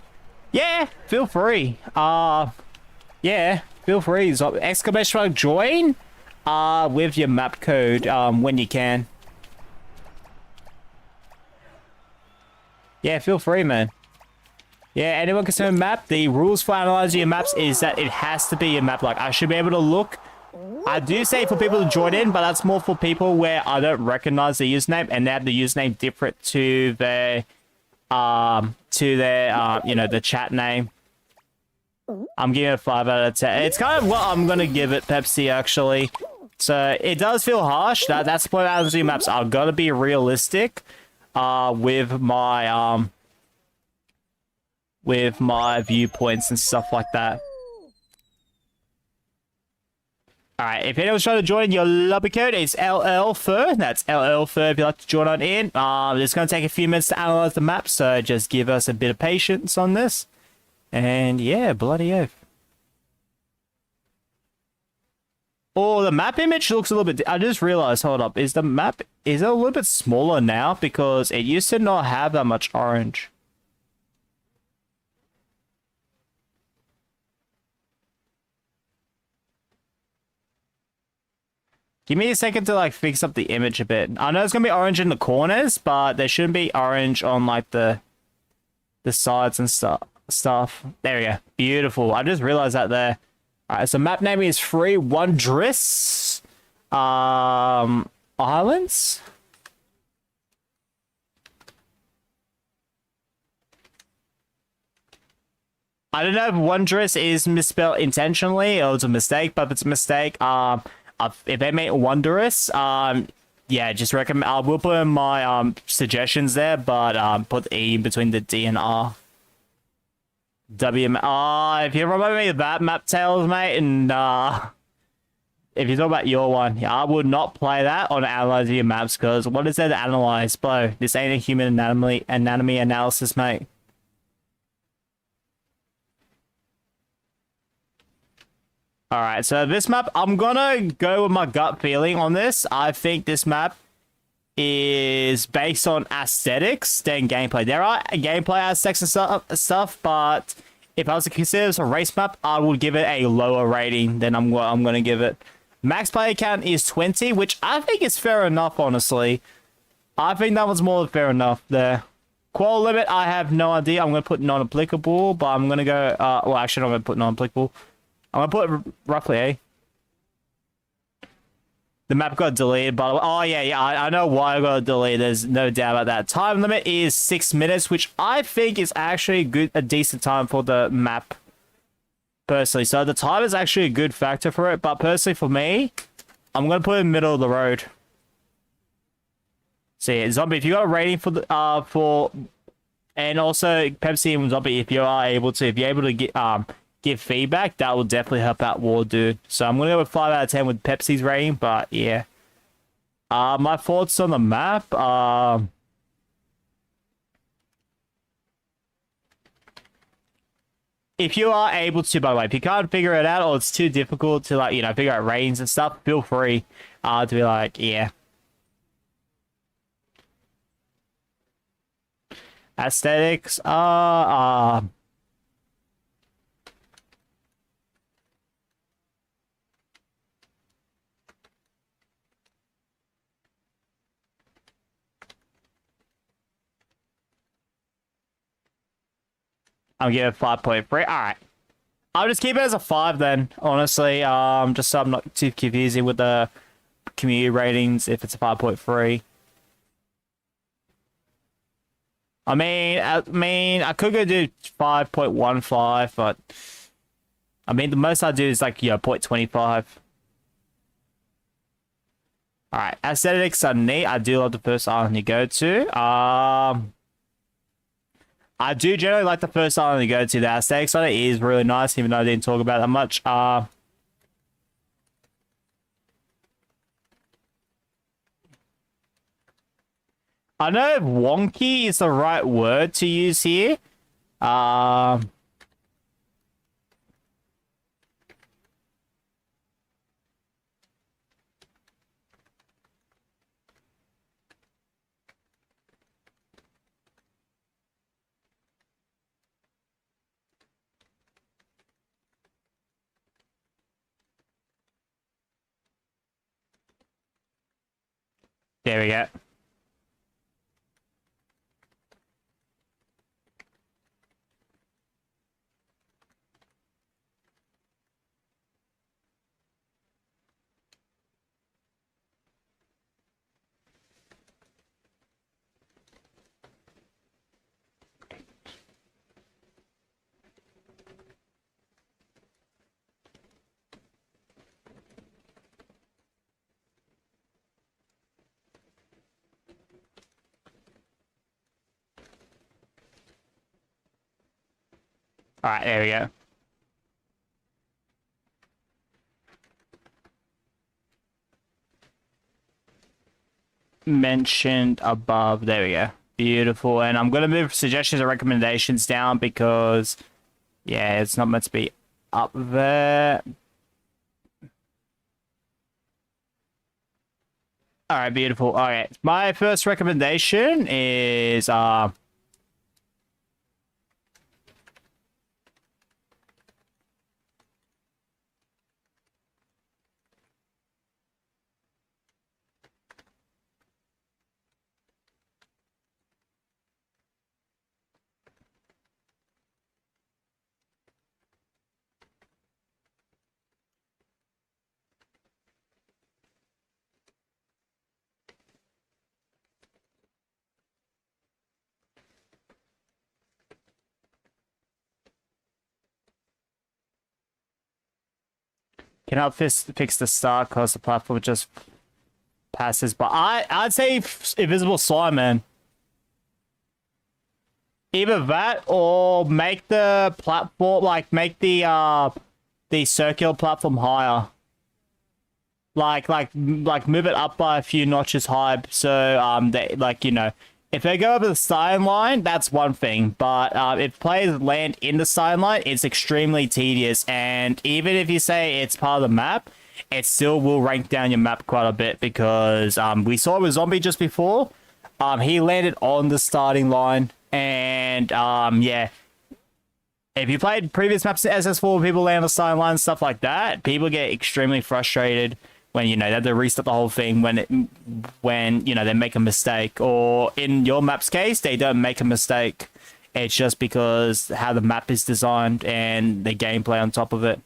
Yeah, feel free. Yeah, feel free. So exclamation mark join with your map code when you can. Yeah, feel free, man. Yeah, anyone can send a map. The rules for analyzing your maps is that it has to be a map. Like, I should be able to look. I do say for people to join in, but that's more for people where I don't recognize the username and they have the username different to their, you know, the chat name. I'm giving it a 5 out of 10. It's kind of what I'm going to give it, Pepsi, actually. So, it does feel harsh. That's what analyzing maps are. Got to be realistic, with my viewpoints and stuff like that. Alright, if anyone's trying to join, your lobby code is LLFUR. That's LLFUR if you'd like to join on in. It's going to take a few minutes to analyze the map, so just give us a bit of patience on this. And yeah, bloody oath. Oh, the map image looks a little bit... I just realized, hold up, is the map... Is it a little bit smaller now? Because it used to not have that much orange. Give me a second to like fix up the image a bit. I know it's gonna be orange in the corners, but there shouldn't be orange on like the sides and stuff. There we go. Beautiful. I just realized that there. Alright, so map name is Free Wondrous Islands. I don't know if Wondrous is misspelled intentionally or it's a mistake, but if it's a mistake, if they make Wondrous, yeah, just recommend. I will put in my suggestions there, but put the E between the D and R. If you remember me that map tales, mate, and if you talk about your one, yeah, I would not play that on analyzing your maps because what is there to analyze, bro? This ain't a human anatomy analysis, mate. Alright, so this map, I'm gonna go with my gut feeling on this. I think this map is based on aesthetics than gameplay. There are gameplay aspects and stuff, but if I was to consider this a race map, I would give it a lower rating than I'm gonna give it. Max player count is 20, which I think is fair enough, honestly. I think that was more than fair enough there. Qual limit, I have no idea. I'm gonna put non-applicable, but I'm gonna go, well, actually, I'm gonna put non-applicable. I'm gonna put roughly A. The map got deleted, by the way. Oh, yeah, I know why I got deleted. There's no doubt about that. Time limit is 6 minutes, which I think is actually a decent time for the map, personally. So the time is actually a good factor for it, but personally for me, I'm gonna put it in the middle of the road. So yeah, Zombie, if you got a rating for the, and also Pepsi and Zombie, if you're able to get, give feedback, that will definitely help out War Dude. So I'm gonna go with 5 out of 10 with Pepsi's rating, but yeah. My thoughts on the map, if you are able to, by the way, if you can't figure it out or it's too difficult to like, figure out ratings and stuff, feel free to be like, yeah. Aesthetics, I'm giving it 5.3. Alright. I'll just keep it as a 5 then, honestly. Just so I'm not too confusing with the community ratings if it's a 5.3. I mean, I could go do 5.15, but I mean, the most I do is like, 0.25. Alright, aesthetics are neat. I do love the first island you go to. I do generally like the first island you go to. The aesthetics on it is really nice, even though I didn't talk about it that much. I don't know if wonky is the right word to use here. There we go. Alright, there we go. Mentioned above. There we go. Beautiful. And I'm going to move suggestions and recommendations down because, yeah, it's not meant to be up there. Alright, beautiful. Alright, my first recommendation is, Cannot fix the start because the platform just passes. But I'd say invisible slime, man. Either that or make the platform, like make the circular platform higher. Like move it up by a few notches high. So they, like, you know, if they go over the starting line, that's one thing. But if players land in the starting line, it's extremely tedious. And even if you say it's part of the map, it still will rank down your map quite a bit because we saw with Zombie just before. He landed on the starting line. And yeah, if you played previous maps at SS4, people land on the starting line and stuff like that, people get extremely frustrated when, you know, they have to restart the whole thing when you know, they make a mistake. Or in your map's case, they don't make a mistake. It's just because how the map is designed and the gameplay on top of it.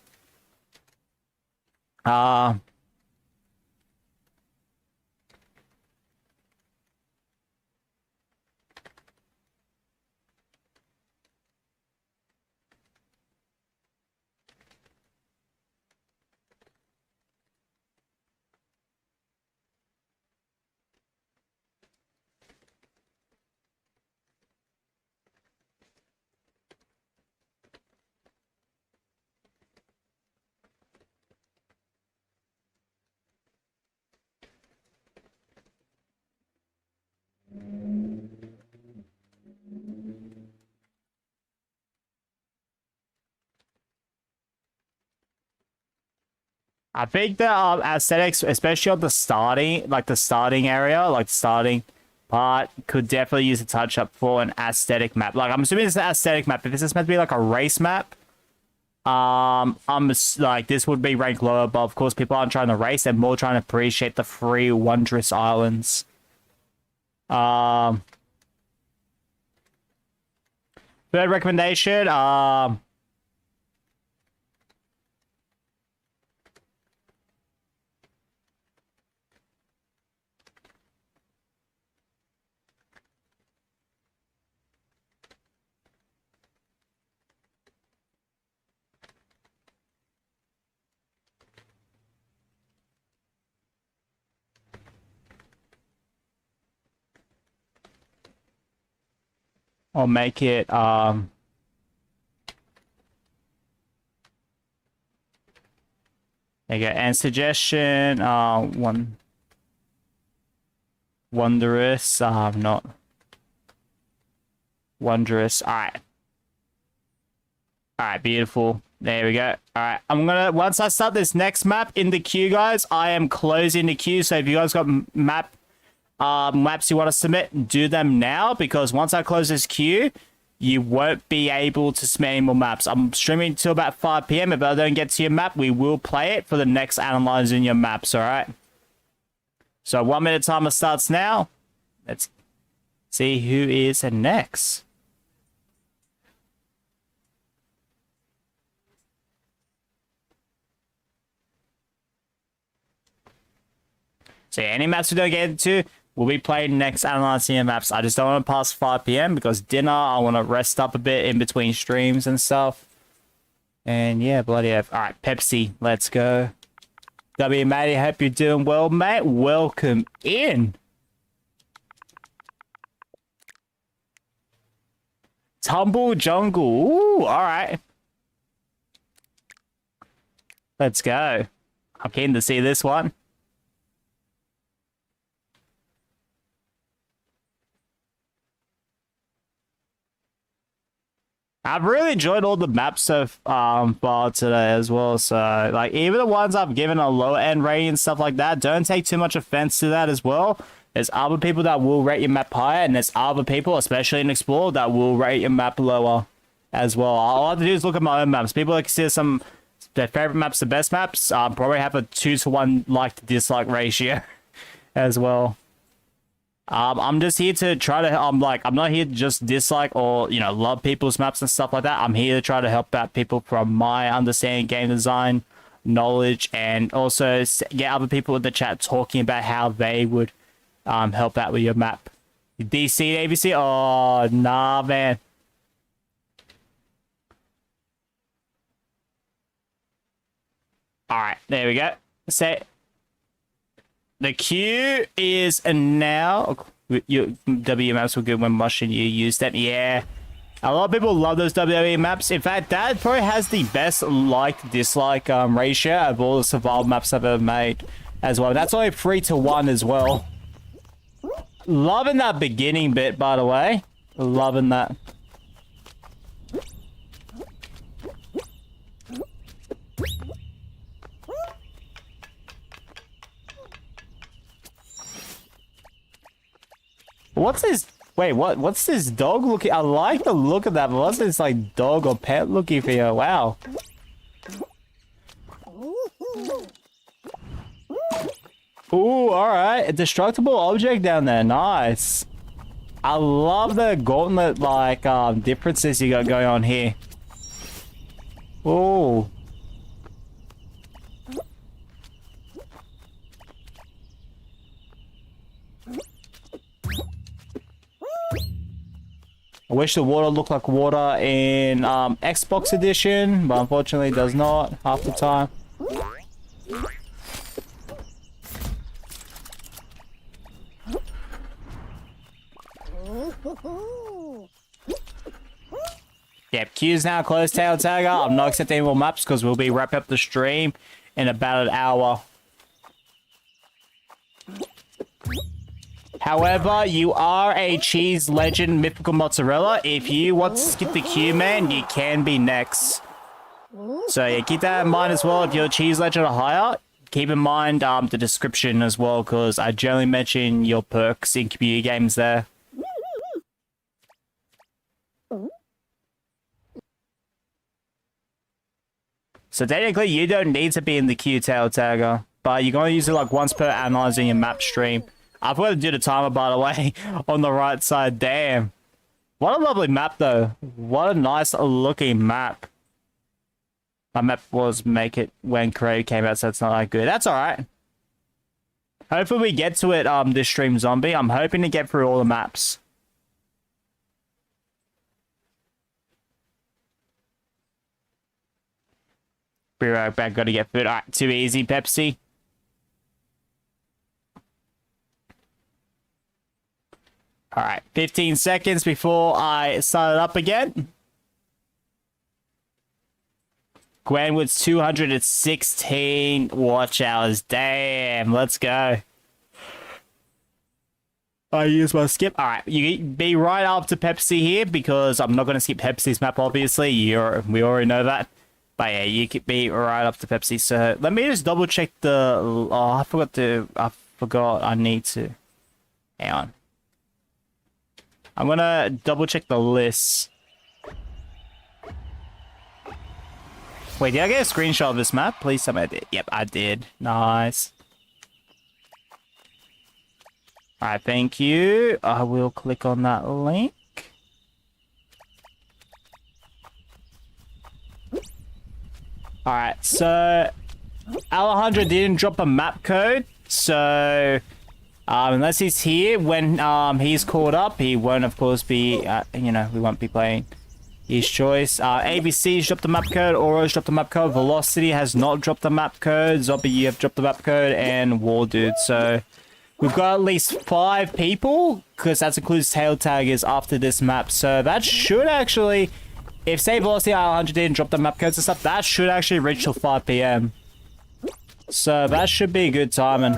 I think the aesthetics, especially on the starting area, like the starting part, could definitely use a touch up for an aesthetic map. Like, I'm assuming it's an aesthetic map. If this is meant to be like a race map, like, this would be ranked lower. But of course, people aren't trying to race; they're more trying to appreciate the free, wondrous islands. Third recommendation, I'll make it, there you go. And suggestion, wondrous, not wondrous. All right, beautiful. There we go. All right, I'm gonna, once I start this next map in the queue, guys, I am closing the queue. So if you guys got maps you want to submit, do them now, because once I close this queue, you won't be able to submit any more maps. I'm streaming till about 5 p.m. If I don't get to your map, we will play it for the next analyzing your maps, all right? So 1 minute timer starts now. Let's see who is next. So yeah, any maps we don't get into, we'll be playing next analyzing your maps. I just don't want to pass 5 p.m. because dinner, I want to rest up a bit in between streams and stuff. And yeah, bloody F. All right, Pepsi, let's go. W, Matty, hope you're doing well, mate. Welcome in. Tumble Jungle. Ooh, all right. Let's go. I'm keen to see this one. I've really enjoyed all the maps so far today as well. So, like, even the ones I've given a lower end rating and stuff like that, don't take too much offense to that as well. There's other people that will rate your map higher, and there's other people, especially in Explore, that will rate your map lower as well. All I have to do is look at my own maps. People that consider some their favorite maps the best maps, probably have a 2-to-1 like to dislike ratio as well. I'm just here to try to, I'm not here to just dislike or, you know, love people's maps and stuff like that. I'm here to try to help out people from my understanding game design knowledge, and also get other people in the chat talking about how they would help out with your map. DC, ABC? Oh, nah, man. All right, there we go. Set. The queue is now. Your WE maps were good when watching you use them. Yeah. A lot of people love those WE maps. In fact, that probably has the best like-dislike ratio of all the survival maps I've ever made as well. That's only 3-to-1 as well. Loving that beginning bit, by the way. Loving that. What's this? Wait, what? What's this dog looking? I like the look of that, but what's this like dog or pet looking for you? Wow. Ooh, all right. A destructible object down there. Nice. I love the gauntlet like differences you got going on here. Ooh. I wish the water looked like water in Xbox edition, but unfortunately it does not half the time. Yep, queue's now closed, Tail Tagger. I'm not accepting any more maps because we'll be wrapping up the stream in about an hour. However, you are a cheese legend, mythical mozzarella. If you want to skip the queue, man, you can be next. So yeah, keep that in mind as well. If you're a cheese legend or higher, keep in mind the description as well, because I generally mention your perks in community games there. So technically, you don't need to be in the queue, Tail Tagger, but you're going to use it like once per analyzing your map stream. I've got to do the timer, by the way, on the right side. Damn. What a lovely map, though. What a nice looking map. My map was Make It when Creative came out, so it's not that good. That's alright. Hopefully we get to it this stream, Zombie. I'm hoping to get through all the maps. Be right back. Got to get food. Alright, too easy, Pepsi. Alright, 15 seconds before I start it up again. Gwenwood's 216 watch hours. Damn, let's go. I use my skip. Alright, you be right after Pepsi here because I'm not going to skip Pepsi's map, obviously. We already know that. But yeah, you could be right up to Pepsi. So let me just double check the... Oh, I forgot I need to... Hang on. I'm gonna double check the list. Wait, did I get a screenshot of this map? Please tell me I did. Yep, I did. Nice. Alright, thank you. I will click on that link. Alright, so Alejandro didn't drop a map code, so unless he's here when he's caught up, he won't, of course, be, you know, we won't be playing his choice. ABC's dropped the map code, Oro's dropped the map code, Velocity has not dropped the map code, Zombie, you have dropped the map code, and War Dude. So we've got at least 5 people, because that includes tail taggers after this map. So that should actually, if say Velocity 100 didn't drop the map codes and stuff, that should actually reach till 5 PM. So that should be good timing.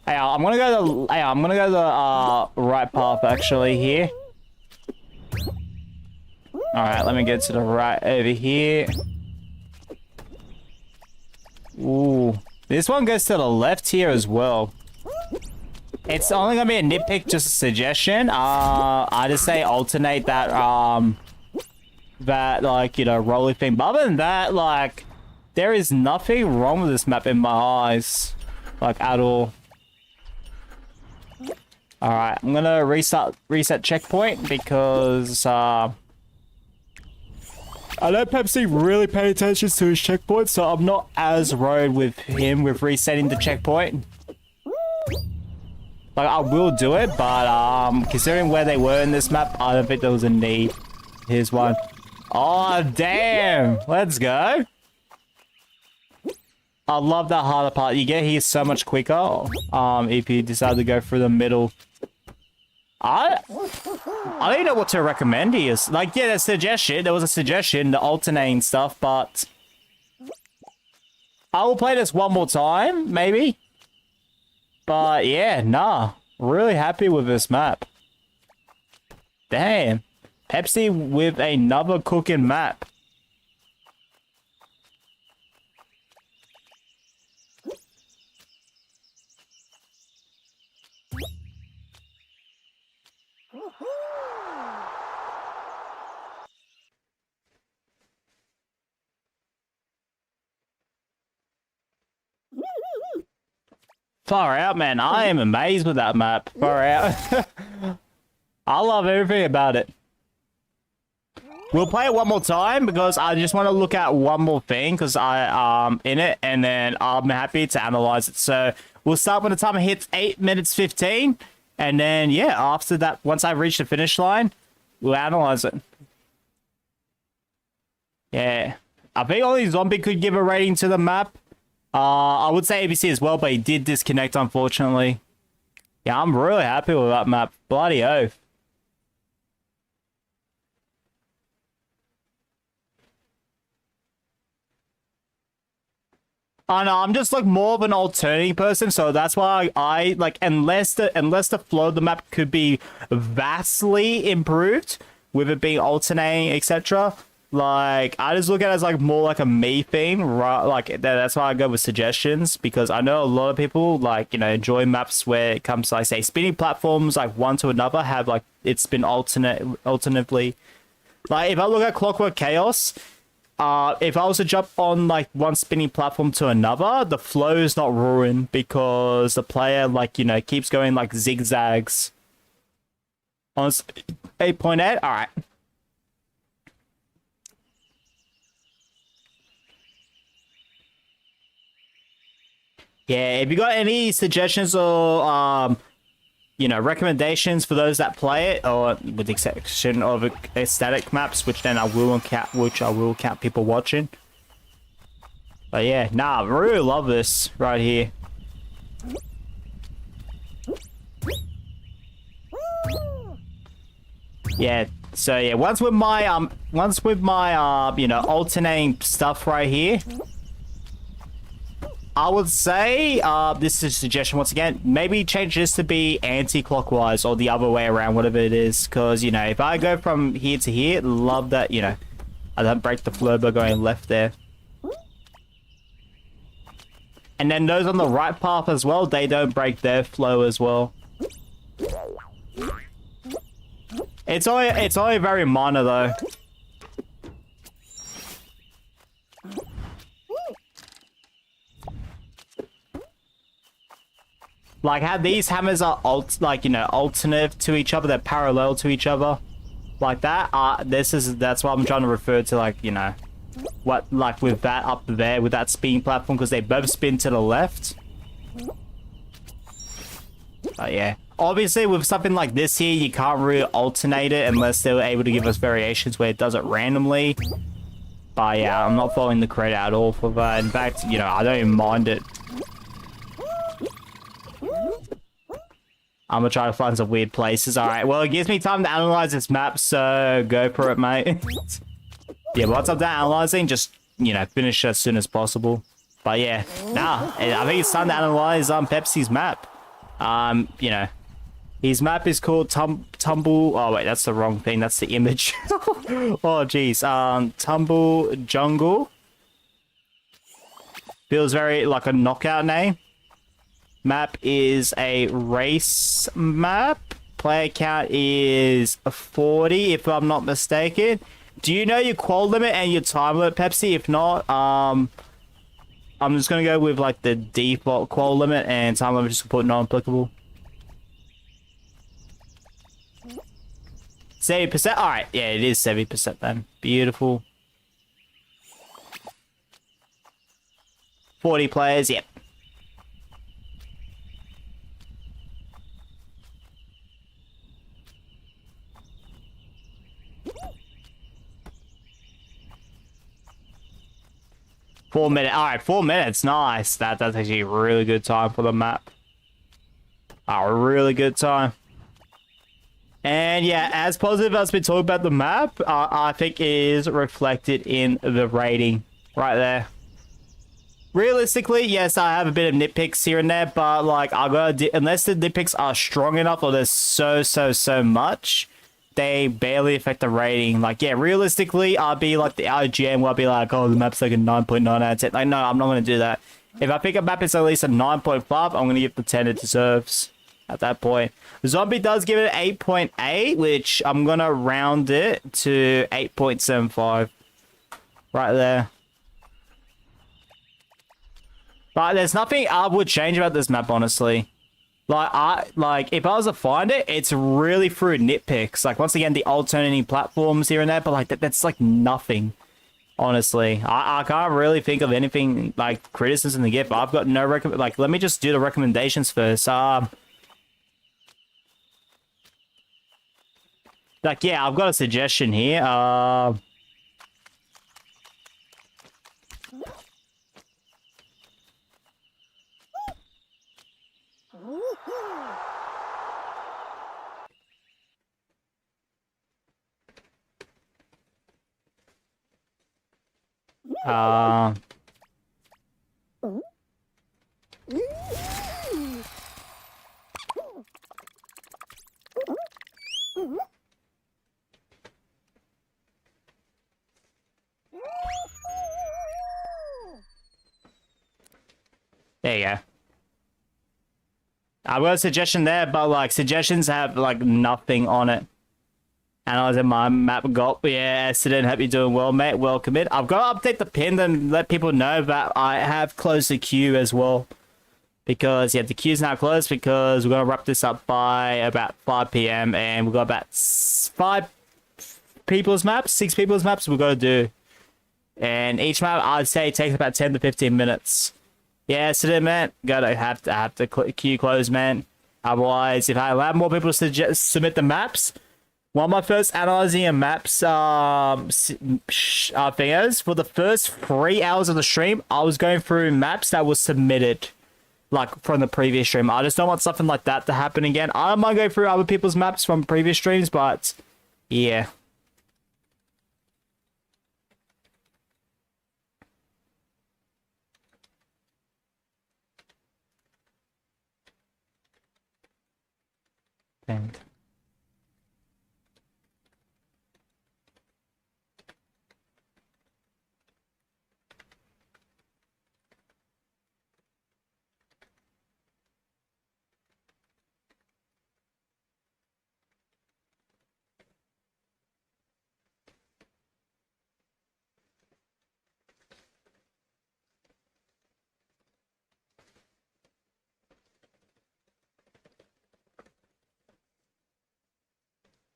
Hey, I'm gonna go the right path actually here. Alright, let me get to the right over here. Ooh. This one goes to the left here as well. It's only gonna be a nitpick, just a suggestion. I just say alternate that like, you know, rolling thing. But other than that, like, there is nothing wrong with this map in my eyes. Like, at all. Alright, I'm gonna reset checkpoint because I know Pepsi really paid attention to his checkpoint, so I'm not as worried with him with resetting the checkpoint. Like, I will do it, but considering where they were in this map, I don't think there was a need. Here's one. Oh, damn! Let's go! I love that harder part. You get here so much quicker. If you decide to go through the middle. I don't even know what to recommend here. Like, yeah, there's suggestion. There was a suggestion, the alternating stuff, but I will play this one more time, maybe. But yeah, nah. Really happy with this map. Damn. Pepsi with another cooking map. Far out, man. I am amazed with that map. Far out. I love everything about it. We'll play it one more time because I just want to look at one more thing because I in it, and then I'm happy to analyze it. So we'll start when the timer hits 8 minutes 15, and then yeah, after that, once I reach the finish line, we'll analyze it. Yeah, I think only Zombie could give a rating to the map. I would say ABC as well, but he did disconnect, unfortunately. Yeah, I'm really happy with that map. Bloody oath. I know, I'm just like more of an alternating person, so that's why I like, unless the flow of the map could be vastly improved with it being alternating, etc. Like, I just look at it as like more like a me thing, right? Like that's why I go with suggestions, because I know a lot of people like, you know, enjoy maps where it comes to, like, say, spinning platforms, like one to another have like it's been alternatively. Like if I look at Clockwork Chaos, if I was to jump on like one spinning platform to another, the flow is not ruined because the player, like, you know, keeps going like zigzags. On 8.8, all right. Yeah, if you got any suggestions or you know, recommendations for those that play it, or with the exception of static maps, which then I will count people watching. But yeah, nah, I really love this right here. Yeah, so yeah, once with my you know, alternating stuff right here, I would say, this is a suggestion once again, maybe change this to be anti-clockwise or the other way around, whatever it is. Because, you know, if I go from here to here, love that, you know, I don't break the flow by going left there. And then those on the right path as well, they don't break their flow as well. It's only very minor though. Like how these hammers are like, you know, alternative to each other, they're parallel to each other, like that. That's what I'm trying to refer to, like, you know, what, like with that up there with that spinning platform, because they both spin to the left. But yeah, obviously with something like this here, you can't really alternate it unless they were able to give us variations where it does it randomly. But yeah, I'm not following the credit at all for that. In fact, you know, I don't even mind it. I'm gonna try to find some weird places. All right, well, it gives me time to analyze this map, so go for it, mate. Yeah, once I'm done analyzing, just, you know, finish as soon as possible. But yeah, nah, I think it's time to analyze Pepsi's map. You know, his map is called Tumble. Oh wait, that's the wrong thing. That's the image. Oh geez, Tumble Jungle. Feels very like a knockout name. Map is a race map. Player count is 40, if I'm not mistaken. Do you know your qual limit and your time limit, Pepsi? If not, I'm just gonna go with like the default qual limit, and time limit just put non-applicable. 70%. All right, yeah, it is 70% then. Beautiful. 40 players. Yep. 4 minutes. All right, 4 minutes. Nice. That's actually a really good time for the map. A really good time. And yeah, as positive as we talk about the map, I think is reflected in the rating right there. Realistically, yes, I have a bit of nitpicks here and there, but like I gotta unless the nitpicks are strong enough or there's so much, they barely affect the rating. Like yeah, realistically, I'll be like the IGN where I'll be like, oh, the map's like a 9.9 out of 10. Like no, I'm not gonna do that. If I think a map is at least a 9.5, I'm gonna give the 10 it deserves. At that point, Zombie does give it an 8.8, which I'm gonna round it to 8.75, right there. But there's nothing I would change about this map, honestly. Like if I was to find it, it's really through nitpicks. Like once again, the alternating platforms here and there, but like that's like nothing. Honestly, I can't really think of anything like criticism to give. I've got no recommend. Like let me just do the recommendations first. Like yeah, I've got a suggestion here. There you go. I've got a suggestion there, but like suggestions have like nothing on it. Analyzing my map got yeah, Essendon, hope you're doing well, mate. Welcome in. I've got to update the pin and let people know that I have closed the queue as well. Because yeah, the queue's now closed because we're gonna wrap this up by about 5 PM and we've got about 6 people's maps we've got to do. And each map I'd say takes about 10 to 15 minutes. Yeah, so then, man, gotta have to queue close, man. Otherwise, if I allow more people to submit the maps, one of my first analyzing a maps thingers for the first 3 hours of the stream, I was going through maps that was submitted, like from the previous stream. I just don't want something like that to happen again. I don't mind going through other people's maps from previous streams, but yeah. And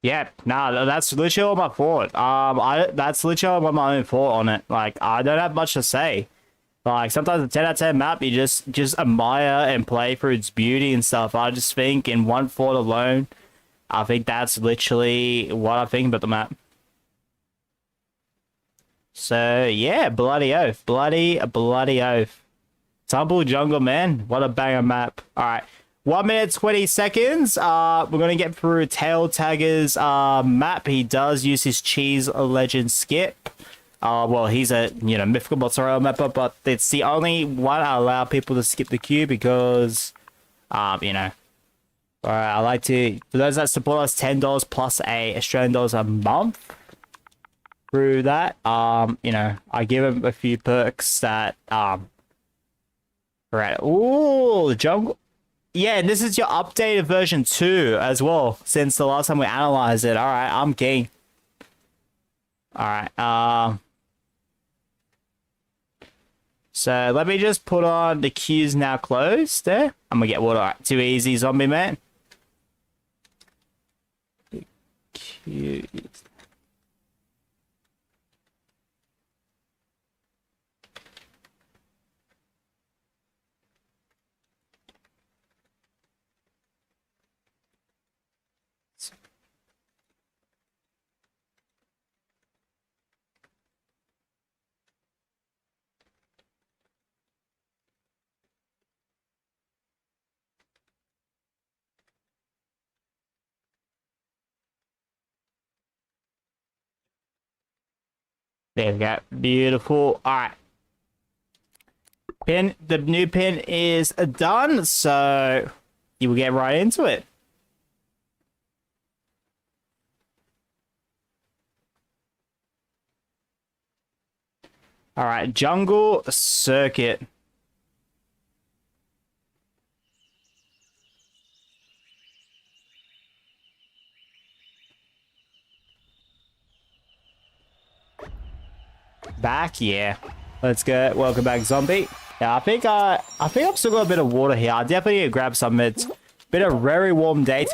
yeah, nah, that's literally all my fault. That's literally all my own fault on it. Like, I don't have much to say. Like, sometimes a 10 out of 10 map, you just admire and play for its beauty and stuff. I just think in one fault alone, I think that's literally what I think about the map. So, yeah, bloody oath. Bloody oath. Tumble Jungle, man. What a banger map. All right. 1 minute 20 seconds. We're gonna get through Tail Tagger's map. He does use his cheese legend skip. Well, he's a mythical mozzarella mapper, but it's the only one I allow people to skip the queue because Alright, I like to for those that support us $10 plus a Australian dollars a month through that. I give them a few perks that right. Ooh, the jungle. Yeah, and this is your updated version 2 as well, since the last time we analyzed it. Alright, I'm keen. Alright, so let me just put on the queues now closed there. I'm gonna get water. Alright, too easy, zombie man. Queues. There we go. Beautiful. All right. Pin. The new pin is done, so you will get right into it. All right. Jungle circuit. Back, yeah. Let's go. Welcome back, zombie. Yeah, I think I've still got a bit of water here. I definitely need to grab some. It's been a very warm day.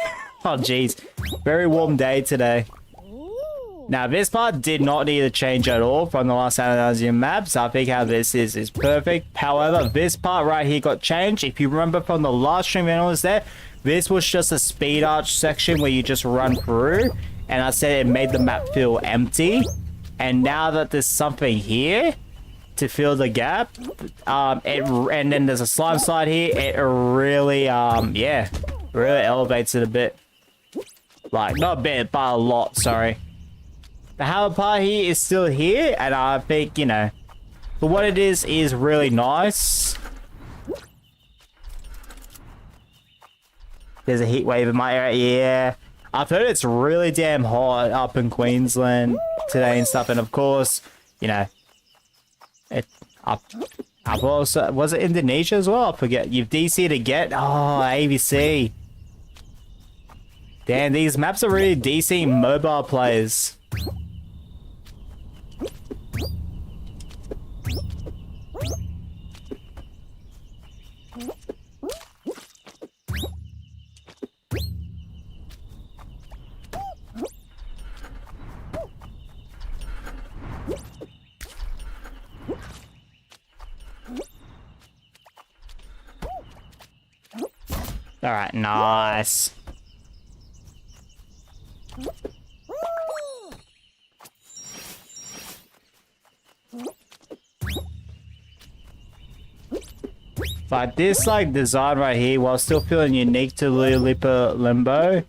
Oh, jeez. Very warm day today. Now, this part did not need a change at all from the last Analysing map, so I think how this is perfect. However, this part right here got changed. If you remember from the last stream when I was there, this was just a speed arch section where you just run through, and I said it made the map feel empty. And now that there's something here to fill the gap, and then there's a slime slide here, it really, yeah, really elevates it a bit. Like, not a bit, but a lot, sorry. The hammer part here is still here, and I think, you know, for what it is really nice. There's a heat wave in my area, yeah. I've heard it's really damn hot up in Queensland today and stuff, and of course, you know, I've also, was it Indonesia as well? I forget. You've DC'd again? Oh, ABC. Damn, these maps are really DC mobile players. All right, nice. But this like design right here, while still feeling unique to Lipa Limbo,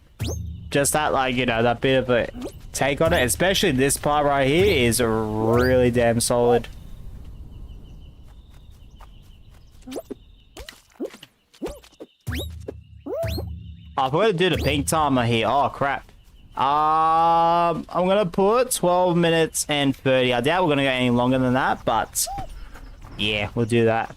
just that like, you know, that bit of a take on it, especially this part right here is really damn solid. Oh, I forgot to do the pink timer here. Oh crap. I'm gonna put 12 minutes and 30. I doubt we're gonna go any longer than that, but yeah, we'll do that.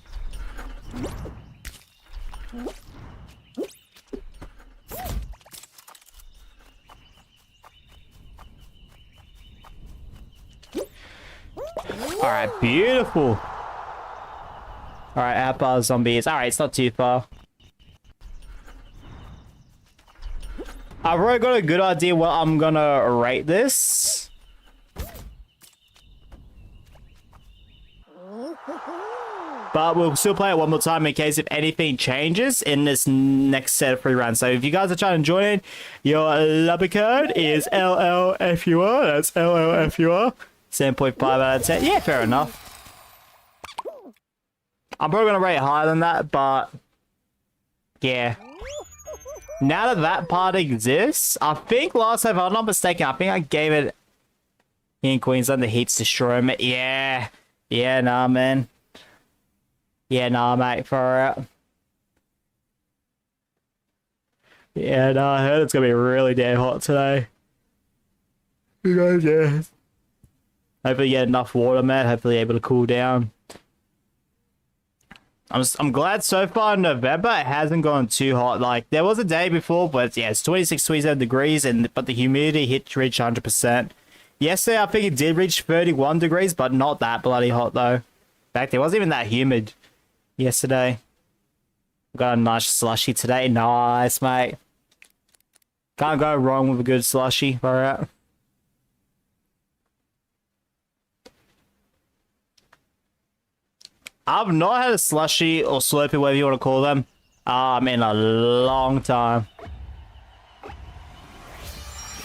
Alright, beautiful. Alright, how far zombie is? Alright, it's not too far. I've already got a good idea what I'm gonna rate this. But we'll still play it one more time in case if anything changes in this next set of 3 rounds. So if you guys are trying to join in, your lobby code is LLFUR. That's LLFUR. 7.5 out of 10. Yeah, fair enough. I'm probably going to rate it higher than that, but yeah. Now that that part exists, I think last time, if I'm not mistaken, I think I gave it in Queensland the Heat's Destroy Me. Yeah. Yeah, nah, man. Yeah, nah, mate, for it. Yeah, nah, I heard it's gonna be really damn hot today. You guys, yeah. Hopefully you get enough water, man. Hopefully you're able to cool down. I'm glad so far in November it hasn't gone too hot. Like, there was a day before, but yeah, it's 26, 27 degrees, but the humidity reached 100%. Yesterday, I think it did reach 31 degrees, but not that bloody hot, though. In fact, it wasn't even that humid yesterday. Got a nice slushy today. Nice, mate. Can't go wrong with a good slushy. Alright. I've not had a slushy or slurpee, whatever you want to call them, in a long time.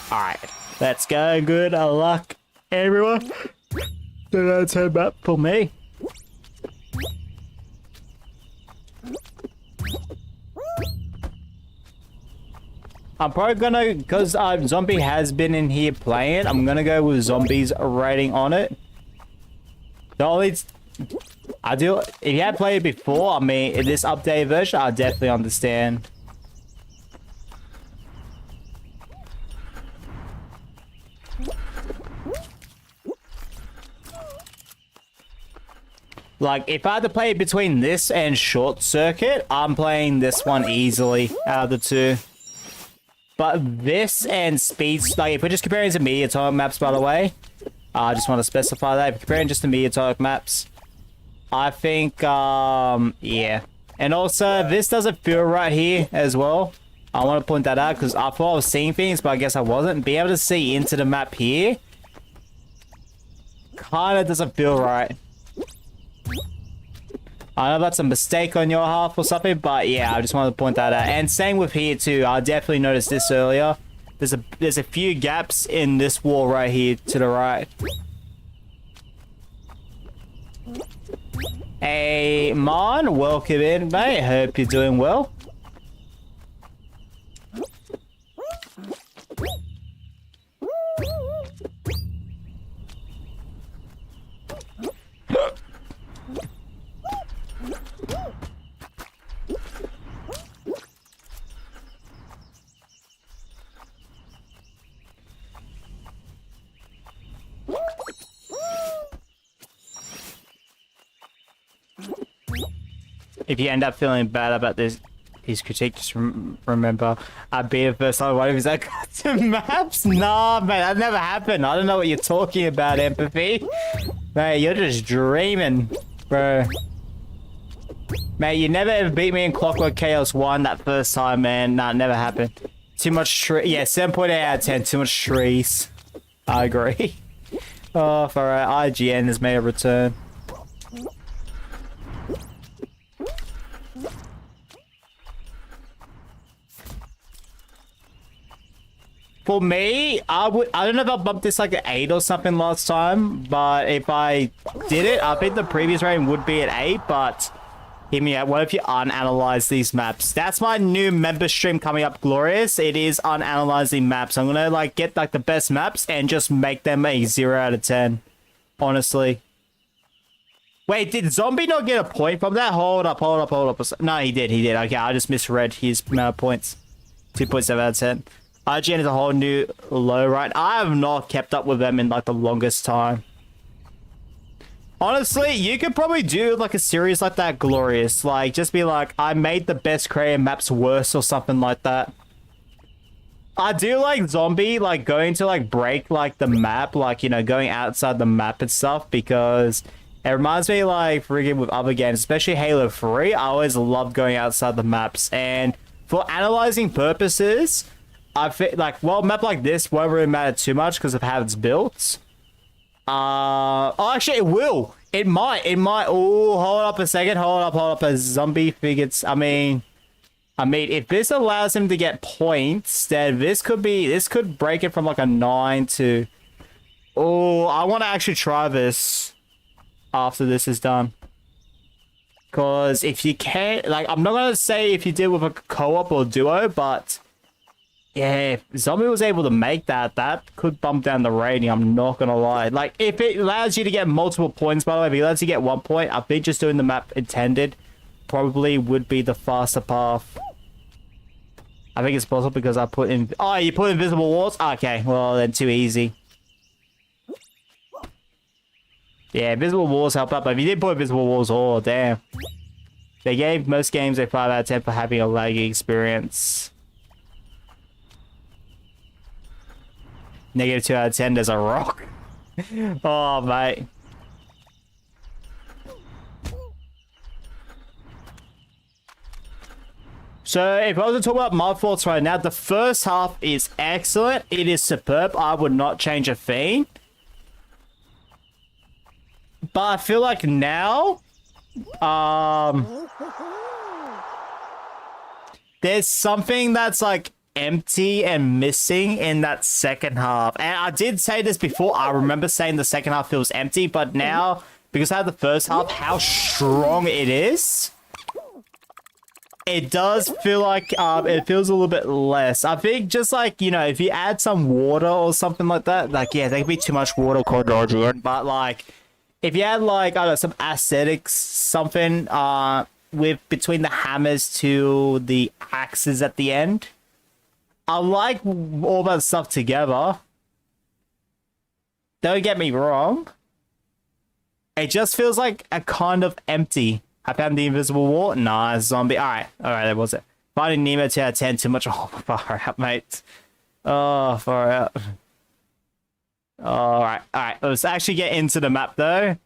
Alright, let's go. Good luck, everyone. So that's a map for me. I'm probably gonna, because Zombie has been in here playing, I'm gonna go with Zombie's rating on it. The only I do, if you had played it before, I mean, in this updated version, I definitely understand. Like, if I had to play between this and Short Circuit, I'm playing this one easily out of the two. But this and Speed, like, if we're just comparing to Mediatoric maps, by the way, I just want to specify that. If you're comparing just to Mediatoric maps, I think, yeah. And also, this doesn't feel right here as well. I want to point that out because I thought I was seeing things, but I guess I wasn't. Being able to see into the map here kind of doesn't feel right. I know that's a mistake on your half or something, but yeah, I just wanted to point that out. And same with here too. I definitely noticed this earlier. There's a few gaps in this wall right here to the right. Hey, Mon, welcome in, mate. Hope you're doing well. If you end up feeling bad about his critique, just remember, I beat it first time. One of his custom maps? Nah, man, that never happened. I don't know what you're talking about, Empathy. Man, you're just dreaming, bro. Man, you never ever beat me in Clockwork Chaos 1 that first time, man. Nah, it never happened. Too much tree. Yeah, 7.8 out of 10. Too much trees. I agree. Oh, alright. IGN has made a return. For me, I don't know if I bumped this like an 8 or something last time, but if I did it, I think the previous rating would be at 8, but hear me out. What if you unanalyze these maps? That's my new member stream coming up, Glorious. It is unanalyzing maps. I'm gonna like get like the best maps and just make them a 0 out of 10. Honestly. Wait, did Zombie not get a point from that? Hold up. No, he did. Okay, I just misread his amount of points. 2.7 out of 10. IGN is a whole new low, right? I have not kept up with them in like the longest time. Honestly, you could probably do like a series like that, Glorious. Like, just be like, I made the best creative maps worse or something like that. I do like Zombie, like going to like break like the map, like, you know, going outside the map and stuff, because it reminds me like friggin' with other games, especially Halo 3. I always loved going outside the maps, and for analyzing purposes, I feel like, well, a map like this won't really matter too much because of how it's built. Oh, actually, it will. It might. Oh, hold up a second. Hold up. A Zombie figures. I mean, if this allows him to get points, then this could break it from like a 9 to. Oh, I want to actually try this after this is done. Because if you can't, like, I'm not gonna say if you did with a co-op or duo, but. Yeah, if Zombie was able to make that, that could bump down the rating, I'm not gonna lie. Like, if it allows you to get multiple points, by the way, if it allows you to get 1 point, I think just doing the map intended probably would be the faster path. I think it's possible because I put in... Oh, you put invisible walls? Okay, well, then too easy. Yeah, invisible walls help out, but if you did put invisible walls, oh, damn. They gave most games a 5 out of 10 for having a laggy experience. Negative 2 out of 10, there's a rock. Oh, mate. So, if I was to talk about my thoughts right now, the first half is excellent. It is superb. I would not change a thing. But I feel like now... there's something that's like... empty and missing in that second half. And I did say this before. I remember saying the second half feels empty, but now, because I had the first half, how strong it is, it does feel like it feels a little bit less. I think just like, you know, if you add some water or something like that, like, yeah, there could be too much water, but like, if you had like, I don't know, some aesthetics, something with between the hammers to the axes at the end. I like all that stuff together. Don't get me wrong. It just feels like a kind of empty. I found the invisible wall. Nah, zombie. Alright, that was it. Finding Nemo 2 out of 10, too much. Oh, far out, mate. Oh, far out. Alright. Let's actually get into the map, though.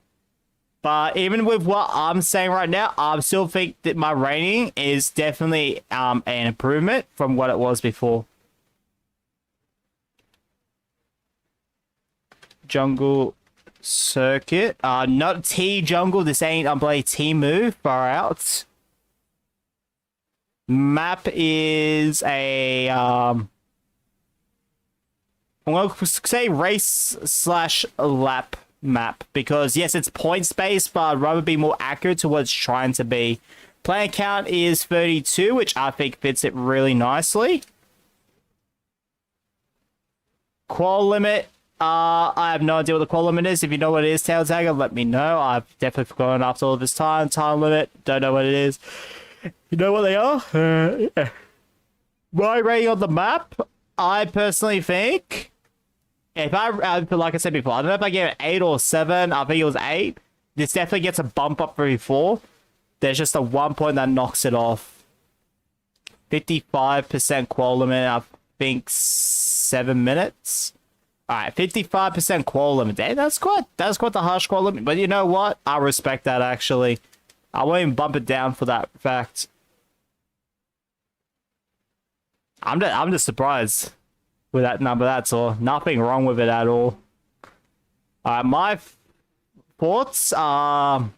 But even with what I'm saying right now, I still think that my rating is definitely an improvement from what it was before. Jungle circuit. Not T jungle. This ain't unplay T move. Far out. Map is a I'm gonna say race/lap map because yes, it's points based, but I'd rather be more accurate to what it's trying to be. Player count is 32, which I think fits it really nicely. Qual limit. I have no idea what the qual limit is. If you know what it is, Tail Tagger, let me know. I've definitely forgotten after all this time. Time limit. Don't know what it is. You know what they are? Yeah. My rating on the map, I personally think, if like I said before, I don't know if I gave it 8 or 7. I think it was 8. This definitely gets a bump up for 4. There's just a 1 point that knocks it off. 55% qual limit, I think 7 minutes. Alright, 55% qual limit. Hey, that's quite the harsh qual limit. But you know what? I respect that, actually. I won't even bump it down for that fact. I'm just surprised with that number, that's all. Nothing wrong with it at all. Alright, my thoughts are...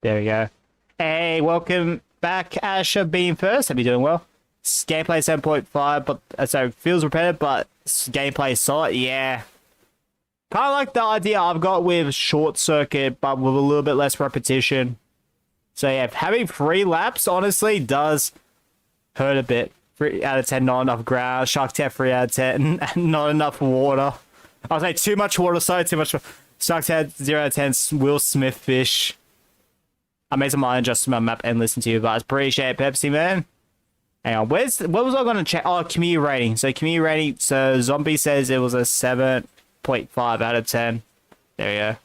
There we go. Hey, welcome back, Asher being first. Hope you're doing well. Gameplay 7.5, but so feels repetitive, but gameplay is solid. Yeah. Kind of like the idea I've got with Short Circuit, but with a little bit less repetition. So yeah, having 3 laps honestly does hurt a bit. 3 out of 10, not enough ground. Shark Tech 3 out of 10, not enough water. I was like too much water, sorry, too much. Shark Tech 0 out of 10, Will Smith fish. I made some minor adjustments to my map and listen to you guys. Appreciate it, Pepsi Man. Hang on, what was I going to check? Oh, community rating. So community rating, so Zombie says it was a 7.5 out of 10. There we go.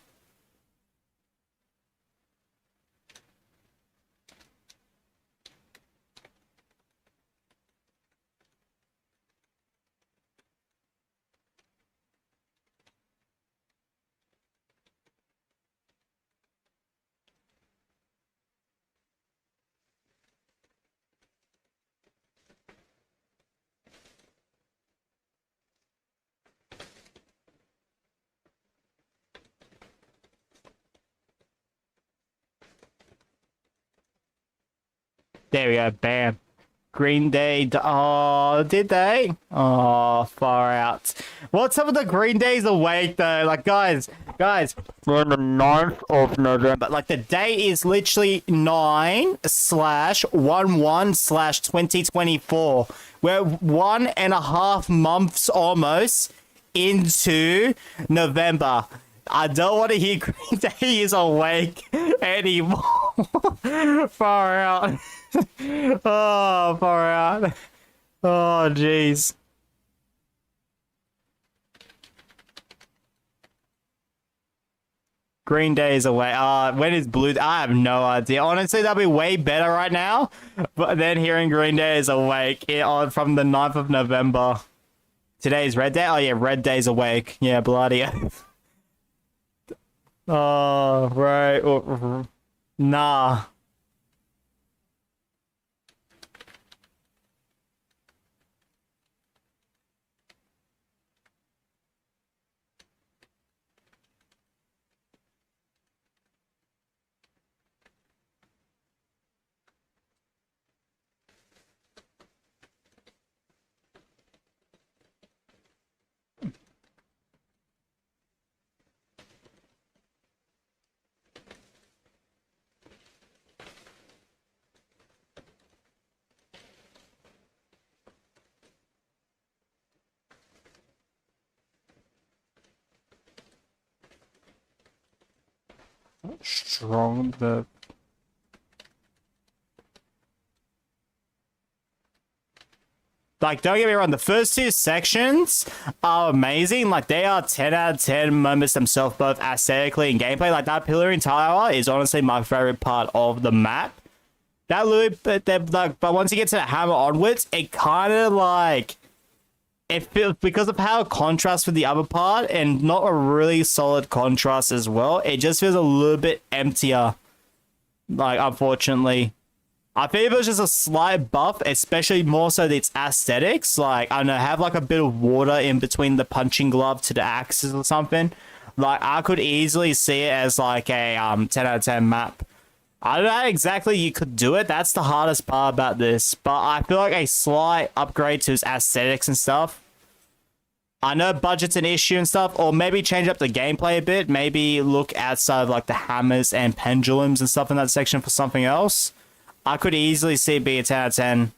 There we go, bam. Green Day, oh, did they? Oh, far out. What's up with the Green Days awake, though? Like, guys, we're on the 9th of November. Like, the day is literally 9/11/2024. We're 1.5 months almost into November. I don't want to hear Green Day is awake anymore. Far out. Oh, far out. Oh, jeez. Green Day is away. When is Blue? I have no idea. Honestly, that'll be way better right now. But then hearing Green Day is awake from the 9th of November. Today is Red Day? Oh, yeah, Red Day's awake. Yeah, bloody. Oh, right. Nah. Strong the. Like, don't get me wrong, the first two sections are amazing. Like, they are 10 out of 10 moments themselves, both aesthetically and gameplay. Like, that Pillar and Tower is honestly my favorite part of the map. That loop, but once you get to the hammer onwards, it kind of like, it feels, because of how it contrasts with the other part and not a really solid contrast as well, it just feels a little bit emptier. Like, unfortunately. I think if it was just a slight buff, especially more so its aesthetics, like, I don't know, have like a bit of water in between the punching glove to the axes or something. Like, I could easily see it as like a 10 out of 10 map. I don't know how exactly you could do it. That's the hardest part about this. But I feel like a slight upgrade to its aesthetics and stuff. I know budget's an issue and stuff, or maybe change up the gameplay a bit. Maybe look outside of like the hammers and pendulums and stuff in that section for something else. I could easily see it be a 10 out of 10.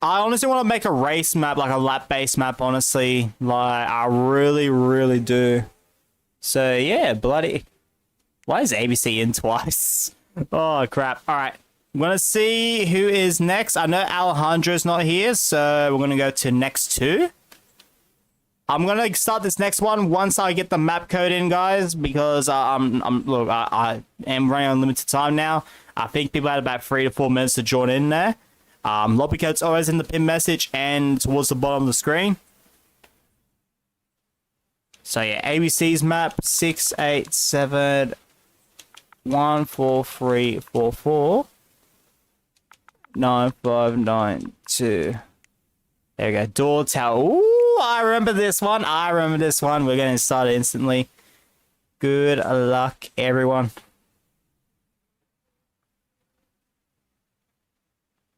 I honestly want to make a race map, like a lap-based map, honestly. Like, I really, really do. So, yeah, bloody... Why is ABC in twice? Oh, crap. All right. I'm going to see who is next. I know Alejandro's not here, so we're going to go to next two. I'm going to start this next one once I get the map code in, guys, because look, I am running on limited time now. I think people had about 3 to 4 minutes to join in there. Lobby code's always in the pin message and towards the bottom of the screen. So yeah, ABC's map 687-14344 9592. There we go. Door tower. Ooh, I remember this one. We're getting started instantly. Good luck, everyone.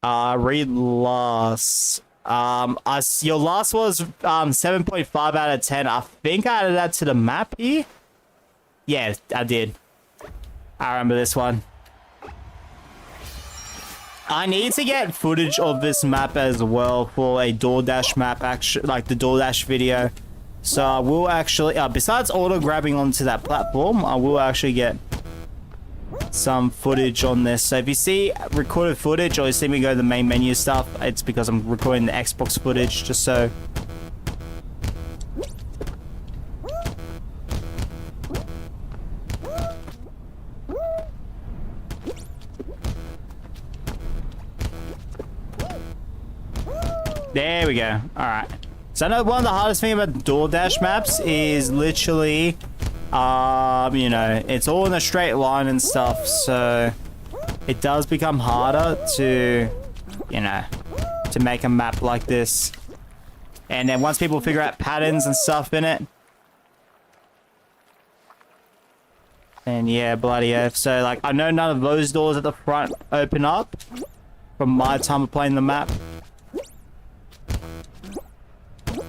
Read last. Your last was 7.5 out of 10. I think I added that to the map here. Yeah, I did. I remember this one. I need to get footage of this map as well for a DoorDash map, actually, like the DoorDash video. So I will actually, besides auto grabbing onto that platform, I will actually get some footage on this. So if you see recorded footage or you see me go to the main menu stuff, it's because I'm recording the Xbox footage, just so. There we go. All right. So I know one of the hardest things about DoorDash maps is literally, you know, it's all in a straight line and stuff. So it does become harder to, you know, to make a map like this. And then once people figure out patterns and stuff in it, and yeah, bloody F. So like, I know none of those doors at the front open up from my time of playing the map.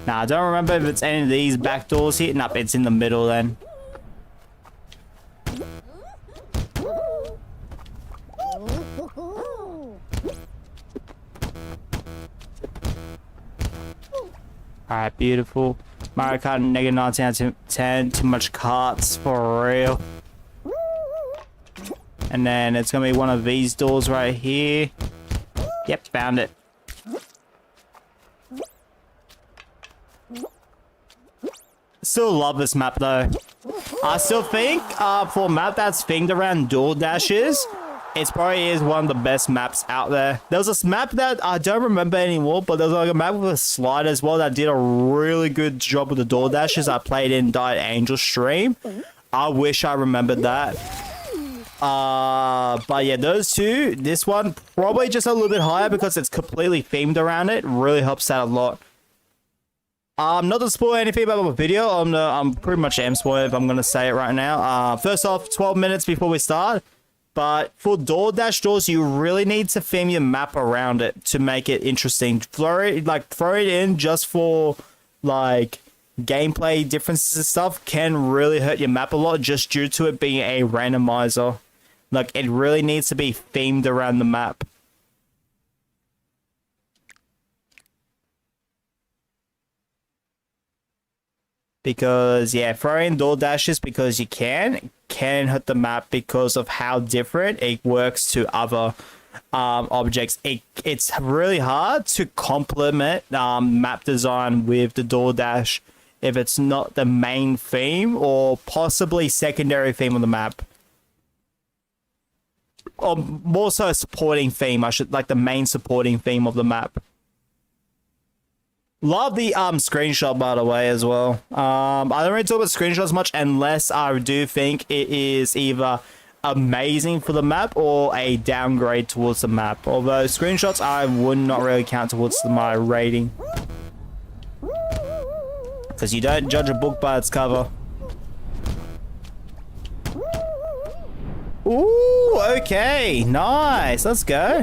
Now, I don't remember if it's any of these back doors here. Nope, it's in the middle then. Alright, beautiful. Mario Kart negative 19 out of 10. Too much carts for real. And then it's going to be one of these doors right here. Yep, found it. Still love this map though. I still think for a map that's themed around door dashes, it probably is one of the best maps out there. There was this map that I don't remember anymore, but there was like a map with a slide as well that did a really good job with the door dashes. I played in Died Angel stream. I wish I remembered that. But yeah, those two, this one probably just a little bit higher because it's completely themed around it. Really helps out a lot. Not to spoil anything about my video, I'm pretty much spoiled if I'm going to say it right now. First off, 12 minutes before we start. But for DoorDash doors, you really need to theme your map around it to make it interesting. Throw it in just for, like, gameplay differences and stuff can really hurt your map a lot just due to it being a randomizer. Like, it really needs to be themed around the map. Because, yeah, throwing door dashes because you can hurt the map because of how different it works to other objects. It's really hard to complement map design with the door dash if it's not the main theme or possibly secondary theme of the map. Or more so a supporting theme, like the main supporting theme of the map. Love the screenshot, by the way, as well. I don't really talk about screenshots much unless I do think it is either amazing for the map or a downgrade towards the map. Although screenshots I would not really count towards my rating. Because you don't judge a book by its cover. Ooh, okay. Nice. Let's go.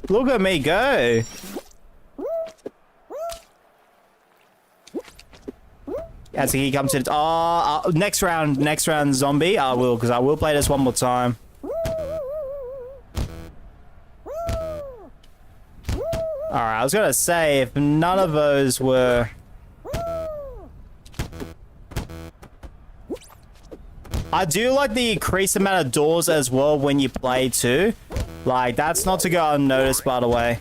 Look at me go. As he comes to next round zombie, I will, because I will play this one more time. Alright, I was gonna say, if none of those were... I do like the increased amount of doors as well when you play too. Like, that's not to go unnoticed, by the way.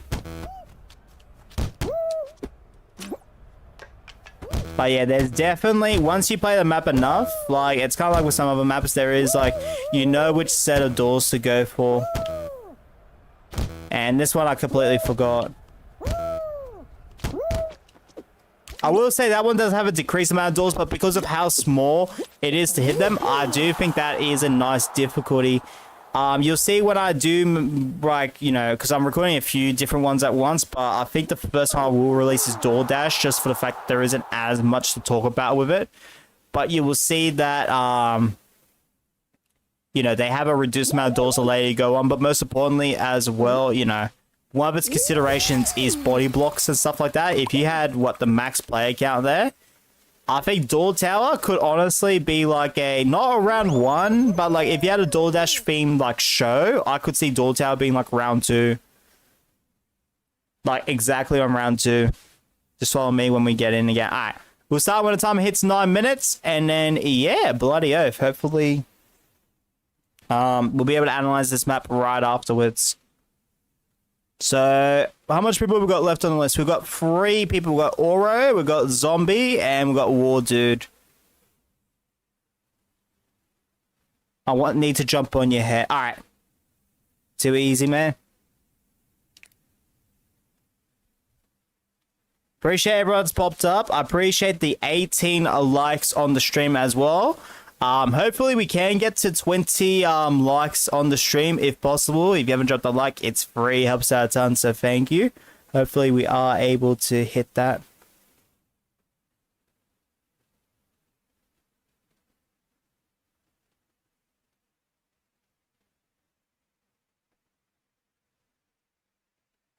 But yeah, there's definitely, once you play the map enough, like, it's kind of like with some other maps, there is, like, you know which set of doors to go for. And this one I completely forgot. I will say that one does have a decreased amount of doors, but because of how small it is to hit them, I do think that is a nice difficulty. You'll see when I do, like, you know, because I'm recording a few different ones at once, but I think the first one I will release is DoorDash, just for the fact that there isn't as much to talk about with it. But you will see that, you know, they have a reduced amount of doors to let you go on, but most importantly as well, you know, one of its considerations is body blocks and stuff like that. If you had, what, the max player count there, I think Door Tower could honestly be like a, not a round 1, but like if you had a DoorDash themed like show, I could see Door Tower being like round 2. Like exactly on round 2. Just follow me when we get in again. Alright, we'll start when the timer hits 9 minutes, and then, yeah, bloody oath. Hopefully, we'll be able to analyze this map right afterwards. So, how much people have we got left on the list? We've got 3 people. We've got Oro, we've got Zombie, and we've got War Dude. Need to jump on your head. Alright. Too easy, man. Appreciate everyone's popped up. I appreciate the 18 likes on the stream as well. Hopefully we can get to 20 likes on the stream if possible. If you haven't dropped a like, it's free, helps out a ton, so thank you. Hopefully we are able to hit that.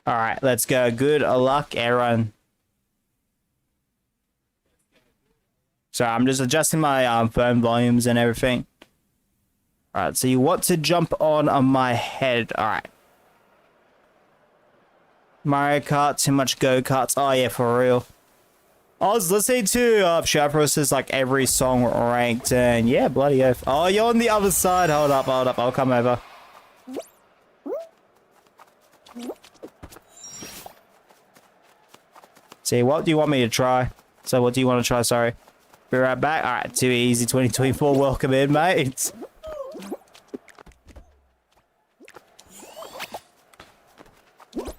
All right, let's go. Good luck, everyone. So I'm just adjusting my phone volumes and everything. All right, so you want to jump on my head. All right. Mario Kart, too much go-karts. Oh, yeah, for real. I was listening to Sharpros' like every song ranked, and yeah, bloody oath. Oh, you're on the other side. Hold up. I'll come over. See, what do you want me to try? So what do you want to try? Sorry. Be right back. All right, too easy. 2024. Welcome in, mate.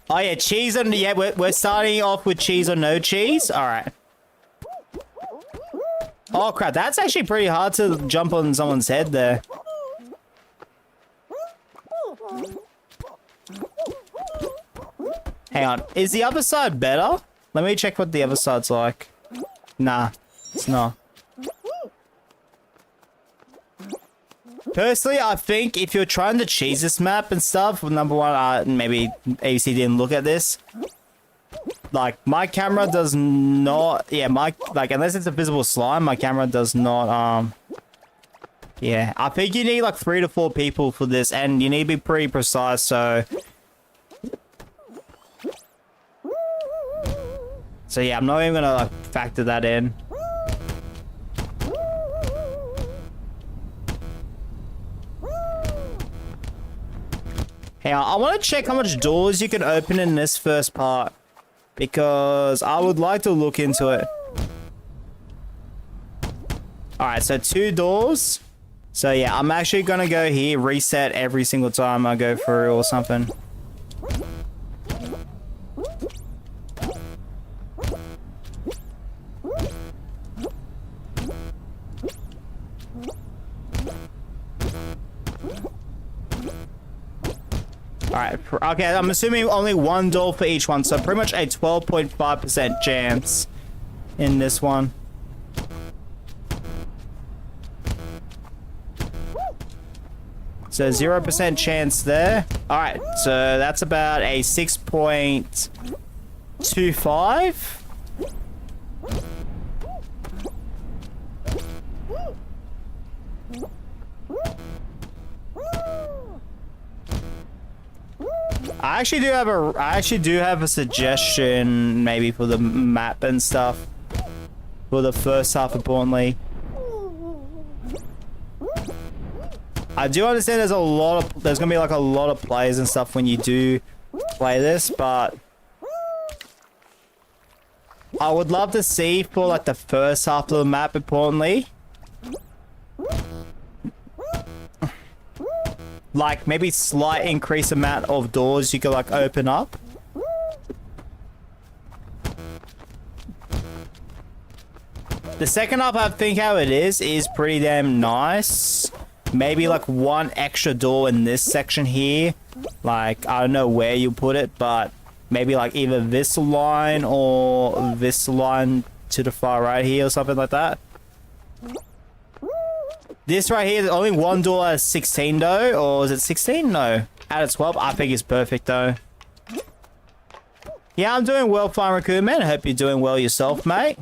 Oh yeah, cheese and yeah, we're starting off with cheese or no cheese. All right. Oh crap, that's actually pretty hard to jump on someone's head there. Hang on, is the other side better? Let me check what the other side's like. Nah, it's not. Personally, I think if you're trying to cheese this map and stuff, number one, maybe ABC didn't look at this. Like, my camera does not, yeah, like, unless it's a visible slime, my camera does not, yeah. I think you need, like, 3 to 4 people for this, and you need to be pretty precise, so So yeah, I'm not even gonna like factor that in. Hey, I want to check how much doors you can open in this first part, because I would like to look into it. Alright, so 2 doors. So yeah, I'm actually gonna go here, reset every single time I go through or something. Alright, okay, I'm assuming only 1 door for each one, so pretty much a 12.5% chance in this one. So 0% chance there. Alright, so that's about a 6.25. I actually do have a suggestion maybe for the map and stuff for the first half, importantly. I do understand there's gonna be like a lot of players and stuff when you do play this, but I would love to see for like the first half of the map, importantly, like maybe slight increase amount of doors you could like open up. The second half, I think how it is pretty damn nice. Maybe like 1 extra door in this section here. Like, I don't know where you put it, but maybe like either this line or this line to the far right here or something like that. This right here is only 1 door out of 16 though, or is it 16? No, out of 12. I think it's perfect though. Yeah, I'm doing well, Fine Recruitment. I hope you're doing well yourself, mate.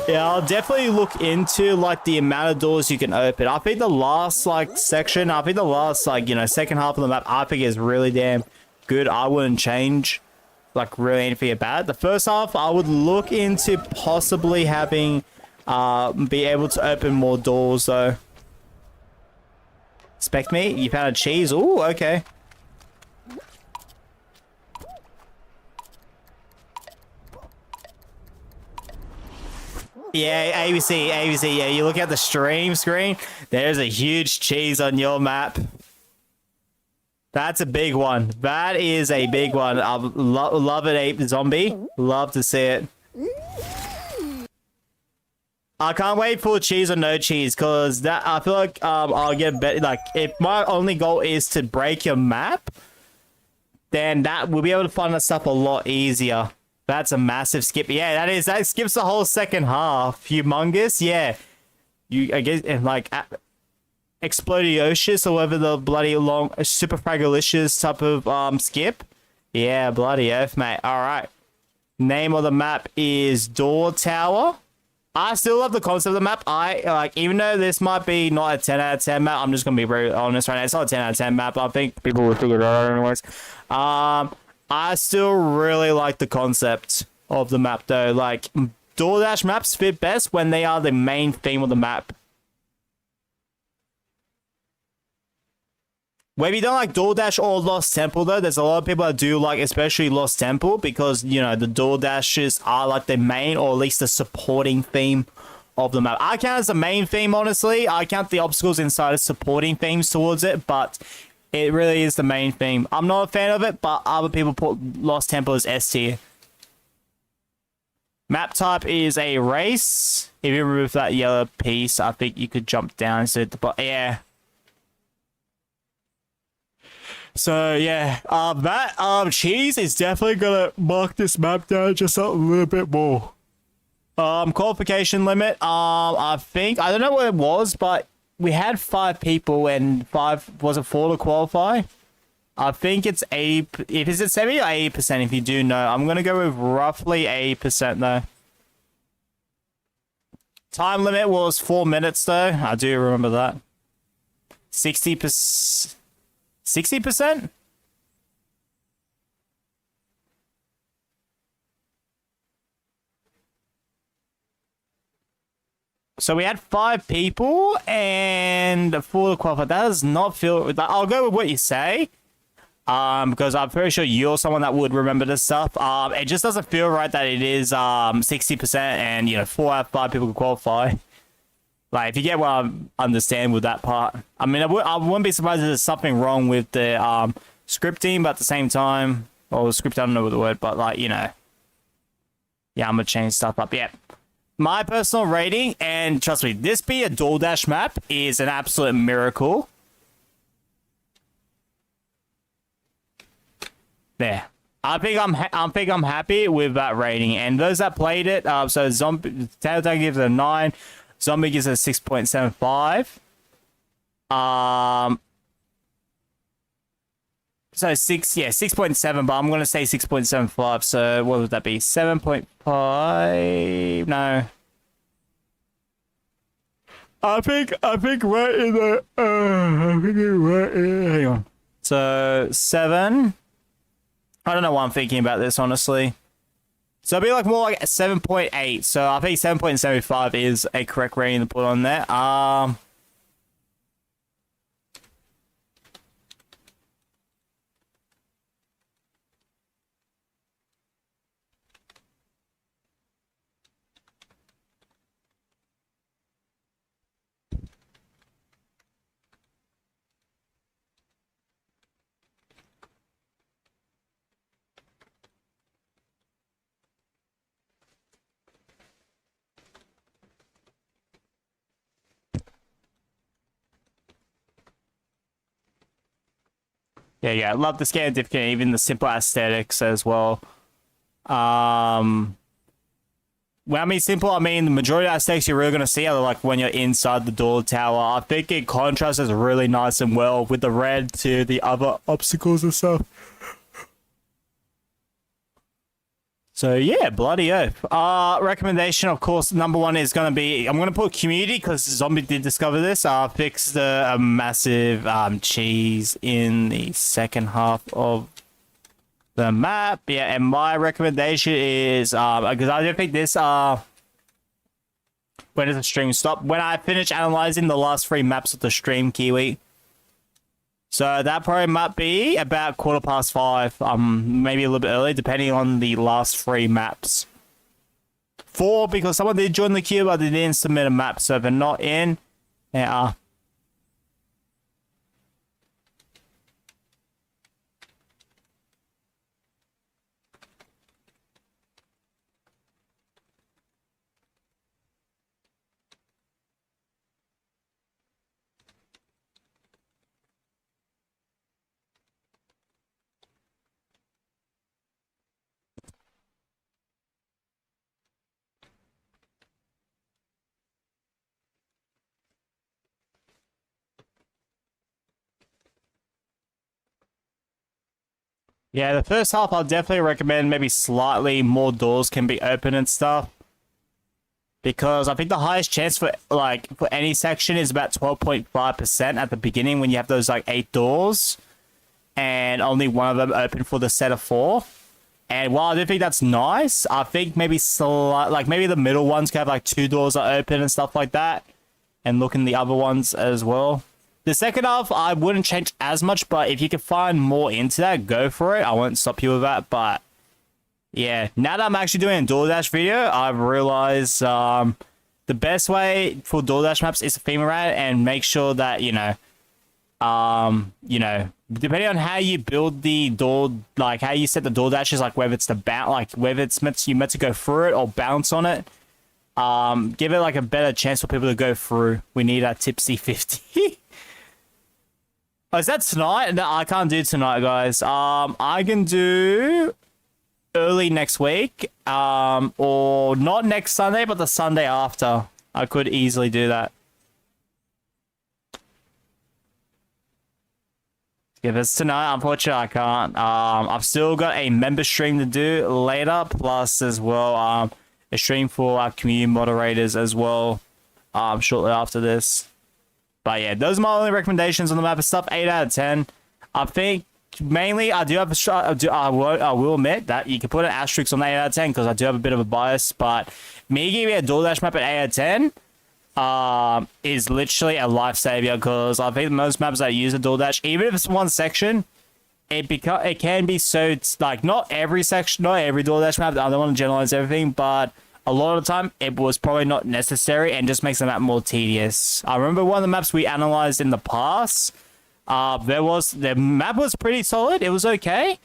Yeah, I'll definitely look into like the amount of doors you can open. I think the last like section, I think the last like, you know, second half of the map, I think is really damn good. I wouldn't change like really anything about it. The first half, I would look into possibly having be able to open more doors though. Expect me? You found a cheese? Ooh, okay. Yeah, ABC, yeah, you look at the stream screen, there's a huge cheese on your map. That's a big one. That is a big one. I love it, Ape Zombie. Love to see it. I can't wait for cheese or no cheese, because that I feel like I'll get better. Like, if my only goal is to break your map, then that we'll be able to find that stuff a lot easier. That's a massive skip. Yeah, that skips the whole second half. Humongous, yeah. I guess like Explodiocious or whatever the bloody long super fragilicious type of skip. Yeah, bloody oath, mate. Alright. Name of the map is Door Tower. I still love the concept of the map. I like, even though this might be not a 10 out of 10 map, I'm just gonna be very honest right now. It's not a 10 out of 10 map. I think people will figure it out anyways. I still really like the concept of the map though. Like, DoorDash maps fit best when they are the main theme of the map. Maybe you don't like DoorDash or Lost Temple though. There's a lot of people that do like, especially Lost Temple, because, you know, the DoorDashes are like the main, or at least the supporting theme of the map. I count as the main theme, honestly. I count the obstacles inside as supporting themes towards it, but it really is the main theme. I'm not a fan of it, but other people put Lost Temple as S tier. Map type is a race. If you remove that yellow piece, I think you could jump down to the bottom. Yeah. So yeah, that cheese is definitely gonna mark this map down just a little bit more. Qualification limit. I think, I don't know what it was, but we had 5 people and 5 was it 4 to qualify. I think it's 80. If is it 70 or 80%? If you do know, I'm gonna go with roughly 80% though. Time limit was 4 minutes though. I do remember that. 60%. 60%? So we had 5 people, and for the qualifier, that does not feel. I'll go with what you say, because I'm pretty sure you're someone that would remember this stuff. It just doesn't feel right that it is 60%, and 4 out of 5 people can qualify. Like, if you get what I understand with that part. I mean, I wouldn't be surprised if there's something wrong with the scripting, but at the same time, or script, I don't know what the word, but like, yeah, I'm gonna change stuff up. Yeah. My personal rating, and trust me, this being a DoorDash map is an absolute miracle. There. I think I'm happy with that rating. And those that played it, so Zombie Tailtag gives it a 9, Zombie gives it a 6.75. So 6.7, but I'm gonna say 6.75. So what would that be? 7.5? No. I think right in the hang on. So 7. I don't know what I'm thinking about this, honestly. So it'd be like more like 7.8. So I think 7.75 is a correct rating to put on there. Yeah, I love the scan difficult, even the simple aesthetics as well. When I mean simple, I mean the majority of aesthetics you're really gonna see are like when you're inside the door tower. I think it contrasts really nice and well with the red to the other obstacles and stuff. So yeah, bloody oath. Recommendation, of course, number 1 is gonna be, I'm gonna put community because Zombie did discover this. Fix the massive cheese in the second half of the map. Yeah, and my recommendation is because I don't think this when does the stream stop? When I finish analyzing the last 3 maps of the stream, Kiwi. So that probably might be about 5:15, maybe a little bit early, depending on the last 3 maps. 4, because someone did join the queue, but they didn't submit a map, so if they're not in, yeah. Yeah, the first half I'll definitely recommend maybe slightly more doors can be open and stuff. Because I think the highest chance for any section is about 12.5% at the beginning when you have those like 8 doors. And only one of them open for the set of 4. And while I do think that's nice, I think maybe maybe the middle ones can have like 2 doors are open and stuff like that. And look in the other ones as well. The second half, I wouldn't change as much, but if you can find more into that, go for it. I won't stop you with that, but yeah. Now that I'm actually doing a DoorDash video, I've realized the best way for DoorDash maps is to theme around and make sure that, depending on how you build the door, like how you set the DoorDashes, like whether it's the whether it's meant to go through it or bounce on it, give it like a better chance for people to go through. We need a tipsy 50. Oh, is that tonight? No, I can't do tonight, guys. I can do early next week, or not next Sunday, but the Sunday after. I could easily do that. If it's tonight, unfortunately, I can't. I've still got a member stream to do later, plus as well, a stream for our community moderators as well, shortly after this. But yeah, those are my only recommendations on the map of stuff. 8 out of 10. I think mainly I do have I will admit that you can put an asterisk on 8 out of 10 because I do have a bit of a bias. But me giving a DoorDash map at 8 out of 10, is literally a lifesaver, because I think most maps that use a DoorDash, even if it's one section, it can be so, like, not every section, not every DoorDash map, I don't want to generalize everything, but a lot of the time it was probably not necessary and just makes the map more tedious. I remember one of the maps we analyzed in the past, the map was pretty solid, it was okay.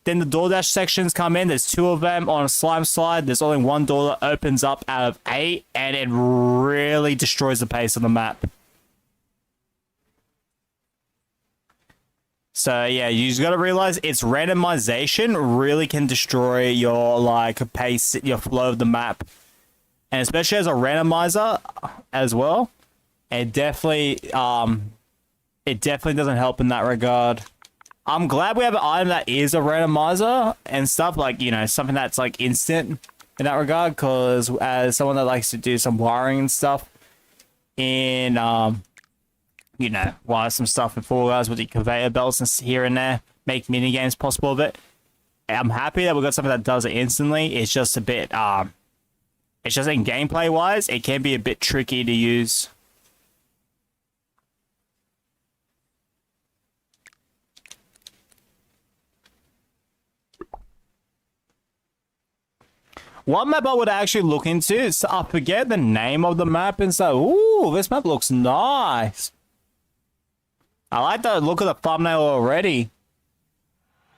Then the DoorDash sections come in. There's 2 of them on a slime slide. There's only 1 door that opens up out of 8, and it really destroys the pace of the map. So yeah, you just gotta realize its randomization really can destroy your like pace, your flow of the map, and especially as a randomizer as well. It definitely doesn't help in that regard. I'm glad we have an item that is a randomizer and stuff, like, you know, something that's like instant in that regard, because as someone that likes to do some wiring and stuff in, you know, wire some stuff in Fall Guys with the conveyor belts and here and there, make mini games possible of it. I'm happy that we got something that does it instantly. It's just a bit, it's just in gameplay wise, it can be a bit tricky to use. One map I would actually look into, so I forget the name of the map and so, ooh, this map looks nice. I like the look of the thumbnail already.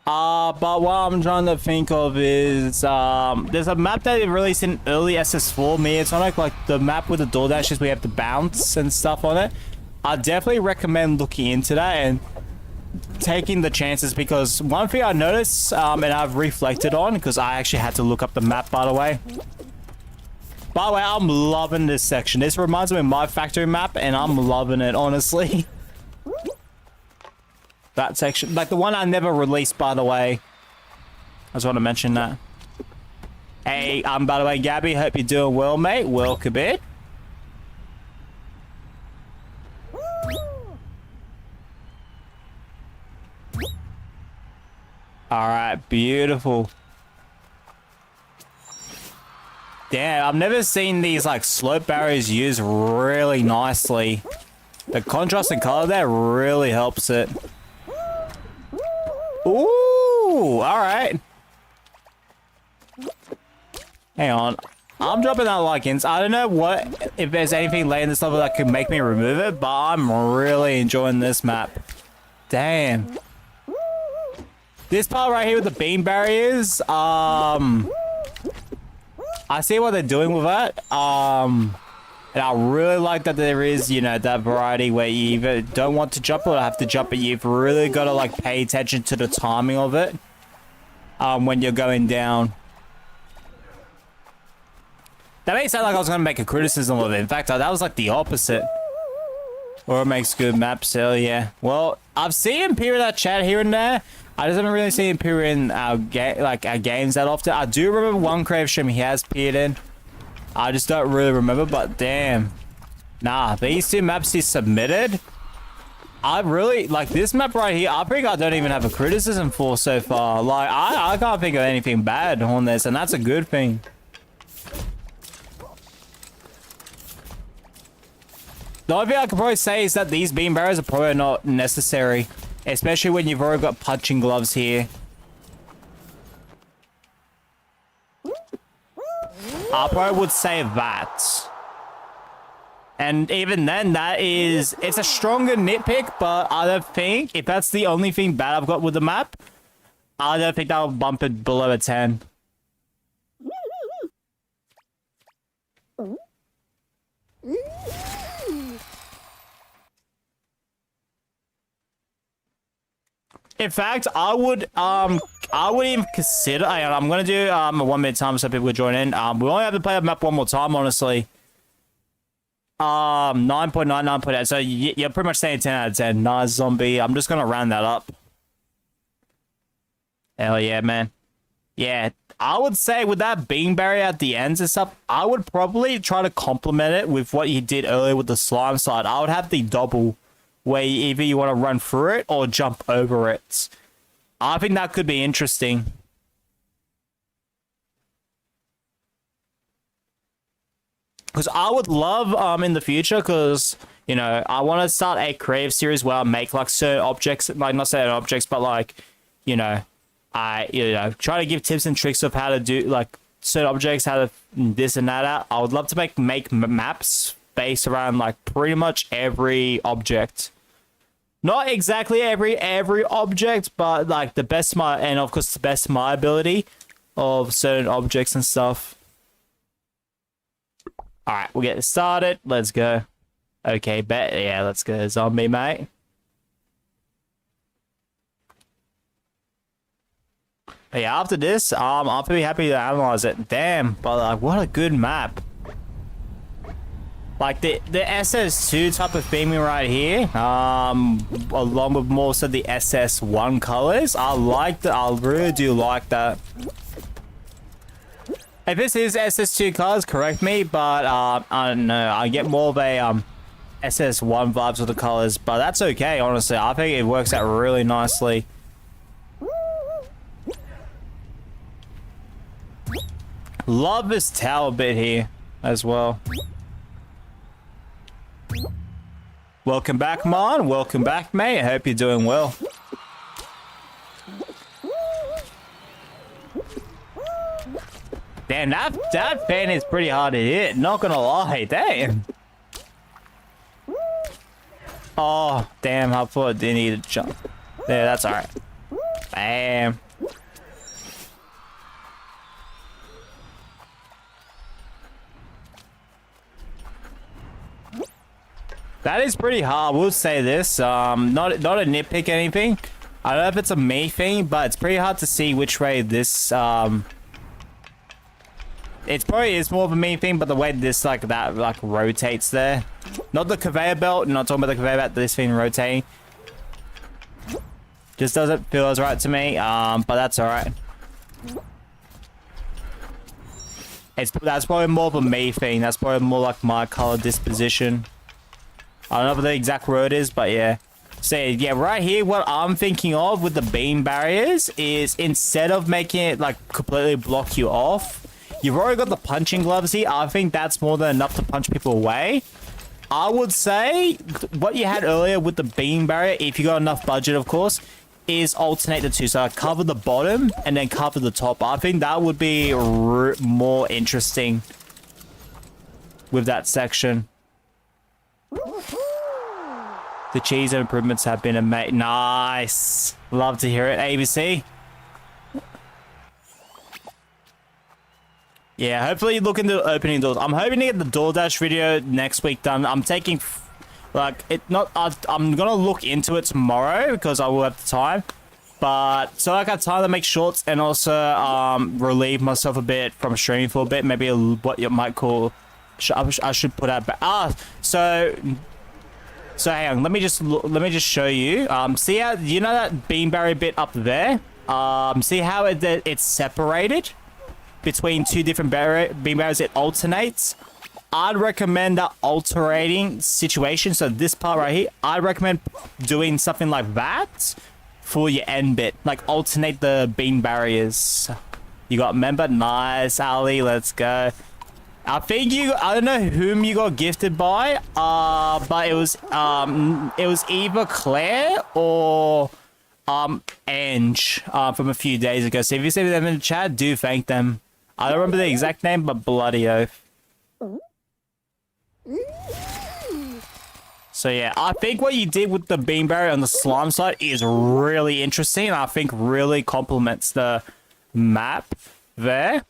But what I'm trying to think of is, there's a map that they released in early SS4 Mediatonic, like the map with the DoorDashes we have to bounce and stuff on it. I definitely recommend looking into that and taking the chances, because one thing I noticed, and I've reflected on, because I actually had to look up the map, by the way. By the way, I'm loving this section. This reminds me of my factory map, and I'm loving it, honestly. That section, like the one I never released, by the way. I just want to mention that. Hey, by the way, Gabby, hope you're doing well, mate. Welcome in. All right, beautiful. Damn, I've never seen these like slope barriers used really nicely. The contrast and color there really helps it. Ooh, all right. Hang on. I'm dropping that like-ins. I don't know if there's anything late in this level that could make me remove it, but I'm really enjoying this map. Damn. This part right here with the beam barriers, I see what they're doing with that. And I really like that there is, you know, that variety where you either don't want to jump or have to jump, but you've really got to like pay attention to the timing of it when you're going down. That may sound like I was going to make a criticism of it. In fact, that was like the opposite. Or it makes good maps, hell yeah. Well, I've seen him peer in that chat here and there. I just haven't really seen him peer in our games that often. I do remember one Crave stream he has peered in. I just don't really remember, but damn. Nah, these 2 maps he submitted, I really, like this map right here, I think I don't even have a criticism for so far. Like, I can't think of anything bad on this, and that's a good thing. The only thing I could probably say is that these beam barriers are probably not necessary, especially when you've already got punching gloves here. I probably would say that. And even then, it's a stronger nitpick, but I don't think, if that's the only thing bad I've got with the map, I don't think that'll bump it below a 10. In fact, I would even consider. I'm gonna do a 1 minute time so people will join in. We only have to play the map one more time, honestly. 9.9, 9.8. So you're pretty much saying 10 out of 10. Nice, zombie. I'm just gonna round that up. Hell yeah, man. Yeah, I would say with that beam barrier at the ends and stuff, I would probably try to complement it with what you did earlier with the slime slide. I would have the double, where either you want to run through it or jump over it. I think that could be interesting. Because I would love in the future, because you know, I want to start a creative series where I make like certain objects, like not certain objects, but like, you know, I try to give tips and tricks of how to do like certain objects, how to this and that out. I would love to make maps based around like pretty much every object. Not exactly every object, but like the best and of course the best my ability of certain objects and stuff. All right, we'll get started. Let's go. Okay, bet. Yeah, let's go. Zombie, mate. But yeah, after this, I'll be happy to analyze it. Damn, but like, what a good map. Like the SS2 type of theming right here, along with most of the SS1 colors, I like that. I really do like that. If this is SS2 colors, correct me, but I don't know. I get more of a SS1 vibes with the colors, but that's okay. Honestly, I think it works out really nicely. Love this tower bit here as well. Welcome back, Mon. Welcome back, mate. I hope you're doing well. Damn, that fan is pretty hard to hit. Not gonna lie. Damn. Oh, damn. I thought I didn't need to jump. Yeah, that's alright. Bam. That is pretty hard. We'll say this. Not a nitpick anything. I don't know if it's a me thing, but it's pretty hard to see which way this. It probably is more of a me thing, but the way this like rotates there. Not the conveyor belt. Not talking about the conveyor belt. This thing rotating. Just doesn't feel as right to me. But that's all right. That's probably more of a me thing. That's probably more like my color disposition. I don't know what the exact word is, but yeah. So yeah, right here, what I'm thinking of with the beam barriers is instead of making it like completely block you off, you've already got the punching gloves here. I think that's more than enough to punch people away. I would say what you had earlier with the beam barrier, if you got enough budget, of course, is alternate the two. So cover the bottom and then cover the top. I think that would be more interesting with that section. The cheese improvements have been amazing. Nice. Love to hear it, ABC. Yeah, hopefully you look into opening doors. I'm hoping to get the DoorDash video next week done. I'm taking, like, I'm gonna look into it tomorrow because I will have the time. But so I got time to make shorts and also relieve myself a bit from streaming for a bit. Maybe what you might call. I should put out. So hang on, let me just show you. See how you know that beam barrier bit up there? See how it's separated between two different beam barriers? It alternates. I'd recommend that alternating situation. So this part right here, I'd recommend doing something like that for your end bit. Like alternate the beam barriers. You got member? Nice, Ali. Let's go. I think I don't know whom you got gifted by, but it was either Claire or Ange from a few days ago. So if you see them in the chat, do thank them. I don't remember the exact name, but bloody oath. So yeah, I think what you did with the beam barrier on the slime side is really interesting. I think really complements the map there.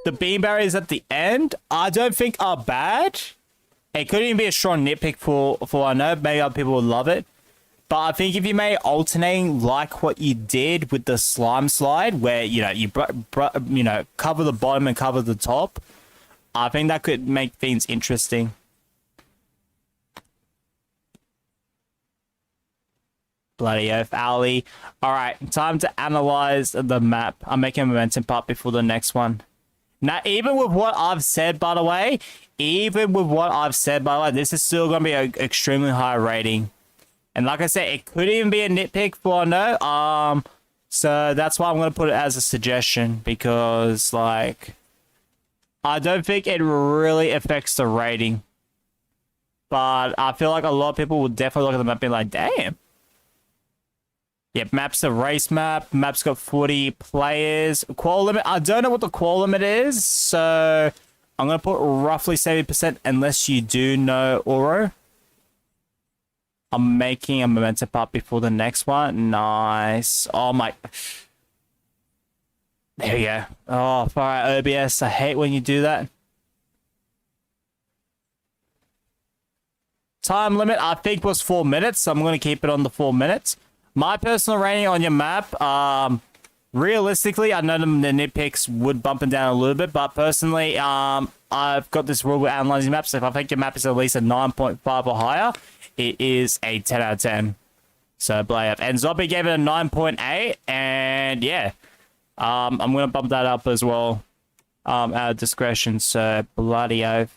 The beam barriers at the end, I don't think are bad. It could even be a strong nitpick for I know. Maybe other people would love it. But I think if you made alternating like what you did with the slime slide, where, you know, you cover the bottom and cover the top, I think that could make things interesting. Bloody oath, Ali. Alright, time to analyze the map. I'm making a momentum part before the next one. Now, even with what I've said, by the way, this is still going to be an extremely high rating. And like I said, it could even be a nitpick for I know. So that's why I'm going to put it as a suggestion, because, like, I don't think it really affects the rating. But I feel like a lot of people will definitely look at the map and be like, damn. Yep, map's a race map. Map's got 40 players. Qual limit, I don't know what the qual limit is, so I'm going to put roughly 70% unless you do know Oro. I'm making a momentum part before the next one. Nice. Oh my. There we go. Oh, far out OBS. I hate when you do that. Time limit, I think, was 4 minutes, so I'm going to keep it on the 4 minutes. My personal rating on your map, realistically, I know the nitpicks would bump it down a little bit, but personally, I've got this rule with analyzing maps. So if I think your map is at least a 9.5 or higher, it is a 10 out of 10. So, play up. And Zombie gave it a 9.8, and yeah, I'm going to bump that up as well, out of discretion, so bloody oath.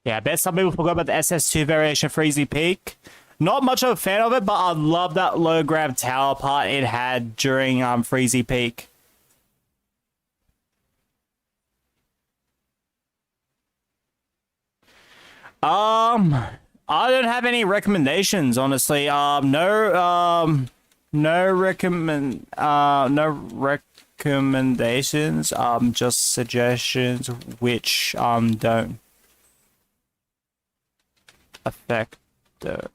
Yeah, I bet some people forgot about the SS2 variation Freezy Peak. Not much of a fan of it, but I love that low grab tower part it had during Freezy Peak. I don't have any recommendations, honestly. No recommendations. Just suggestions which don't affect the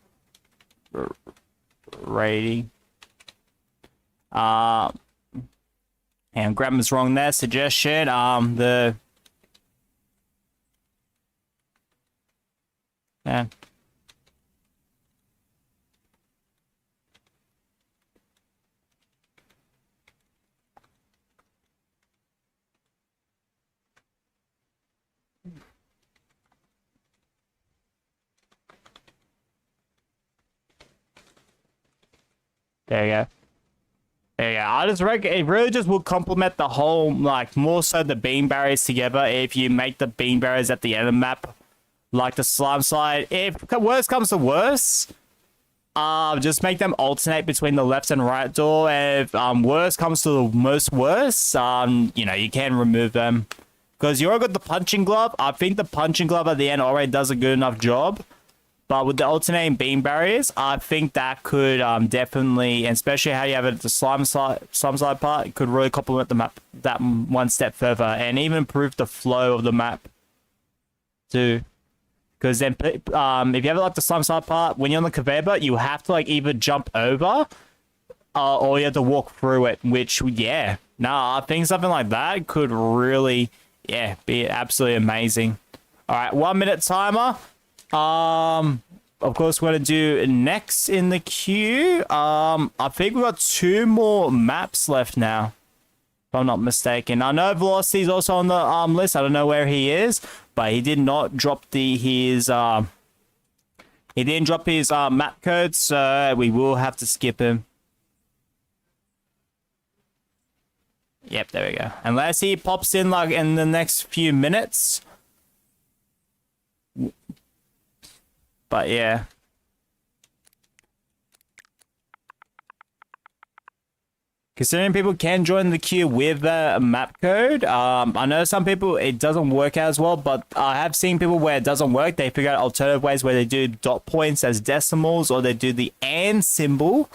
rating. And grammar's wrong there. Suggestion. Yeah. There you go. There you go. I just reckon it really just will complement the whole, like, more so the beam barriers together if you make the beam barriers at the end of the map, like the slime slide. If worst comes to worst, just make them alternate between the left and right door. If worst comes to the most worst, you know, you can remove them. Because you already got the punching glove. I think the punching glove at the end already does a good enough job. But with the alternating beam barriers, I think that could definitely, and especially how you have it at the slime side part, it could really complement the map that one step further and even improve the flow of the map too. Because then, if you have it like the slime side part, when you're on the conveyor belt, you have to like either jump over or you have to walk through it. Which, yeah, I think something like that could really, yeah, be absolutely amazing. All right, 1 minute timer. Of course, we're going to do next in the queue. I think we've got 2 more maps left now, if I'm not mistaken. I know Velocity's also on the list. I don't know where he is, but he did not drop his map code, so we will have to skip him. Yep, there we go. Unless he pops in like in the next few minutes. But yeah. Considering people can join the queue with a map code, I know some people it doesn't work as well, but I have seen people where it doesn't work. They figure out alternative ways where they do dot points as decimals, or they do the and symbol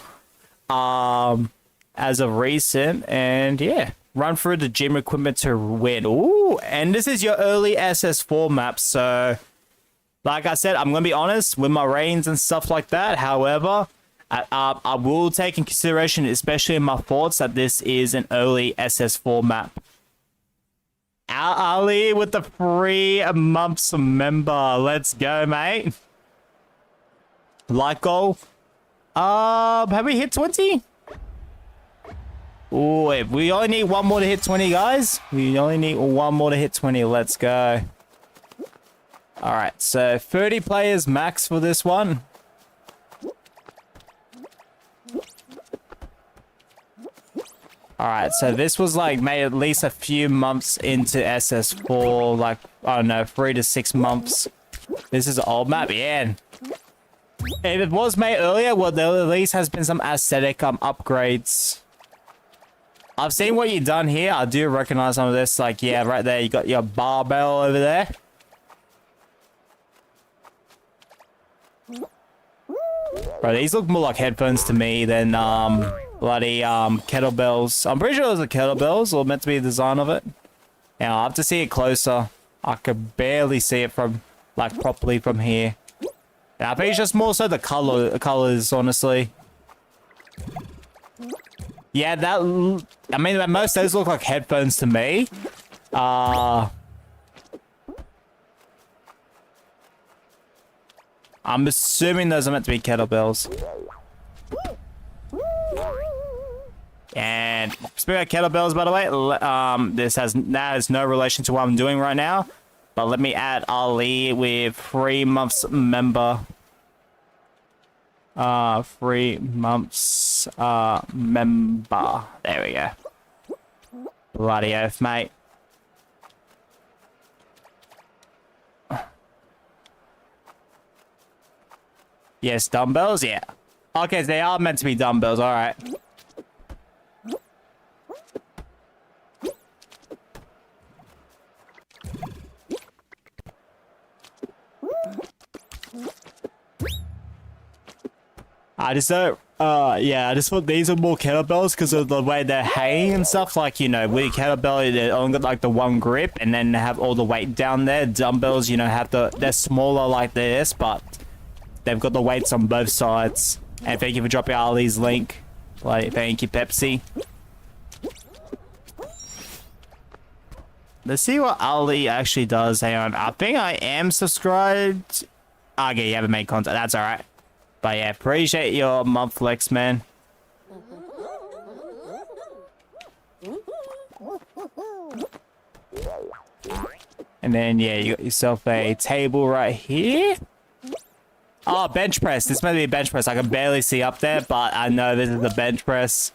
as of recent. And yeah, run through the gym equipment to win. Ooh, and this is your early SS4 map, so Like I said, I'm gonna be honest with my ratings and stuff like that. However, I will take in consideration, especially in my thoughts, that this is an early SS4 map. Ali with the 3 months member. Let's go, mate. Like goal. Have we hit 20? Oh, we only need one more to hit 20, guys. We only need one more to hit 20. Let's go. All right, so 30 players max for this one. All right, so this was like made at least a few months into SS4, like, I don't know, 3 to 6 months. This is an old map, yeah. If it was made earlier, well, there at least has been some aesthetic upgrades. I've seen what you've done here. I do recognize some of this, like, yeah, right there, you got your barbell over there. Bro, these look more like headphones to me than, bloody kettlebells. I'm pretty sure those are kettlebells, or meant to be the design of it. Yeah, I'll have to see it closer. I could barely see it from, like, properly from here. Yeah, I think it's just more so the colors, honestly. Yeah, that, I mean, most of those look like headphones to me. I'm assuming those are meant to be kettlebells. And speaking of kettlebells, by the way, that has no relation to what I'm doing right now. But let me add Ali with 3 months member. 3 months member. There we go. Bloody oath, mate. Yes, dumbbells, yeah. Okay, so they are meant to be dumbbells, alright. I just don't, yeah, I just thought these are more kettlebells because of the way they're hanging and stuff. Like, you know, with kettlebell, they only got like the one grip and then they have all the weight down there. Dumbbells, you know, they're smaller like this, but they've got the weights on both sides. And thank you for dropping Ali's link. Like, thank you, Pepsi. Let's see what Ali actually does. Hang on, I think I am subscribed. Okay, you haven't made contact. That's alright. But yeah, appreciate your month flex, man. And then, yeah, you got yourself a table right here. Oh, bench press. This might be a bench press. I can barely see up there, but I know this is the bench press.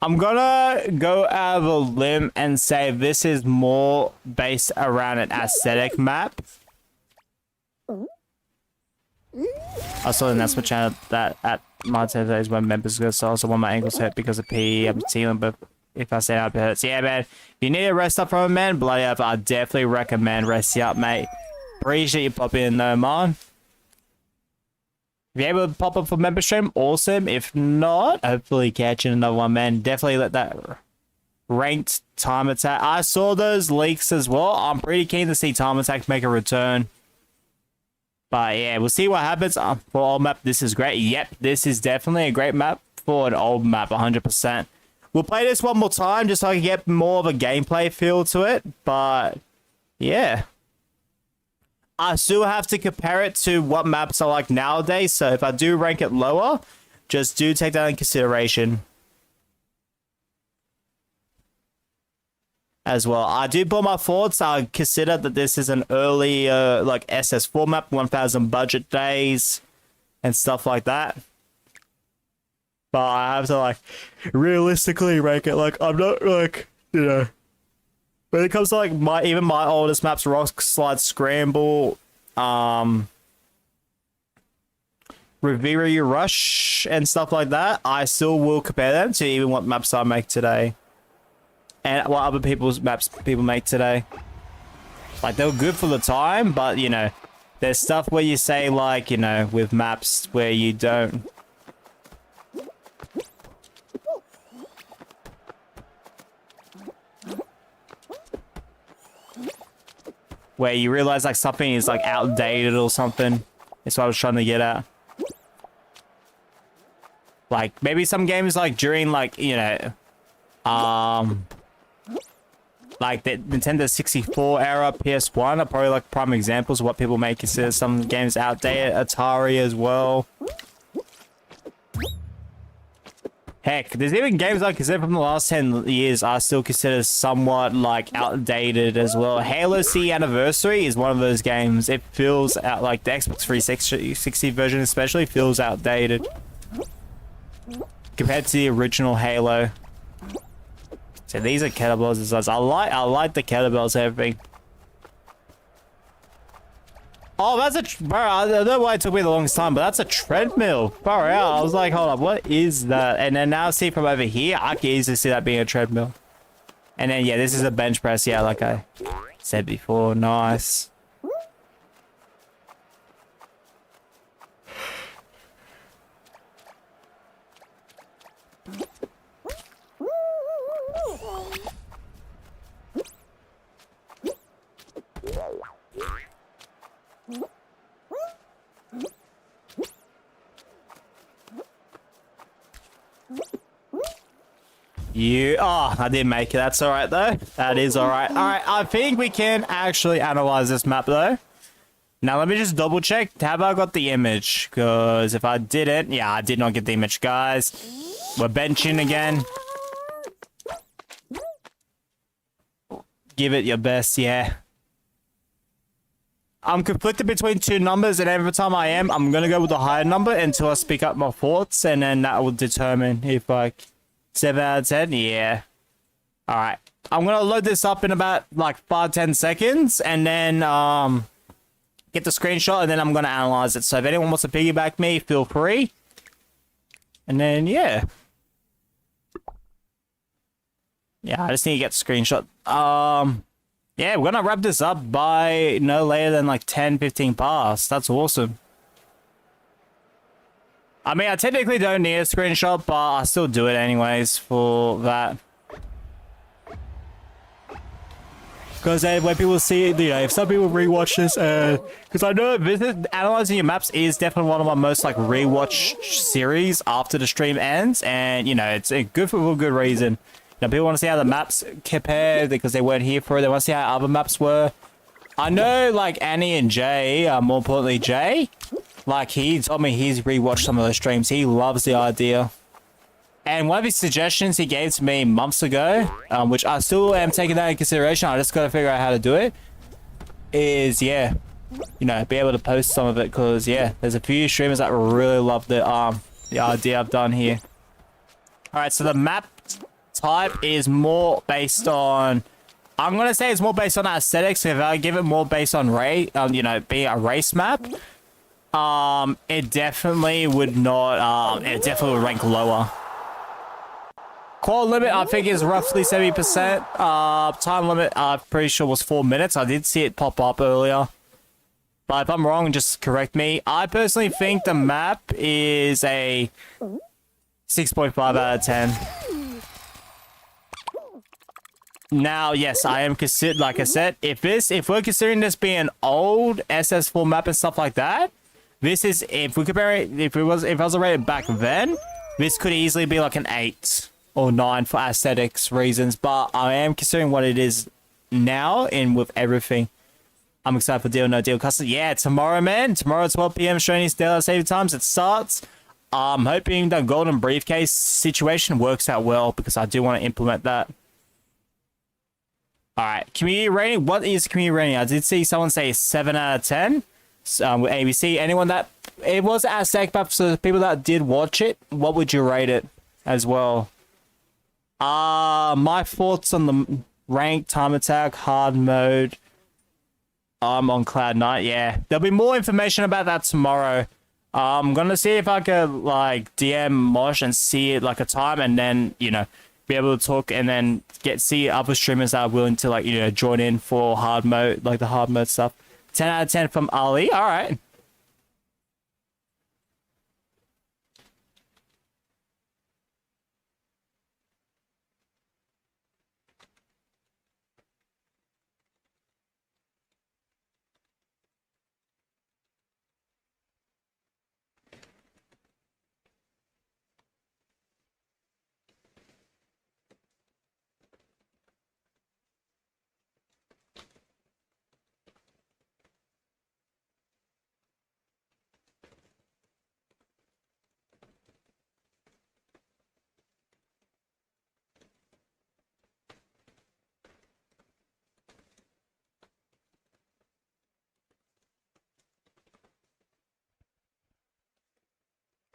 I'm gonna go out of a limb and say this is more based around an aesthetic map. I saw an announcement channel that at my days when members go, so also when my ankles hurt because of PE, I'm feeling, but if I say it hurts, yeah, man. If you need a rest up from it, man, bloody up, I definitely recommend resting up, mate. Appreciate you popping in though, man. If you're able to pop up for member stream, awesome. If not, hopefully catching another one, man. Definitely let that ranked time attack. I saw those leaks as well. I'm pretty keen to see time attack make a return. But yeah, we'll see what happens for old map. This is great. Yep, this is definitely a great map for an old map, 100%. We'll play this one more time just so I can get more of a gameplay feel to it. But yeah. I still have to compare it to what maps are like nowadays, so if I do rank it lower, just do take that in consideration. As well. I do put my thoughts. I consider that this is an early, like, SS4 map, 1000 budget days, and stuff like that. But I have to, like, realistically rank it. Like, I'm not, like, you know... When it comes to like even my oldest maps, Rock Slide Scramble, Riviera Rush and stuff like that, I still will compare them to even what maps I make today. And what other people's maps people make today. Like, they were good for the time, but you know, there's stuff where you say like, you know, with maps where you don't where you realize like something is like outdated or something. That's what I was trying to get at. Like maybe some games like during like, you know, like the Nintendo 64 era, PS1 are probably like prime examples of what people may consider some games outdated. Atari as well. Heck, there's even games I consider from the last 10 years I still consider somewhat like outdated as well. Halo C Anniversary is one of those games. It feels out like the Xbox 360 version especially feels outdated compared to the original Halo. So these are kettlebells as well. I like the kettlebells and everything. Oh, that's a bro. I don't know why it took me the longest time, but that's a treadmill. Far out. I was like, hold up, what is that? And then now see from over here, I can easily see that being a treadmill. And then yeah, this is a bench press. Yeah, like I said before. Nice. Oh, I didn't make it. That's all right, though. That is all right. All right, I think we can actually analyze this map, though. Now, let me just double check. Have I got the image? Because if I didn't, yeah, I did not get the image, guys. We're benching again. Give it your best, yeah. I'm conflicted between two numbers, and every time I'm going to go with the higher number until I speak up my thoughts, and then that will determine if I... 7 out of 10? Yeah. Alright. I'm gonna load this up in about like 5-10 seconds and then get the screenshot and then I'm gonna analyze it. So if anyone wants to piggyback me, feel free. And then yeah. Yeah, I just need to get the screenshot. Yeah, we're gonna wrap this up by no later than like 10-15 past. That's awesome. I mean, I technically don't need a screenshot, but I still do it anyways for that. Because when people see it, you know, if some people rewatch this, because I know analyzing your maps is definitely one of my most like rewatch series after the stream ends, and you know, it's good for a good reason. You know, people want to see how the maps compare because they weren't here for it. They want to see how other maps were. I know, like Annie and Jay, more importantly Jay. Like, he told me he's rewatched some of those streams. He loves the idea. And one of his suggestions he gave to me months ago, which I still am taking that into consideration, I just got to figure out how to do it, is, yeah, you know, be able to post some of it. Because, yeah, there's a few streamers that really love the idea I've done here. Alright, so the map type is more based on... I'm going to say it's more based on aesthetics. If I give it more based on you know, being a race map... it definitely would not, it definitely would rank lower. Call limit, I think, is roughly 70%. Time limit, I'm pretty sure was 4 minutes. I did see it pop up earlier. But if I'm wrong, just correct me. I personally think the map is a 6.5 out of 10. Now, yes, I am considered, like I said, if we're considering this being an old SS4 map and stuff like that, this is, if we compare it, if I was rated back then, this could easily be like an 8 or 9 for aesthetics reasons, but I am considering what it is now and with everything. I'm excited for Deal or No Deal Custom. Yeah, tomorrow, man. Tomorrow at 12 p.m. Australian Daylight Saving Times, it starts. I'm hoping the golden briefcase situation works out well because I do want to implement that. Alright, community rating. What is community rating? I did see someone say 7 out of 10. With ABC, anyone that it was at Stack Map, so the people that did watch it, what would you rate it as well? My thoughts on the rank, time attack, hard mode. I'm on Cloud 9. Yeah, there'll be more information about that tomorrow. I'm gonna see if I could like DM Mosh and see it like a time, and then you know be able to talk and then see other streamers that are willing to like you know join in for hard mode, like the hard mode stuff. 10 out of 10 from Ali. All right.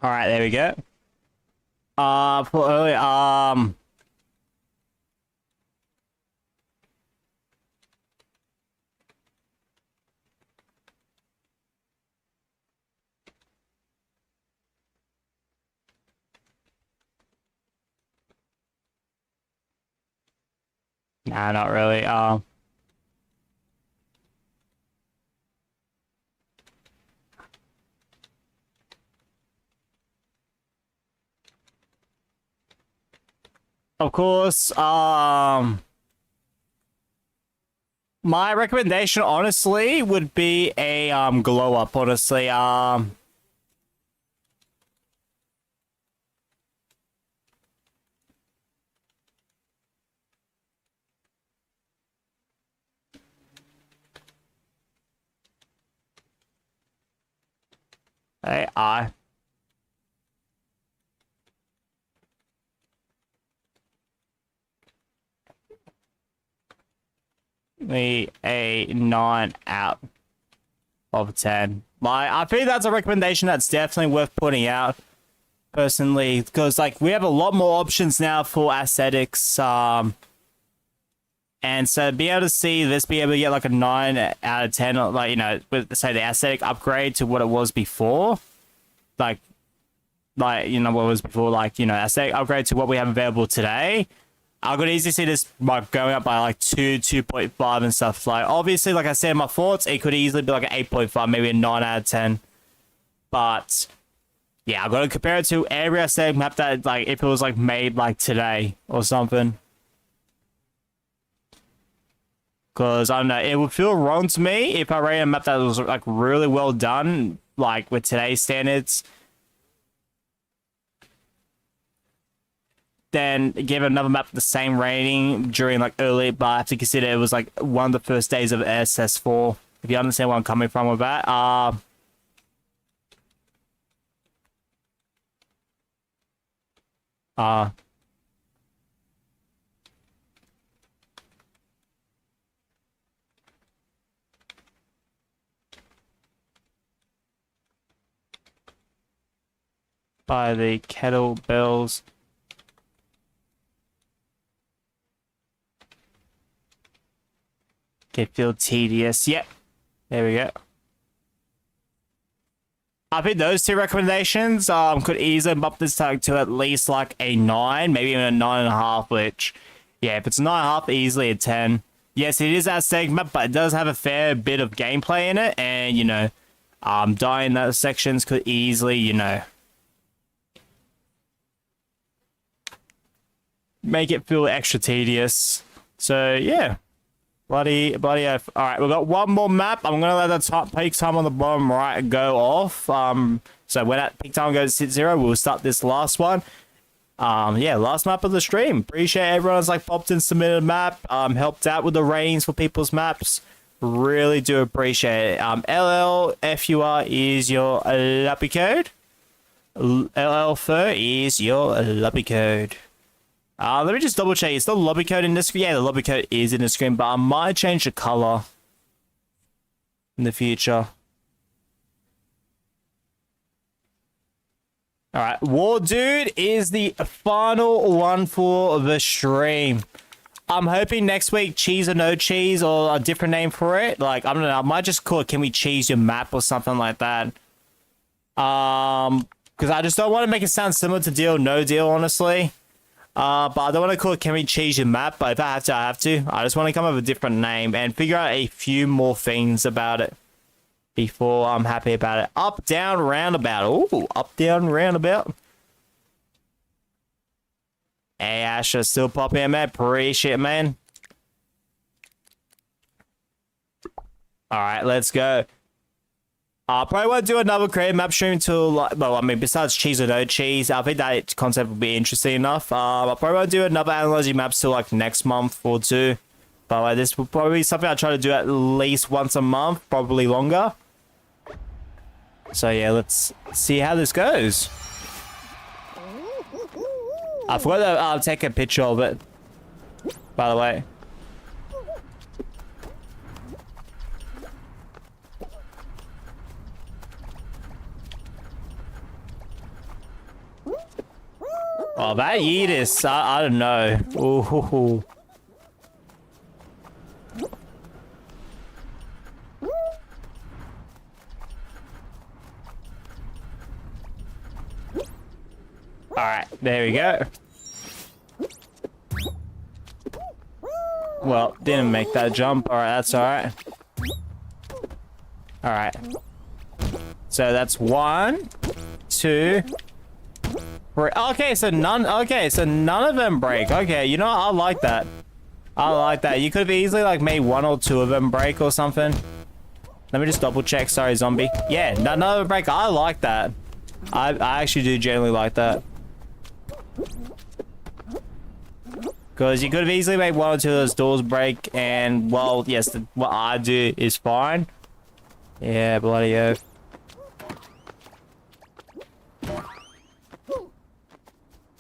All right, there we go. For early, nah, not really. Of course, my recommendation, honestly, would be a glow up. Honestly, I me a 9 out of 10. I think that's a recommendation that's definitely worth putting out, personally, because like we have a lot more options now for aesthetics, and so be able to see this, be able to get like a 9 out of 10, like, you know, with say the aesthetic upgrade to what it was before, like you know what it was before, like, you know, aesthetic upgrade to what we have available today. I could easily see this like going up by like 2.5 and stuff. Like, obviously, like I said in my thoughts, it could easily be like an 8.5, maybe a 9 out of 10. But yeah, I've got to compare it to every aesthetic map that, like, if it was like made like today or something. Because I don't know, it would feel wrong to me if I rate a map that was like really well done, like with today's standards, then give another map the same rating during like early, but I have to consider it was like one of the first days of SS4. If you understand where I'm coming from with that. By the kettlebells. It feel tedious. Yep. There we go. I think those two recommendations could easily bump this tag to at least like a 9, maybe even a 9.5, which, yeah, if it's a 9.5, easily a 10. Yes, it is that segment, but it does have a fair bit of gameplay in it, and, you know, dying those sections could easily, you know, make it feel extra tedious. So, yeah. Bloody F. Alright, we've got one more map. I'm going to let the peak time on the bottom right go off. So when that peak time goes to 0, we'll start this last one. Yeah, last map of the stream. Appreciate everyone's like popped in, submitted a map, helped out with the ratings for people's maps. Really do appreciate it. LLFUR is your lobby code. LL is your lobby code. Let me just double check. Is the lobby code in this screen? Yeah, the lobby code is in the screen, but I might change the color in the future. Alright, War Dude is the final one for the stream. I'm hoping next week, cheese or no cheese, or a different name for it. Like, I don't know, I might just call it Can We Cheese Your Map or something like that. Because I just don't want to make it sound similar to Deal or No Deal, honestly. But I don't want to call it Can We Cheese Your Map, but if I have to, I have to. I just want to come up with a different name and figure out a few more things about it before I'm happy about it. Up, down, roundabout. Ooh, up, down, roundabout. Hey, Asher, still popping in, man. Appreciate it, man. Alright, let's go. I probably won't do another creative map stream until, like, well, I mean, besides cheese or no cheese, I think that concept will be interesting enough. I probably won't do another analyzing maps till, like, next month or two. But like, this will probably be something I try to do at least once a month, probably longer. So, yeah, let's see how this goes. I forgot to take a picture of it, by the way. Oh, that yeet is, I don't know. Ooh. Alright, there we go. Well, didn't make that jump. Alright, that's alright. Alright. So that's 1, 2, 3. Okay, so none of them break. Okay, you know what? I like that. I like that. You could have easily like made 1 or 2 of them break or something. Let me just double check. Sorry, zombie. Yeah, none of them break. I like that. I actually do generally like that. Because you could have easily made 1 or 2 of those doors break, and, well, yes, what I do is fine. Yeah, bloody oath.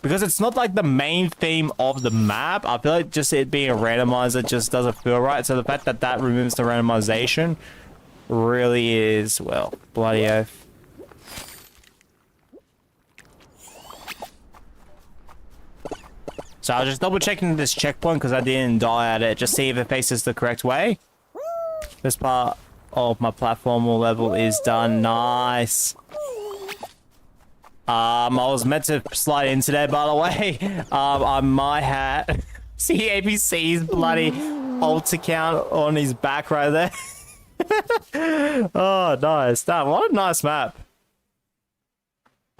Because it's not like the main theme of the map. I feel like just it being a randomizer just doesn't feel right. So the fact that that removes the randomization really is, well, bloody oath. So I was just double checking this checkpoint because I didn't die at it. Just see if it faces the correct way. This part of my platform level is done. Nice. I was meant to slide into there, by the way. I might have... See ABC's bloody alt account on his back right there. Oh, nice. Damn, what a nice map.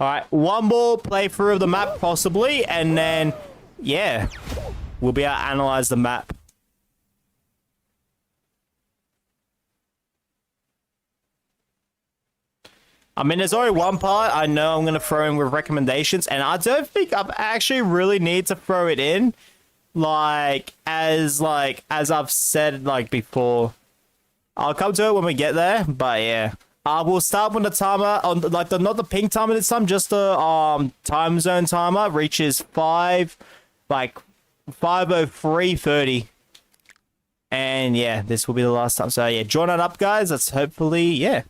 Alright, one more playthrough of the map, possibly, and then... yeah, we'll be able to analyze the map. I mean, there's only one part I know I'm going to throw in with recommendations, and I don't think I've actually really need to throw it in. As I've said, before. I'll come to it when we get there, but yeah. We'll start when the timer, on not the pink timer this time, just the time zone timer reaches 5:03:30, and yeah, this will be the last time. So yeah, join it up, guys. Let's hopefully, yeah.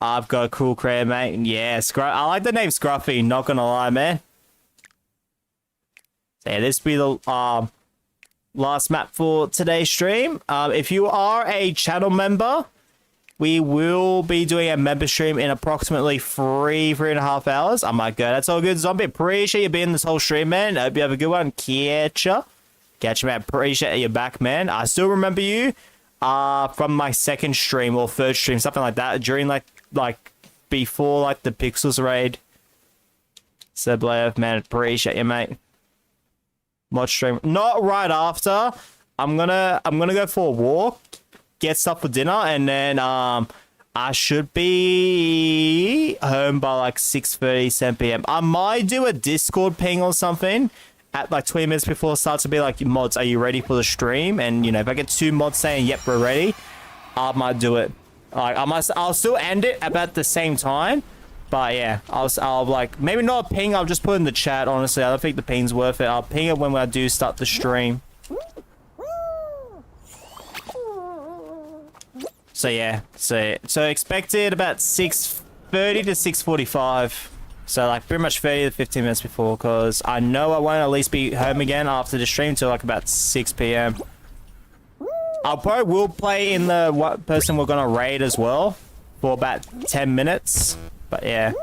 I've got a cool creator, mate. Yeah, I like the name Scruffy. Not gonna lie, man. So yeah, this will be the last map for today's stream. If you are a channel member, we will be doing a member stream in approximately 3.5 hours. Oh my god, that's all good, zombie. Appreciate you being this whole stream, man. Hope you have a good one. Catch ya, man. Appreciate you back, man. I still remember you from my second stream or third stream, something like that, during before the Pixels raid. So Blair, man, appreciate you, mate. Watch stream. Not right after. I'm gonna go for a walk, get stuff for dinner, and then I should be home by 6:30, 7 p.m. I might do a Discord ping or something at 20 minutes before it starts to be mods, are you ready for the stream? And if I get 2 mods saying yep, we're ready, I might do it. I'll still end it about the same time, but yeah, I'll maybe not a ping. I'll just put it in the chat. Honestly, I don't think the ping's worth it. I'll ping it when I do start the stream. So yeah, so expected about 6:30 to 6:45. So pretty much 30 to 15 minutes before, because I know I won't at least be home again after the stream till about 6 p.m. I probably will play in the person we're gonna raid as well for about 10 minutes. But yeah.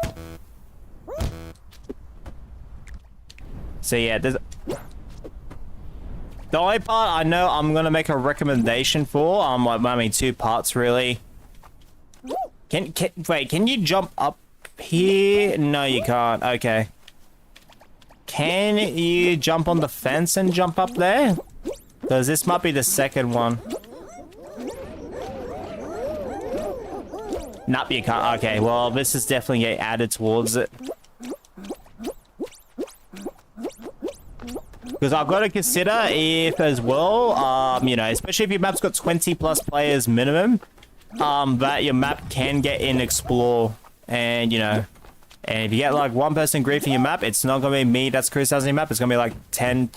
So yeah, there's... the only part I know I'm gonna make a recommendation for, I mean 2 parts really. Wait, can you jump up here? No, you can't. Okay. Can you jump on the fence and jump up there? Because this might be the second one. Nope, you can't. Okay, well, this is definitely getting added towards it. Because I've got to consider if as well, especially if your map's got 20 plus players minimum, that your map can get in explore. And, and if you get 1 person griefing your map, it's not going to be me that's criticizing your map. It's going to be 10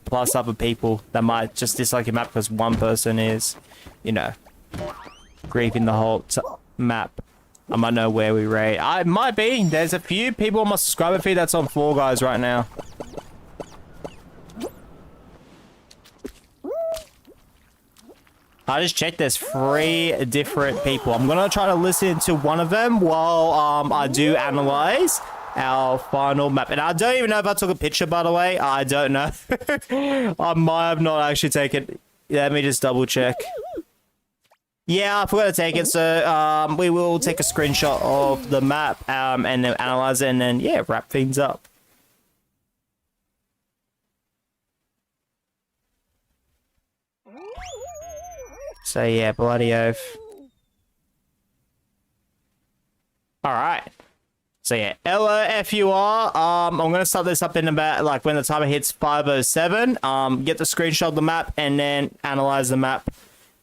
plus other people that might just dislike your map because 1 person is, griefing the whole map. I might know where we rate. It might be. There's a few people on my subscriber feed that's on Fall Guys right now. I just checked. There's 3 different people. I'm gonna try to listen to one of them while I do analyze our final map. And I don't even know if I took a picture, by the way. I don't know. I might have not actually taken. Let me just double check. Yeah, I forgot to take it, so we will take a screenshot of the map and then analyze it and then, yeah, wrap things up. So, yeah, bloody oath. Alright. So, yeah, LOFUR. I'm going to start this up in about, like, when the timer hits 5:07. Get the screenshot of the map and then analyze the map.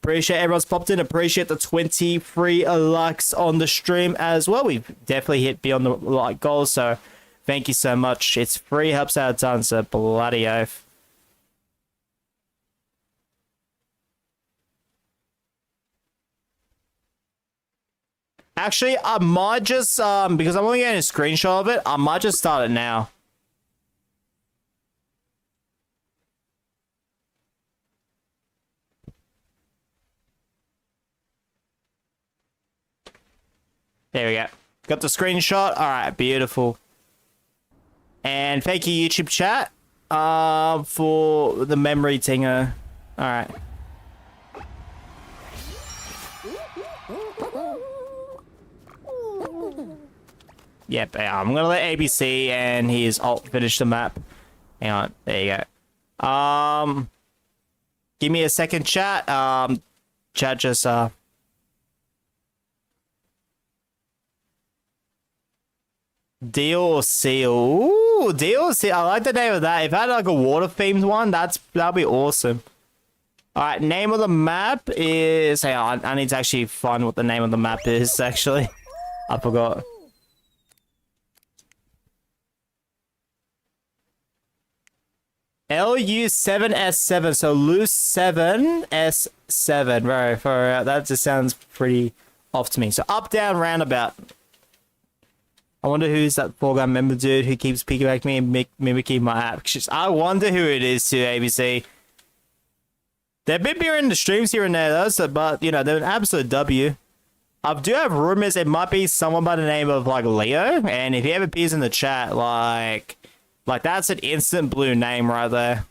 Appreciate everyone's popped in. Appreciate the 23 likes on the stream as well. We've definitely hit beyond the like goals, so thank you so much. It's free, helps out a ton, so bloody oath. Actually, I might just, because I'm only getting a screenshot of it, I might just start it now. There we go. Got the screenshot. All right, beautiful. And thank you, YouTube chat, for the memory tinger. All right. Yep, I'm gonna let ABC and his alt finish the map. Hang on, there you go. Give me a second, chat. Chat just Deal or Seal. Ooh, Deal or Seal. I like the name of that. If I had like a water themed one, that'd be awesome. Alright, name of the map is... Hang on, I need to actually find what the name of the map is, actually. I forgot. LU7S7, so loose 7S7. Right, that just sounds pretty off to me. So up, down, roundabout. I wonder who's that Fall Guy member dude who keeps piggybacking me and mimicking my app. I wonder who it is to ABC. They've been here in the streams here and there though, so, but you know, they're an absolute W. I do have rumors it might be someone by the name of like Leo, and if he ever appears in the chat, like that's an instant blue name right there.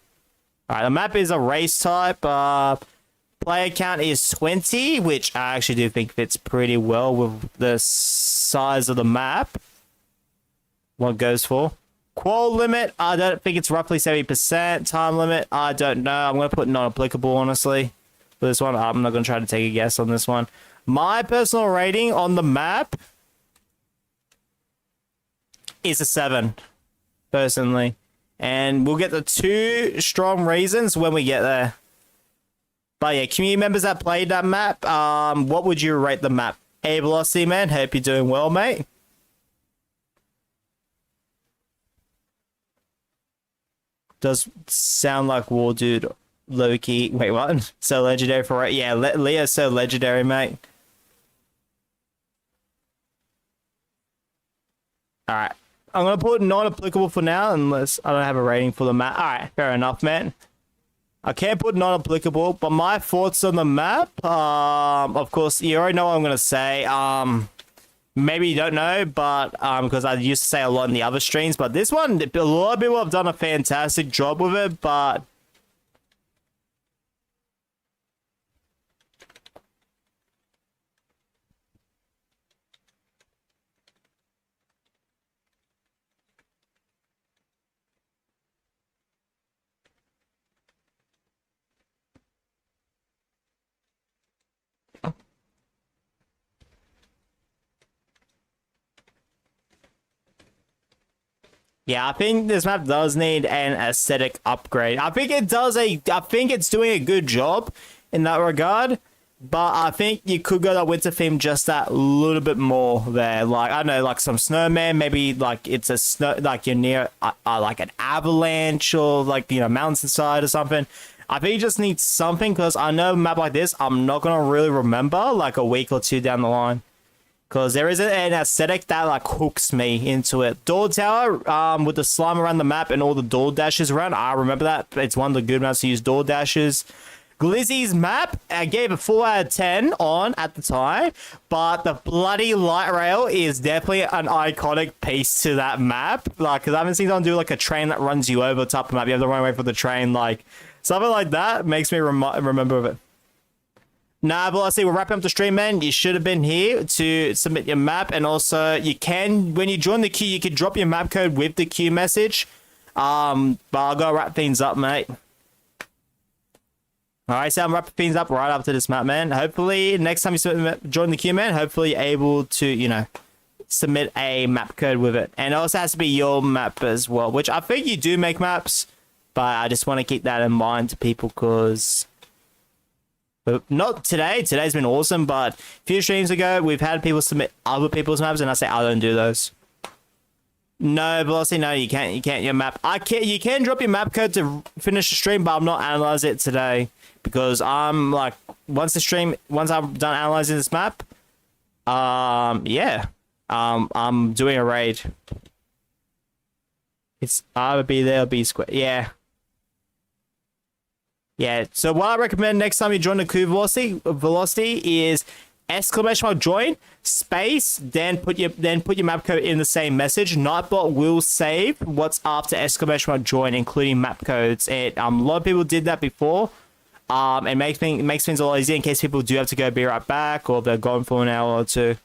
Alright, the map is a race type. Player count is 20, which I actually do think fits pretty well with the size of the map. What it goes for. Qual limit, I don't think it's roughly 70%. Time limit, I don't know. I'm going to put not applicable, honestly. For this one, I'm not going to try to take a guess on this one. My personal rating on the map is a 7, personally. And we'll get the 2 strong reasons when we get there. But yeah, community members that played that map, what would you rate the map? Hey, Velocity Man, hope you're doing well, mate. Does sound like War Dude Loki. Wait, what? So legendary for it. Yeah, Leo's so legendary, mate. Alright. I'm going to put not applicable for now, unless I don't have a rating for the map. Alright, fair enough, man. I can't put not applicable, but my thoughts on the map, of course, you already know what I'm going to say. Maybe you don't know, but because I used to say a lot in the other streams, but this one, a lot of people have done a fantastic job with it, but yeah, I think this map does need an aesthetic upgrade. I think it does I think it's doing a good job in that regard, but I think you could go that winter theme just that little bit more there. Like, I don't know, like some snowman, maybe like it's a snow, like you're near like an avalanche or like, you know, mountainside or something. I think you just need something, because I know a map like this, I'm not going to really remember like a week or 2 down the line. Because there is an aesthetic that like hooks me into it. Door Tower, with the slime around the map and all the door dashes around. I remember that. It's one of the good maps to use door dashes. Glizzy's map, I gave a 4 out of 10 on at the time, but the bloody light rail is definitely an iconic piece to that map. Like, because I haven't seen someone do like a train that runs you over top of the map. You have to run away from the train. Like, something like that makes me remember of it. Nah, but let's see, we're wrapping up the stream, man. You should have been here to submit your map, and also you can, when you join the queue, you can drop your map code with the queue message. But I'll go wrap things up, mate. Alright, so I'm wrapping things up right after this map, man. Hopefully, next time you join the queue, man, hopefully you're able to, you know, submit a map code with it. And it also has to be your map as well, which I think you do make maps, but I just want to keep that in mind to people, because... Not today. Today's been awesome, but a few streams ago, we've had people submit other people's maps, and I say I don't do those. No, Velocity, no, you can't. You can't. Your map. You can drop your map code to finish the stream, but I'm not analyzing it today because I'm like, once I'm done analyzing this map, yeah, I'm doing a raid. It's either be there or be square. Yeah. Yeah, so what I recommend next time you join the queue velocity is exclamation mark join space, then put your map code in the same message. Nightbot will save what's after exclamation mark join, including map codes. And a lot of people did that before. It makes things a lot easier in case people do have to go be right back, or they're gone for an hour or two.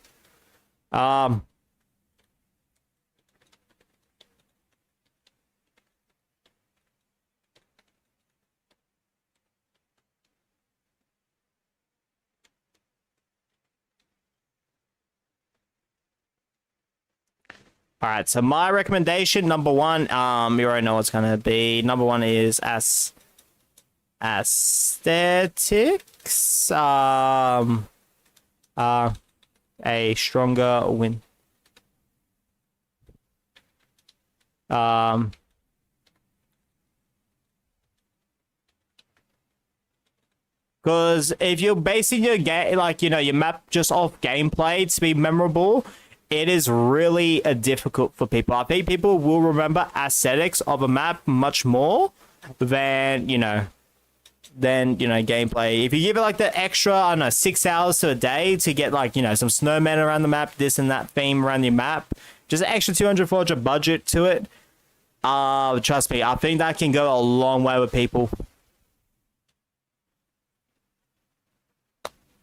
All right, so my recommendation, number one, you already know what's gonna be. Number one is aesthetics. A stronger win. Because if you're basing your game, like, you know, your map just off gameplay to be memorable, it is really difficult for people. I think people will remember aesthetics of a map much more than, you know, gameplay. If you give it like the extra, I don't know, 6 hours to a day to get like, you know, some snowmen around the map, this and that theme around your map, just an extra 200, 400 budget to it. Trust me, I think that can go a long way with people.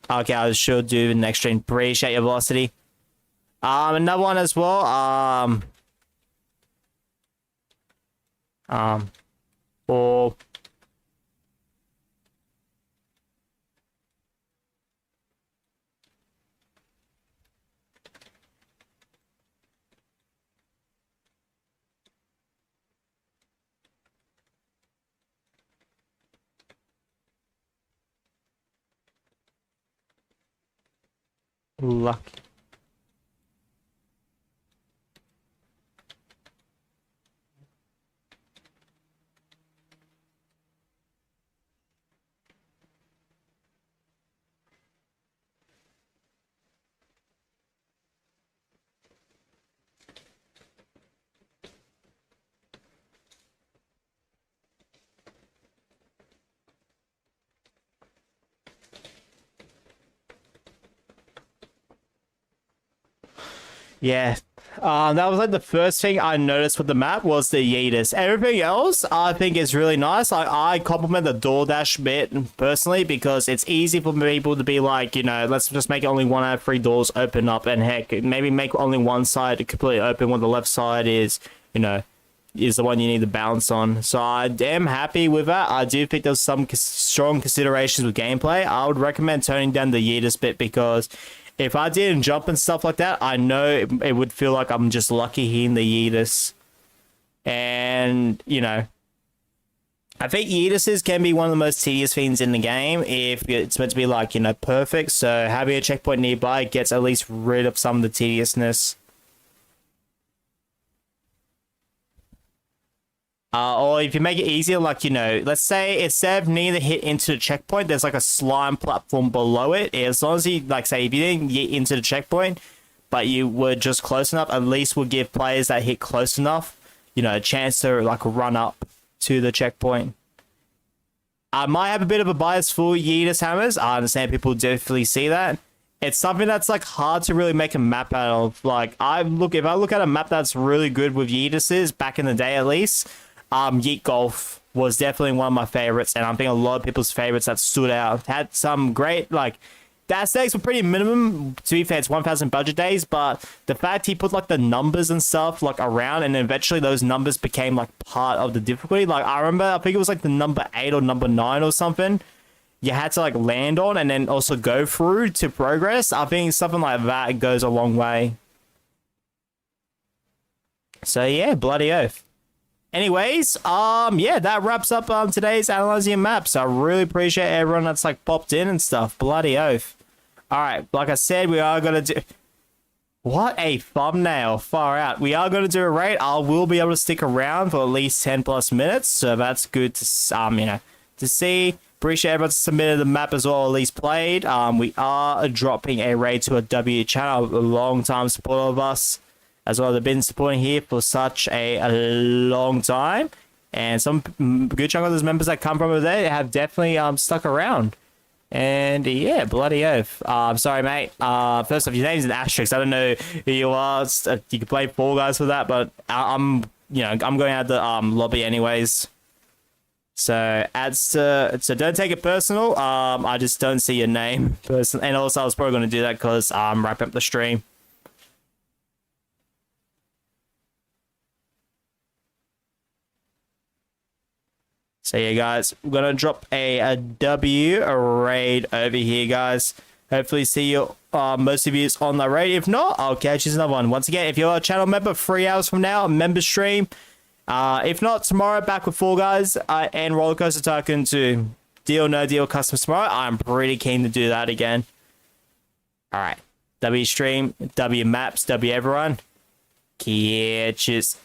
Okay, I should do the next stream. Appreciate your velocity. Another one as well. For luck. Yeah, that was like the first thing I noticed with the map was the yeetus. Everything else I think is really nice. I compliment the DoorDash bit personally because it's easy for people to be like, you know, let's just make only 1 out of 3 doors open up, and heck, maybe make only one side completely open when the left side is, you know, is the one you need to bounce on. So I am happy with that. I do think there's some strong considerations with gameplay. I would recommend turning down the yeetus bit because if I didn't jump and stuff like that, I know it would feel like I'm just lucky hitting the yeetus. And, you know, I think yeetuses can be one of the most tedious things in the game if it's meant to be like, you know, perfect. So having a checkpoint nearby gets at least rid of some of the tediousness. Or if you make it easier, like, you know, let's say instead of needing to hit into the checkpoint, there's like a slime platform below it. As long as you, like, say, if you didn't get into the checkpoint, but you were just close enough, at least would give players that hit close enough, you know, a chance to like run up to the checkpoint. I might have a bit of a bias for Yeetus hammers. I understand people definitely see that. It's something that's like hard to really make a map out of. Like if I look at a map that's really good with Yeetuses back in the day, at least, Yeet Golf was definitely one of my favorites, and I think a lot of people's favorites that stood out. Had some great like. That stakes were pretty minimum. To be fair, it's 1,000 budget days, but the fact he put like the numbers and stuff like around, and eventually those numbers became like part of the difficulty. Like I remember, I think it was like the number 8 or number 9 or something. You had to like land on and then also go through to progress. I think something like that goes a long way. So yeah, bloody oath. Anyways, yeah, that wraps up today's analyzing maps. I really appreciate everyone that's like popped in and stuff. Bloody oath. All right, like I said, we are gonna do. What a thumbnail! Far out. We are gonna do a raid. I will be able to stick around for at least 10+ minutes, so that's good to you know, to see. Appreciate everyone submitted the map as well, at least played. We are dropping a raid to a W channel, a long time supporter of us, as well. They've been supporting here for such a long time, and some good chunk of those members that come from over there have definitely stuck around. And yeah, bloody oath. I'm sorry, mate. First off, your name's an asterisk. I don't know who you are. You can play Fall Guys for that, but I'm going out the lobby anyways. So don't take it personal. I just don't see your name person, and also I was probably going to do that because I'm wrapping up the stream. So yeah, guys, we're gonna drop a W raid over here, guys. Hopefully see you, most of you on the raid. If not, I'll catch you another one. Once again, if you're a channel member, 3 hours from now, member stream. If not, tomorrow back with Fall Guys and Roller Coaster Tycoon 2. Deal, no deal, customs tomorrow. I'm pretty keen to do that again. All right, W stream, W maps, W everyone. Catches.